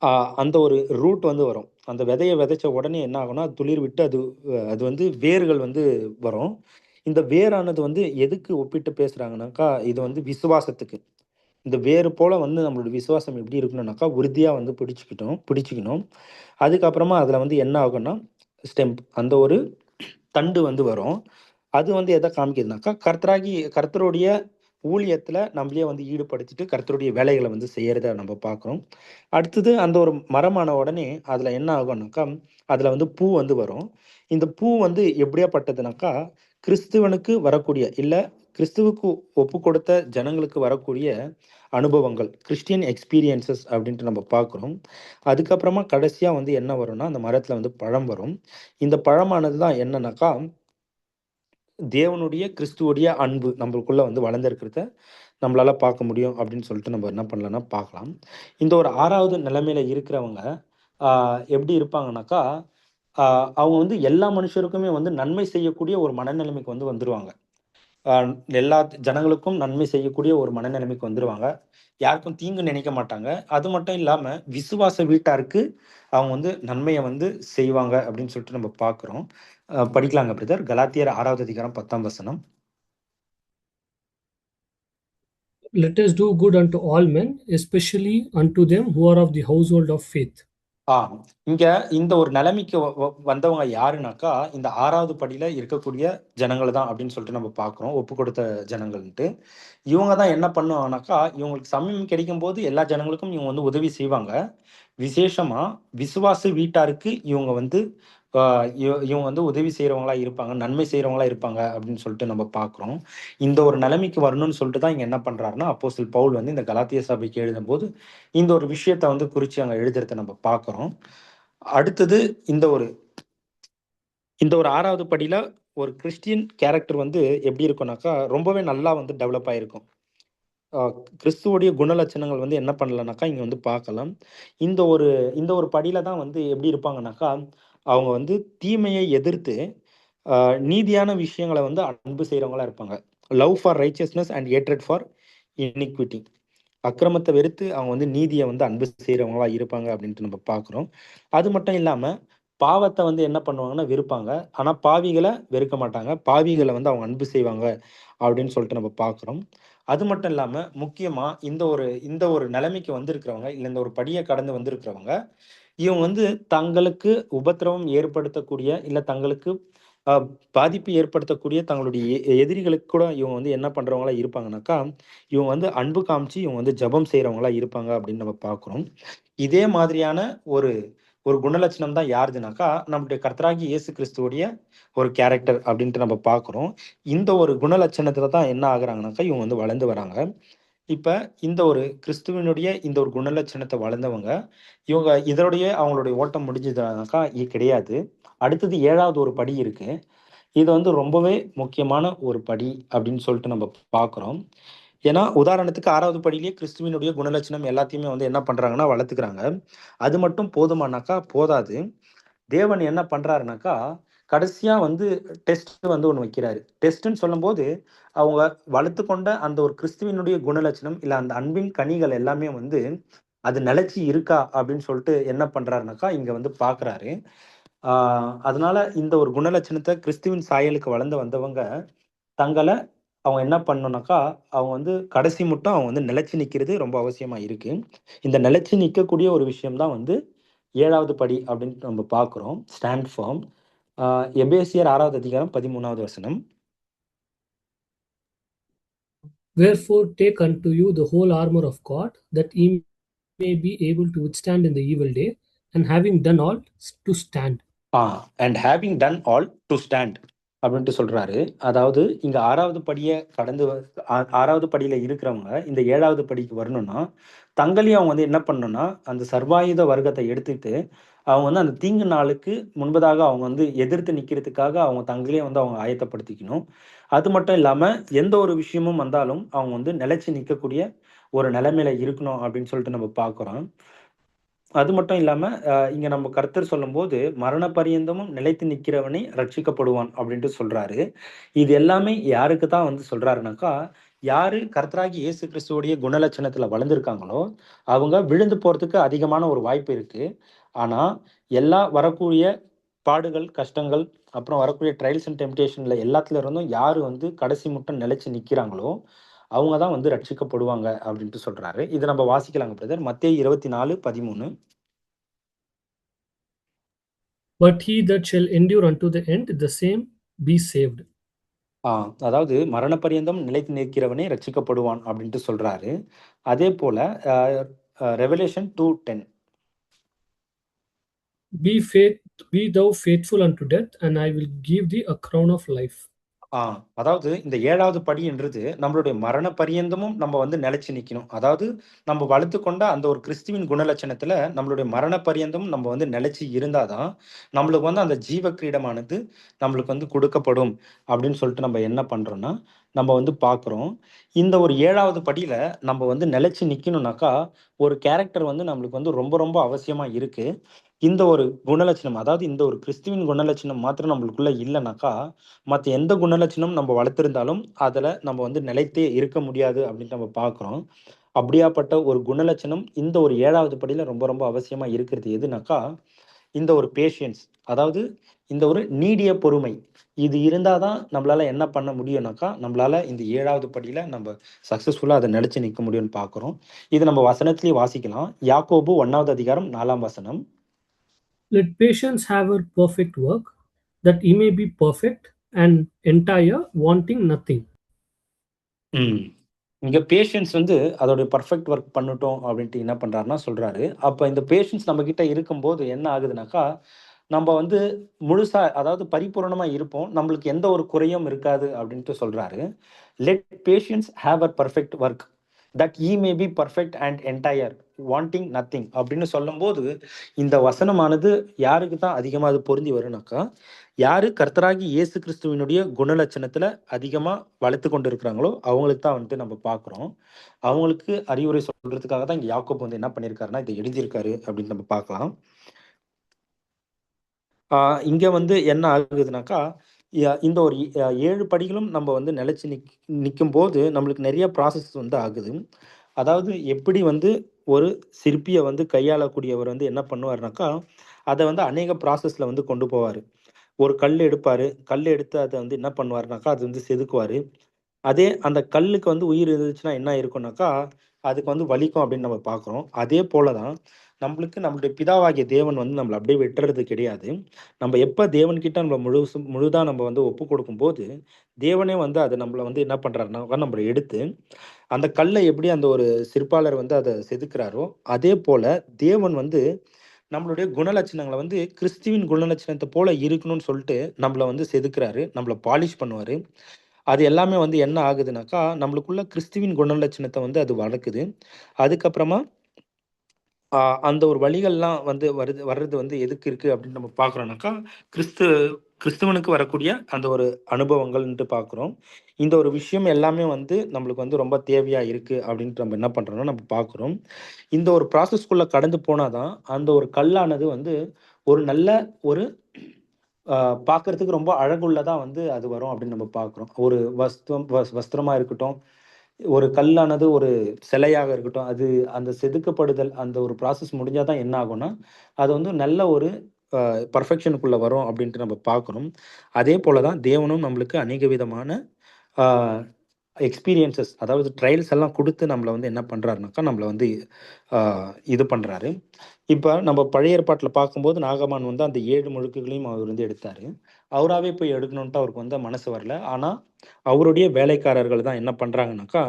அ அந்த ஒரு ரூட் வந்து வரும். அந்த விதைய விதைச்ச உடனே என்ன ஆகும்னா, துளிர் விட்டு அது வந்து வேர்கள் வந்து வரும். இந்த வேரானது வந்து எதுக்கு ஒப்பிட்டு பேசுறாங்கனாக்கா, இது வந்து விசுவாசத்துக்கு. இந்த வேரு போல வந்து நம்மளோட விசுவாசம் எப்படி இருக்கணும்னாக்கா, உறுதியா வந்து பிடிச்சுக்கணும். அதுக்கப்புறமா அதில வந்து என்ன ஆகும்னா, ஸ்டெம்ப் அந்த ஒரு தண்டு வந்து வரும். அது வந்து எத காமிக்குதுனாக்கா, கர்த்தருடைய ஊழியத்தில நம்மளயே வந்து ஈடுபடுத்திட்டு, கர்த்தருடைய வேலைகள வந்து செய்யறத நம்ம பார்க்குறோம். அடுத்தது அந்த ஒரு மரமான உடனே அதில என்ன ஆகும்னாக்கா, அதில வந்து பூ வந்து வரும். இந்த பூ வந்து எப்படியாப்பட்டதுனாக்கா, கிறிஸ்துவனுக்கு வரக்கூடிய, இல்ல கிறிஸ்துவுக்கு ஒப்புக்கொடுத்த ஜனங்களுக்கு வரக்கூடிய அனுபவங்கள், கிறிஸ்டியன் எக்ஸ்பீரியன்ஸஸ் அப்படின்ட்டு நம்ம பார்க்குறோம். அதுக்கப்புறமா கடைசியா வந்து என்ன வரும்னா, அந்த மரத்தில வந்து பழம் வரும். இந்த பழமானது தான் என்னன்னாக்கா, தேவனுடைய, கிறிஸ்துவுடைய அன்பு நம்மளுக்குள்ள வந்து வளர்ந்திருக்கிறத நம்மளால பார்க்க முடியும் அப்படின்னு சொல்லிட்டு நம்ம என்ன பண்ணலாம்னா பார்க்கலாம். இந்த ஒரு 6வது நிலைமையில இருக்கிறவங்க ஆ எப்படி இருப்பாங்கனாக்கா, ஆ அவங்க வந்து எல்லா மனுஷருக்குமே வந்து நன்மை செய்யக்கூடிய ஒரு மனநிலைமைக்கு வந்து வந்துருவாங்க. ஆ எல்லா ஜனங்களுக்கும் நன்மை செய்யக்கூடிய ஒரு மனநிலைமைக்கு வந்துருவாங்க. யாருக்கும் தீங்கு நினைக்க மாட்டாங்க. அது மட்டும் இல்லாம விசுவாச வீட்டாருக்கு அவங்க வந்து நன்மைய வந்து செய்வாங்க அப்படின்னு சொல்லிட்டு நம்ம பார்க்கிறோம். படிக்கலாங்க பிரதர். கலாத்தியர் 6வது அதிகாரம் 10ஆம் வசனம். Let us do good unto all men, especially unto them who are of the household of faith. ஆ இங்க இந்த ஒரு நிலைமைக்கு வந்தவங்க யாருனாக்கா, இந்த 6வது படியில இருக்கக்கூடிய ஜனங்கள் தான் அப்படின்னு சொல்லிட்டு நம்ம பார்க்கிறோம். ஒப்புக்கொடுத்த ஜனங்கள்ன்ட்டு. இவங்க தான் என்ன பண்ணுவாங்கனாக்கா, இவங்களுக்கு சமயம் கிடைக்கும்போது எல்லா ஜனங்களுக்கும் இவங்க வந்து உதவி செய்வாங்க. விசேஷமா விசுவாச வீட்டாருக்கு இவங்க வந்து ஆ இவங்க வந்து உதவி செய்றவங்களா இருப்பாங்க, நன்மை செய்றவங்களா இருப்பாங்க அப்படின்னு சொல்லிட்டு நம்ம பார்க்கிறோம். இந்த ஒரு நிலைமைக்கு வரணும்னு சொல்லிட்டு தான் இங்க என்ன பண்றாருன்னா, அப்போஸ்தலன் பவுல் வந்து இந்த கலாத்திய சபைக்கு எழுதும்போது, இந்த ஒரு விஷயத்த வந்து குறிச்சு அங்க எழுதுறத நம்ம பார்க்கிறோம். அடுத்தது இந்த ஒரு இந்த ஒரு 6வது படியில ஒரு கிறிஸ்டியன் கேரக்டர் வந்து எப்படி இருக்கும்னாக்கா, ரொம்பவே நல்லா வந்து டெவலப் ஆயிருக்கும். அ கிறிஸ்துவோடைய குணலட்சணங்கள் வந்து என்ன பண்ணலாம்னாக்கா, இங்க வந்து பார்க்கலாம். இந்த ஒரு இந்த ஒரு படியில தான் வந்து எப்படி இருப்பாங்கனாக்கா, அவங்க வந்து தீமையை எதிர்த்து அ நீதியான விஷயங்கள வந்து அன்பு செய்றவங்களா இருப்பாங்க. Love for righteousness and hatred for iniquity. அக்கிரமத்த வெறுத்து அவங்க வந்து நீதிய வந்து அன்பு செய்றவங்களா இருப்பாங்க அப்படின்ட்டு நம்ம பார்க்குறோம். அது மட்டும் இல்லாம, பாவத்த வந்து என்ன பண்ணுவாங்கன்னா வெறுப்பாங்க. ஆனா பாவிகள வெறுக்க மாட்டாங்க. பாவிகள வந்து அவங்க அன்பு செய்வாங்க அப்படின்னு சொல்லிட்டு நம்ம பார்க்குறோம். அது மட்டும் இல்லாம, முக்கியமா இந்த ஒரு நிலைமைக்கு வந்திருக்கிறவங்க, இல்ல இந்த ஒரு படிய கடந்து வந்திருக்கிறவங்க, இவங்க வந்து தங்களுக்கு உபத்திரவம் ஏற்படுத்தக்கூடிய, இல்ல தங்களுக்கு அ பாதிப்பு ஏற்படுத்தக்கூடிய தங்களுடைய எதிரிகளுக்கு கூட இவங்க வந்து என்ன பண்றவங்களா இருப்பாங்கனாக்கா, இவங்க வந்து அன்பு காமிச்சு, இவங்க வந்து ஜெபம் செய்றவங்களா இருப்பாங்க அப்படின்னு நம்ம பார்க்கிறோம். இதே மாதிரியான ஒரு ஒரு குணலட்சணம் தான் யாருதுனாக்கா, நம்முடைய கர்த்தராகிய இயேசு கிறிஸ்துவுடைய ஒரு கேரக்டர் அப்படின்ட்டு நம்ம பார்க்கிறோம். இந்த ஒரு குணலட்சணத்துல தான் என்ன ஆகுறாங்கனாக்கா, இவங்க வந்து வளர்ந்து வராங்க. இப்ப இந்த ஒரு கிறிஸ்துவினுடைய இந்த ஒரு குணலட்சணத்த வளர்ந்தவங்க, இவங்க இதனுடைய அவங்களுடைய ஓட்டம் முடிஞ்சுதானாக்கா, கிடையாது. அடுத்தது 7வது ஒரு படி இருக்கு. இது வந்து ரொம்பவே முக்கியமான ஒரு படி அப்படின்னு சொல்லிட்டு நம்ம பார்க்குறோம். ஏன்னா உதாரணத்துக்கு 6வது படியிலேயே கிறிஸ்துவினுடைய குணலட்சணம் எல்லாத்தையுமே வந்து என்ன பண்றாங்கன்னா வளர்த்துக்கிறாங்க. அது மட்டும் போதுமானாக்கா போதாது. தேவன் என்ன பண்றாருனாக்கா, கடைசியா வந்து டெஸ்ட் வந்து ஒண்ணு வைக்கிறாரு. டெஸ்ட்ன்னு சொல்லும்போது, அவங்க வளர்த்துக்கொண்ட அந்த ஒரு கிறிஸ்துவினுடைய குணலட்சணம், இல்ல அந்த அன்பின் கனிகள் எல்லாமே வந்து, அது நிலைச்சு இருக்கா அப்படின்னு சொல்லிட்டு என்ன பண்றாருனாக்கா, இங்க வந்து பார்க்குறாரு. ஆ அதனால இந்த ஒரு குணலட்சணத்த கிறிஸ்துவின் சாயலுக்கு வளர்ந்து வந்தவங்க, தங்கள அவங்க என்ன பண்ணணும்னாக்கா, அவங்க வந்து கடைசி மட்டும் அவங்க வந்து நிலைச்சு நிக்கிறது ரொம்ப அவசியமா இருக்கு. இந்த நிலைச்சு நிக்கக்கூடிய ஒரு விஷயம் தான் வந்து 7வது படி அப்படின்னு நம்ம பார்க்கிறோம். Stand firm. எபேசியர் 6வது அதிகாரம் 13வது வசனம். Wherefore take unto you the whole armor of God, that ye may be able to withstand in the evil day, and having done all, to stand. And having ton all to stand அப்படின்ட்டு சொல்றாரு. அதாவது இங்க 6வது படிய கடந்து 6வது படியில இருக்கிறவங்க இந்த 7வது படிக்கு வரணும்னா, தங்களையும் அவங்க வந்து என்ன பண்ணணும்னா, அந்த சர்வாயுத வர்க்கத்தை எடுத்துட்டு, அவங்க வந்து அந்த தீங்கு நாளுக்கு முன்பதாக அவங்க வந்து எதிர்த்து நிக்கிறதுக்காக அவங்க தங்களையும் வந்து அவங்க ஆயத்தப்படுத்திக்கணும். அது மட்டும் இல்லாம, எந்த ஒரு விஷயமும் வந்தாலும் அவங்க வந்து நிலைச்சு நிக்கக்கூடிய ஒரு நிலைமையில இருக்கணும் அப்படின்னு சொல்லிட்டு நம்ம பார்க்கிறோம். அது மட்டும் இல்லாம, இங்க நம்ம கர்த்தர் சொல்லும்போது, "மரண பரியந்தமும் நிலைத்து நிக்கிறவனே ரட்சிக்கப்படுவான்" அப்படின்ட்டு சொல்றாரு. இது எல்லாமே யாருக்கு தான் வந்து சொல்றாருனாக்கா, யாரு கர்த்தராகிய இயேசு கிறிஸ்துவுடைய குணலட்சணத்துல வளர்ந்திருக்காங்களோ, அவங்க விழுந்து போறதுக்கு அதிகமான ஒரு வாய்ப்பு இருக்கு. ஆனா, எல்லா வரக்கூடிய பாடுகள், கஷ்டங்கள், அப்புறம் வரக்கூடிய ட்ரையல்ஸ் அண்ட் டெம்ப்டேஷன்ல எல்லாத்துல இருந்தும் யாரு வந்து கடைசி மட்டும் நிலைச்சு நிக்கிறாங்களோ, அவங்க தான் வந்து ரட்சிக்கப்படுவாங்க அப்படின்ட்டு சொல்றாரு. இத நம்ம வாசிக்கலாங்க பிரதர். மத்தேயு 24:13. But he that shall endure unto the end, the same be saved. அதாவது மரண பரியந்தம் நிலைத்து நிற்கிறவனே ரட்சிக்கப்படுவான் அப்படின்ட்டு சொல்றாரு. அதே போல revelation 2:10. Be thou faithful unto death, and I will give thee a crown of life. அதாவது இந்த 7வது படின்றது நம்மளுடைய மரண பரியந்தமும் நம்ம வந்து நிலைச்சு நிக்கணும். அதாவது நம்ம வளர்த்துக்கொண்ட அந்த ஒரு கிறிஸ்துவின் குணலட்சணத்துல நம்மளுடைய மரண பரியந்தமும் நம்ம வந்து நிலைச்சு இருந்தாதான், நம்மளுக்கு வந்து அந்த ஜீவ கிரீடமானது நம்மளுக்கு வந்து கொடுக்கப்படும் அப்படின்னு சொல்லிட்டு நம்ம என்ன பண்றோம்னா, நம்ம வந்து பார்க்குறோம். இந்த ஒரு 7வது படியில நம்ம வந்து நிலைச்சு நிக்கணும்னாக்கா, ஒரு கேரக்டர் வந்து நம்மளுக்கு வந்து ரொம்ப ரொம்ப அவசியமா இருக்கு. இந்த ஒரு குணலட்சணம், அதாவது இந்த ஒரு கிறிஸ்துவின் குணலட்சணம் மாத்திரம் நம்மளுக்குள்ள இல்லனாக்கா, மத்த எந்த குணலட்சணம் நம்ம வளர்த்திருந்தாலும், அதுல நம்ம வந்து நிலைத்தே இருக்க முடியாது அப்படின்ட்டு நம்ம பார்க்கிறோம். அப்படியாப்பட்ட ஒரு குணலட்சணம் இந்த ஒரு 7வது படியில ரொம்ப ரொம்ப அவசியமா இருக்கிறது எதுனாக்கா, இந்த ஒரு பேஷியன்ஸ். அதாவது இந்த ஒரு நீடிய பொறுமை. இது இருந்தா தான் நம்மளால என்ன பண்ண முடியும்னாக்கா, நம்மளால இந்த 7வது படியில நம்ம சக்சஸ்ஃபுல்லா அத நிலைச்சு நிக்க முடியும்னு பார்க்கிறோம். இது நம்ம வசனத்திலேயே வாசிக்கலாம். யாக்கோபு 1வது அதிகாரம் 4ஆம் வசனம். Let patience have her perfect work, that ye may be perfect and entire, wanting nothing. ம். இங்க பேஷன்ஸ் வந்து அதோட பெர்ஃபெக்ட் ஒர்க் பண்ணட்டும் அப்படின்ட்டு என்ன பண்றாருன்னா சொல்றாரு. அப்ப இந்த பேஷன்ஸ் நம்மகிட்ட இருக்கும்போது என்ன ஆகுதுனாக்கா, நம்ம வந்து முழுசா அதாவது பரிபூரணமா இருப்போம். நம்மளுக்கு எந்த ஒரு குறையும் இருக்காது அப்படின்ட்டு சொல்றாரு. Let patience have a perfect work that ye may be perfect and entire, wanting nothing அப்படின்னு சொல்லும்போது, இந்த வசனமானது யாருக்கு தான் அதிகமா அது பொருந்தி வரும்னாக்கா, யாரு கர்த்தராகி இயேசு கிறிஸ்துவினுடைய குணலட்சணத்துல அதிகமா வளர்த்து கொண்டு இருக்கிறாங்களோ அவங்களுக்கு தான் வந்துட்டு நம்ம பார்க்கிறோம். அவங்களுக்கு அறிவுரை சொல்றதுக்காக தான் இங்க யாக்கோபு வந்து என்ன பண்ணியிருக்காருன்னா, இதை எழுதியிருக்காரு அப்படின்னு நம்ம பார்க்கலாம். இங்க வந்து என்ன ஆகுதுனாக்கா, இந்த ஒரு 7 படிகளும் நம்ம வந்து நிலைச்சு நிக்கும்போது, நம்மளுக்கு நெறைய ப்ராசஸ் வந்து ஆகுது. அதாவது எப்படி வந்து ஒரு சிற்பிய வந்து கையாளக்கூடியவர் வந்து என்ன பண்ணுவாருனாக்கா, அத வந்து அநேக ப்ராசஸ்ல வந்து கொண்டு போவாரு. ஒரு கல் எடுப்பாரு. கல் எடுத்து அத வந்து என்ன பண்ணுவாருனாக்கா, அது வந்து செதுக்குவாரு. அதே அந்த கல்லுக்கு வந்து உயிர் இருந்துச்சுன்னா என்ன இருக்கும்னாக்கா, அதுக்கு வந்து வலிக்கும் அப்படின்னு நம்ம பார்க்குறோம். அதே போல தான் நம்மளுக்கு நம்மளுடைய பிதாவாகிய தேவன் வந்து நம்மள அப்படியே விட்டுறது கிடையாது. நம்ம எப்ப தேவன்கிட்ட நம்ம முழுதா நம்ம வந்து ஒப்புக் கொடுக்கும்போது, தேவனே வந்து அத நம்மள வந்து என்ன பண்றாருனாக்கா, நம்மள எடுத்து அந்த கல்ல எப்படி அந்த ஒரு சிற்பாளர் வந்து அத செதுக்குறாரோ, அதே போல தேவன் வந்து நம்மளுடைய குணலட்சணங்கள வந்து கிறிஸ்துவின் குணலட்சணத்த போல இருக்கணும்னு சொல்ட்டு நம்மள வந்து செதுக்குறாரு. நம்மள பாலிஷ் பண்ணுவாரு. அது எல்லாமே வந்து என்ன ஆகுதுனாக்கா, நம்மளுக்குள்ள கிறிஸ்துவின் குணலட்சணத்த வந்து அது வளர்க்குது. அதுக்கப்புறமா அந்த ஒரு வழிகள்லாம் வந்து வர்றது வந்து எதுக்கு இருக்கு அப்படின்னு நம்ம பார்க்குறோம்னாக்கா, கிறிஸ்து கிறிஸ்துவனுக்கு வரக்கூடிய அந்த ஒரு அனுபவங்கள்ன்ட்டு பார்க்குறோம். இந்த ஒரு விஷயம் எல்லாமே வந்து நம்மளுக்கு வந்து ரொம்ப தேவையா இருக்கு அப்படின்ட்டு நம்ம என்ன பண்றோம்னா நம்ம பார்க்குறோம். இந்த ஒரு ப்ராசஸ்க்குள்ள கடந்து போனா தான் அந்த ஒரு கல்லானது வந்து ஒரு நல்ல ஒரு பார்க்கறதுக்கு ரொம்ப அழகுள்ளதா வந்து அது வரும் அப்படின்னு நம்ம பார்க்குறோம். ஒரு வஸ்திரமா இருக்கட்டும், ஒரு கல்லானது ஒரு சிலையாக இருக்கட்டும், அது அந்த செதுக்கப்படுதல் அந்த ஒரு ப்ராசஸ் முடிஞ்சா தான் என்ன ஆகும்னா, அது வந்து நல்ல ஒரு பெர்ஃபெக்ஷனுக்குள்ள வரும் அப்படின்ட்டு நம்ம பார்க்குறோம். அதே போல தான் தேவனும் நம்மளுக்கு அநேக விதமான ஆ எக்ஸ்பீரியன்ஸஸ் அதாவது ட்ரையல்ஸ் எல்லாம் குடுத்து நம்மள வந்து என்ன பண்றாருனாக்கா, நம்மள வந்து ஆ இது பண்றாரு. இப்ப நம்ம பழைய ஏற்பாட்டுல பார்க்கும்போது நாகமான் வந்து அந்த 7 முழுக்குகளையும் அவர் வந்து எடுத்தாரு. அவராவே போய் எடுக்கணுன்ட்டு அவருக்கு வந்து மனசு வரல. ஆனா, அவருடைய வேலைக்காரர்கள் தான் என்ன பண்றாங்கனாக்கா,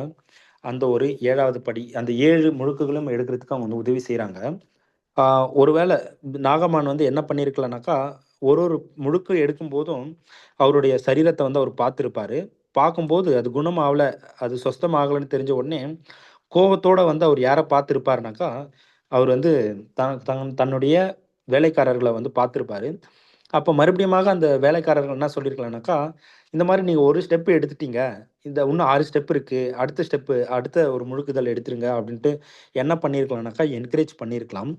அந்த ஒரு 7வது படி அந்த 7 முழுக்குகளும் எடுக்கிறதுக்கு அவங்க வந்து உதவி செய்றாங்க. ஆ ஒருவேள நாகமான் வந்து என்ன பண்ணியிருக்கலாம்னாக்கா, ஒரு ஒரு முழுக்கு எடுக்கும்போதும், அவருடைய சரீரத்த வந்து அவர் பார்த்திருப்பாரு. பார்க்கும்போது அது குணமாவல, அது சொஸ்தமாகலன்னு தெரிஞ்ச உடனே, கோவத்தோட வந்து அவர் யார பார்த்திருப்பாருனாக்கா, அவர் வந்து தன்னுடைய வேலைக்காரர்கள வந்து பார்த்திருப்பாரு. அப்ப மறுபடியுமாக அந்த வேலைக்காரர்கள் என்ன சொல்லியிருக்கலாம்னாக்கா, இந்த மாரி நீங்க ஒரு ஸ்டெப் எடுத்துட்டீங்க. இந்த இன்னும் 6 ஸ்டெப் இருக்கு. அடுத்த ஸ்டெப்பு அடுத்த ஒரு முழுக்குதல் எடுத்துருங்க அப்டின்ட்டு என்ன பண்ணியிருக்கலாம்னாக்கா, என்கரேஜ் பண்ணியிருக்கலாம்.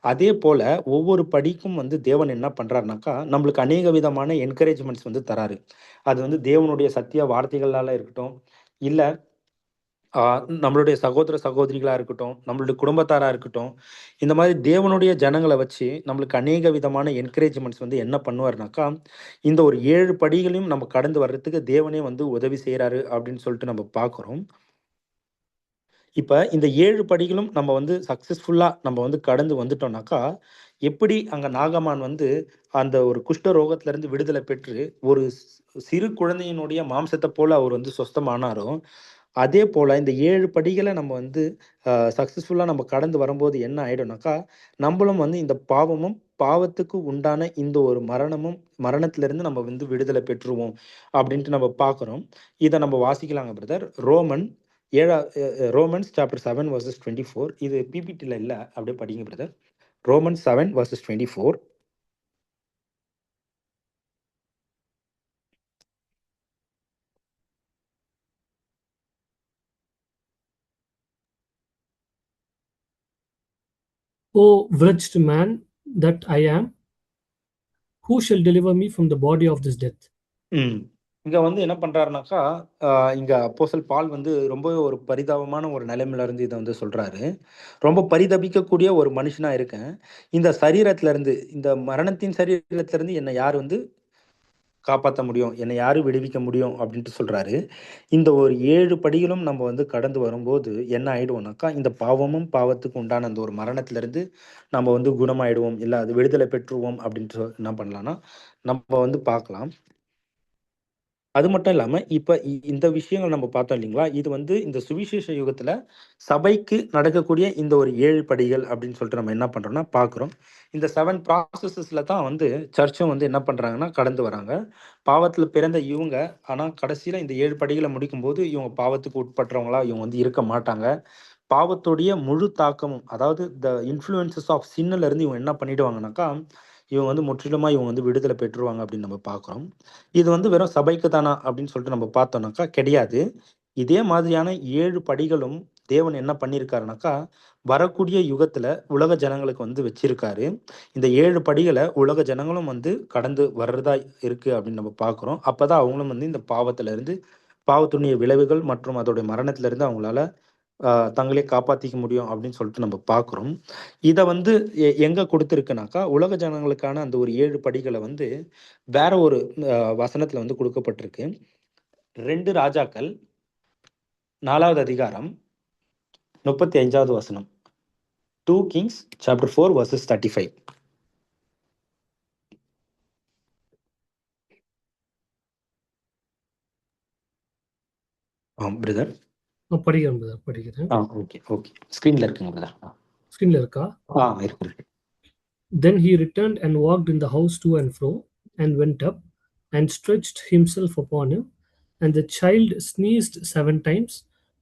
அதே போல ஒவ்வொரு படிக்கும் வந்து தேவன் என்ன பண்றாருனாக்கா, நம்மளுக்கு அநேக விதமான என்கரேஜ்மெண்ட்ஸ் வந்து தராரு. அது வந்து தேவனுடைய சத்திய வார்த்தைகளால இருக்கட்டும், இல்ல ஆ நம்மளுடைய சகோதர, சகோதரிகளா இருக்கட்டும், நம்மளுடைய குடும்பத்தாரா இருக்கட்டும், இந்த மாரி தேவனுடைய ஜனங்கள வச்சு நம்மளுக்கு அநேக விதமான என்கரேஜ்மெண்ட்ஸ் வந்து என்ன பண்ணுவாருனாக்கா, இந்த ஒரு 7 படிகளையும் நம்ம கடந்து வர்றதுக்கு தேவனே வந்து உதவி செய்றாரு அப்படின்னு சொல்லிட்டு நம்ம பார்க்குறோம். இப்ப இந்த 7 படிகளும் நம்ம வந்து சக்சஸ்ஃபுல்லா நம்ம வந்து கடந்து வந்துட்டோம்னாக்கா, எப்படி அங்க நாகமான் வந்து அந்த ஒரு குஷ்ட ரோகத்திலிருந்து விடுதலை பெற்று, ஒரு சிறு குழந்தையினுடைய மாம்சத்த போல அவர் வந்து சொஸ்தமானாரோ, அதே போல இந்த 7 படிகள நம்ம வந்து சக்சஸ்ஃபுல்லா நம்ம கடந்து வரும்போது என்ன ஆயிடும்னாக்கா, நம்பளும் வந்து இந்த பாவமும், பாவத்துக்கு உண்டான இந்த ஒரு மரணமும் மரணத்திலிருந்து நம்ம வந்து விடுதலை பெற்றுருவோம், அப்படின்ட்டு நம்ம பார்க்குறோம். இத நம்ம வாசிக்கலாங்க பிரதர். ரோமன்ஸ் சாப்டர் 7 வெர்சஸ் 24 இது பிபிடில இல்ல. அப்படியே படிங்க brother. Romans 7 versus 24. O wretched man that I am, who shall deliver me from the body of this death? ம். இங்க வந்து என்ன பண்றாருனாக்கா, அ இங்க அப்போஸ்தலன் பால் வந்து ரொம்பவே ஒரு பரிதாபமான ஒரு நிலைமையில இருந்து இத வந்து சொல்றாரு. ரொம்ப பரிதபிக்கக்கூடிய ஒரு மனுஷனா இருக்கேன். இந்த சரீரத்திலிருந்து, இந்த மரணத்தின் சரீரத்திலிருந்து என்னை யார் வந்து காப்பாத்த முடியும்? என்னை யாரு விடுவிக்க முடியும்? அப்படின்ட்டு சொல்றாரு. இந்த ஒரு 7 படிகளும் நம்ம வந்து கடந்து வரும்போது என்ன ஆயிடுவோம்னாக்கா, இந்த பாவமும், பாவத்துக்கு உண்டான அந்த ஒரு மரணத்திலிருந்து நம்ம வந்து குணமாயிடுவோம். இல்ல அது விடுதலை பெற்றுருவோம் அப்படின்ட்டு என்ன பண்ணலாம்னா, நம்ம வந்து பார்க்கலாம். அது மட்டும் இல்லாம, இப்ப இந்த விஷயங்கள் நம்ம பார்த்தோம் இல்லைங்களா? இது வந்து இந்த சுவிசேஷ யுகத்துல சபைக்கு நடக்கக்கூடிய இந்த ஒரு 7 படிகள் அப்படின்னு சொல்லிட்டு நம்ம என்ன பண்றோம்னா பார்க்குறோம். இந்த 7 ப்ராசஸஸ்ல தான் வந்து சர்ச்சும் வந்து என்ன பண்றாங்கன்னா கடந்து வராங்க. பாவத்துல பிறந்த இவங்க, ஆனா கடைசியில இந்த 7 படிகள முடிக்கும்போது இவங்க பாவத்துக்கு உட்பட்டவங்களா இவங்க வந்து இருக்க மாட்டாங்க. பாவத்துடைய முழு தாக்கமும், அதாவது இன்ஃப்ளூயன்சஸ் ஆஃப் சின்ல இருந்து இவங்க என்ன பண்ணிடுவாங்கனாக்கா, இவங்க வந்து முற்றிலுமா இவங்க வந்து விடுதலை பெற்றுருவாங்க அப்படின்னு நம்ம பார்க்குறோம். இது வந்து வெறும் சபைக்கு தானா அப்படின்னு சொல்லிட்டு நம்ம பார்த்தோம்னாக்கா கிடையாது. இதே மாதிரியான 7 படிகளும் தேவன் என்ன பண்ணியிருக்காருனாக்கா, வரக்கூடிய யுகத்துல உலக ஜனங்களுக்கு வந்து வச்சிருக்காரு. இந்த 7 படிகள உலக ஜனங்களும் வந்து கடந்து வர்றதா இருக்கு அப்படின்னு நம்ம பார்க்குறோம். அப்பதான் அவங்களும் வந்து இந்த பாவத்திலிருந்து, பாவத்தினுடைய விளைவுகள் மற்றும் அதோடைய மரணத்திலிருந்து அவங்களால தங்களே காப்பாத்திக்க முடியும் அப்படின்னு சொல்லிட்டு நம்ம பார்க்குறோம். இத வந்து எங்க குடுத்திருக்குனாக்கா, உலக ஜனங்களுக்கான அந்த ஒரு 7 படிகள வந்து வேற ஒரு வசனத்துல வந்து குடுக்கப்பட்டிருக்கு. 2 ராஜாக்கள் 4வது அதிகாரம் 35வது வசனம். 2 Kings சாப்டர் 4 வெர்சஸ் 35. பிரதர். படிக்கிறேன் brother, படிக்கிறேன். Okay, okay. ஸ்கிரீன்ல இருக்குங்க பிரதர். ஸ்கிரீன்ல இருக்கா? இருக்கு. Then he returned and walked in the house to and fro, and went up, and stretched himself upon him. And the child sneezed 7 times,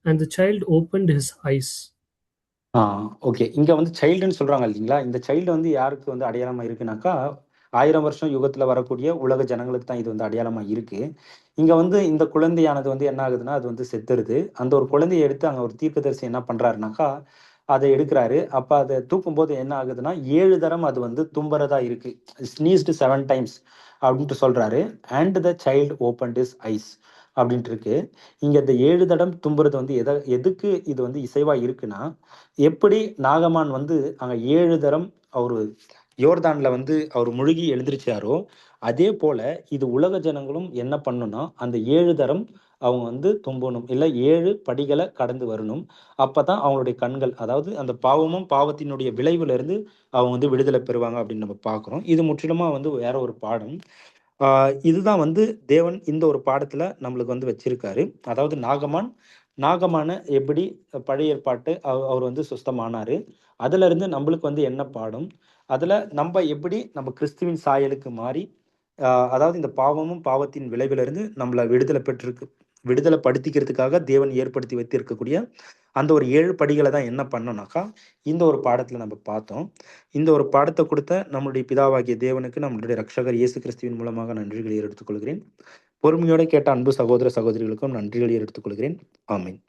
and the child opened his eyes. Okay. இங்க வந்து சைல்டுன்னு சொல்றாங்க இல்லைங்களா? இந்த child வந்து யாருக்கு வந்து அடையாளமா இருக்குனாக்கா, 1000 வருஷம் யுகத்துல வரக்கூடிய உலக ஜனங்களுக்கு தான் இது வந்து அடையாளமா இருக்கு. இங்க வந்து இந்த குழந்தையானது வந்து என்ன ஆகுதுன்னா, அது வந்து செத்துருது. அந்த ஒரு குழந்தைய எடுத்து அங்க ஒரு தீர்க்கதரிசி என்ன பண்றாருனாக்கா, அத எடுக்குறாரு. அப்ப அத தூக்கும்போது என்ன ஆகுதுன்னா, 7 தரம் அது வந்து தும்புறதா இருக்கு. ஸ்னீஸ்டு 7 டைம்ஸ் அப்படின்ட்டு சொல்றாரு. And the child opened his eyes அப்படின்ட்டு இருக்கு. இங்க இந்த 7 தடம் தும்புறது வந்து எதுக்கு இது வந்து இசைவா இருக்குன்னா, எப்படி நாகமான் வந்து அங்க 7 தரம் அவரு யோர்தான்ல வந்து அவர் முழுகி எழுந்திருச்சாரோ, அதே போல இது உலக ஜனங்களும் என்ன பண்ணணும்னா, அந்த 7 தரம் அவங்க வந்து தும்பணும். இல்ல 7 படிகள கடந்து வரணும். அப்பதான் அவங்களுடைய கண்கள், அதாவது அந்த பாவமும், பாவத்தினுடைய விளைவுல இருந்து அவங்க வந்து விடுதலை பெறுவாங்க அப்படின்னு நம்ம பார்க்கிறோம். இது முற்றிலுமா வந்து வேற ஒரு பாடம். இதுதான் வந்து தேவன் இந்த ஒரு பாடத்துல நம்மளுக்கு வந்து வச்சிருக்காரு. அதாவது நாகமான எப்படி பழைய ஏற்பாட்டு அவர் வந்து சுஸ்தமானாரு. அதுல இருந்து நம்மளுக்கு வந்து என்ன பாடம்? அதுல நம்ம எப்படி நம்ம கிறிஸ்துவின் சாயலுக்கு மாறி, அதாவது இந்த பாவமும் பாவத்தின் விளைவில இருந்து நம்மள விடுதலை படுத்திக்கிறதுக்காக தேவன் ஏற்படுத்தி வைத்திருக்கக்கூடிய அந்த ஒரு 7 படிகளை தான் என்ன பண்ணோம்னாக்கா, இந்த ஒரு பாடத்துல நம்ம பார்த்தோம். இந்த ஒரு பாடத்தை கொடுத்த நம்முடைய பிதாவாகிய தேவனுக்கு நம்மளுடைய ரட்சகர் இயேசு கிறிஸ்துவின் மூலமாக நன்றிகளை எடுத்துக்கொள்கிறேன். பொறுமையோட கேட்ட அன்பு சகோதர சகோதரிகளுக்கும் நன்றிகளை எடுத்துக்கொள்கிறேன். ஆமென்.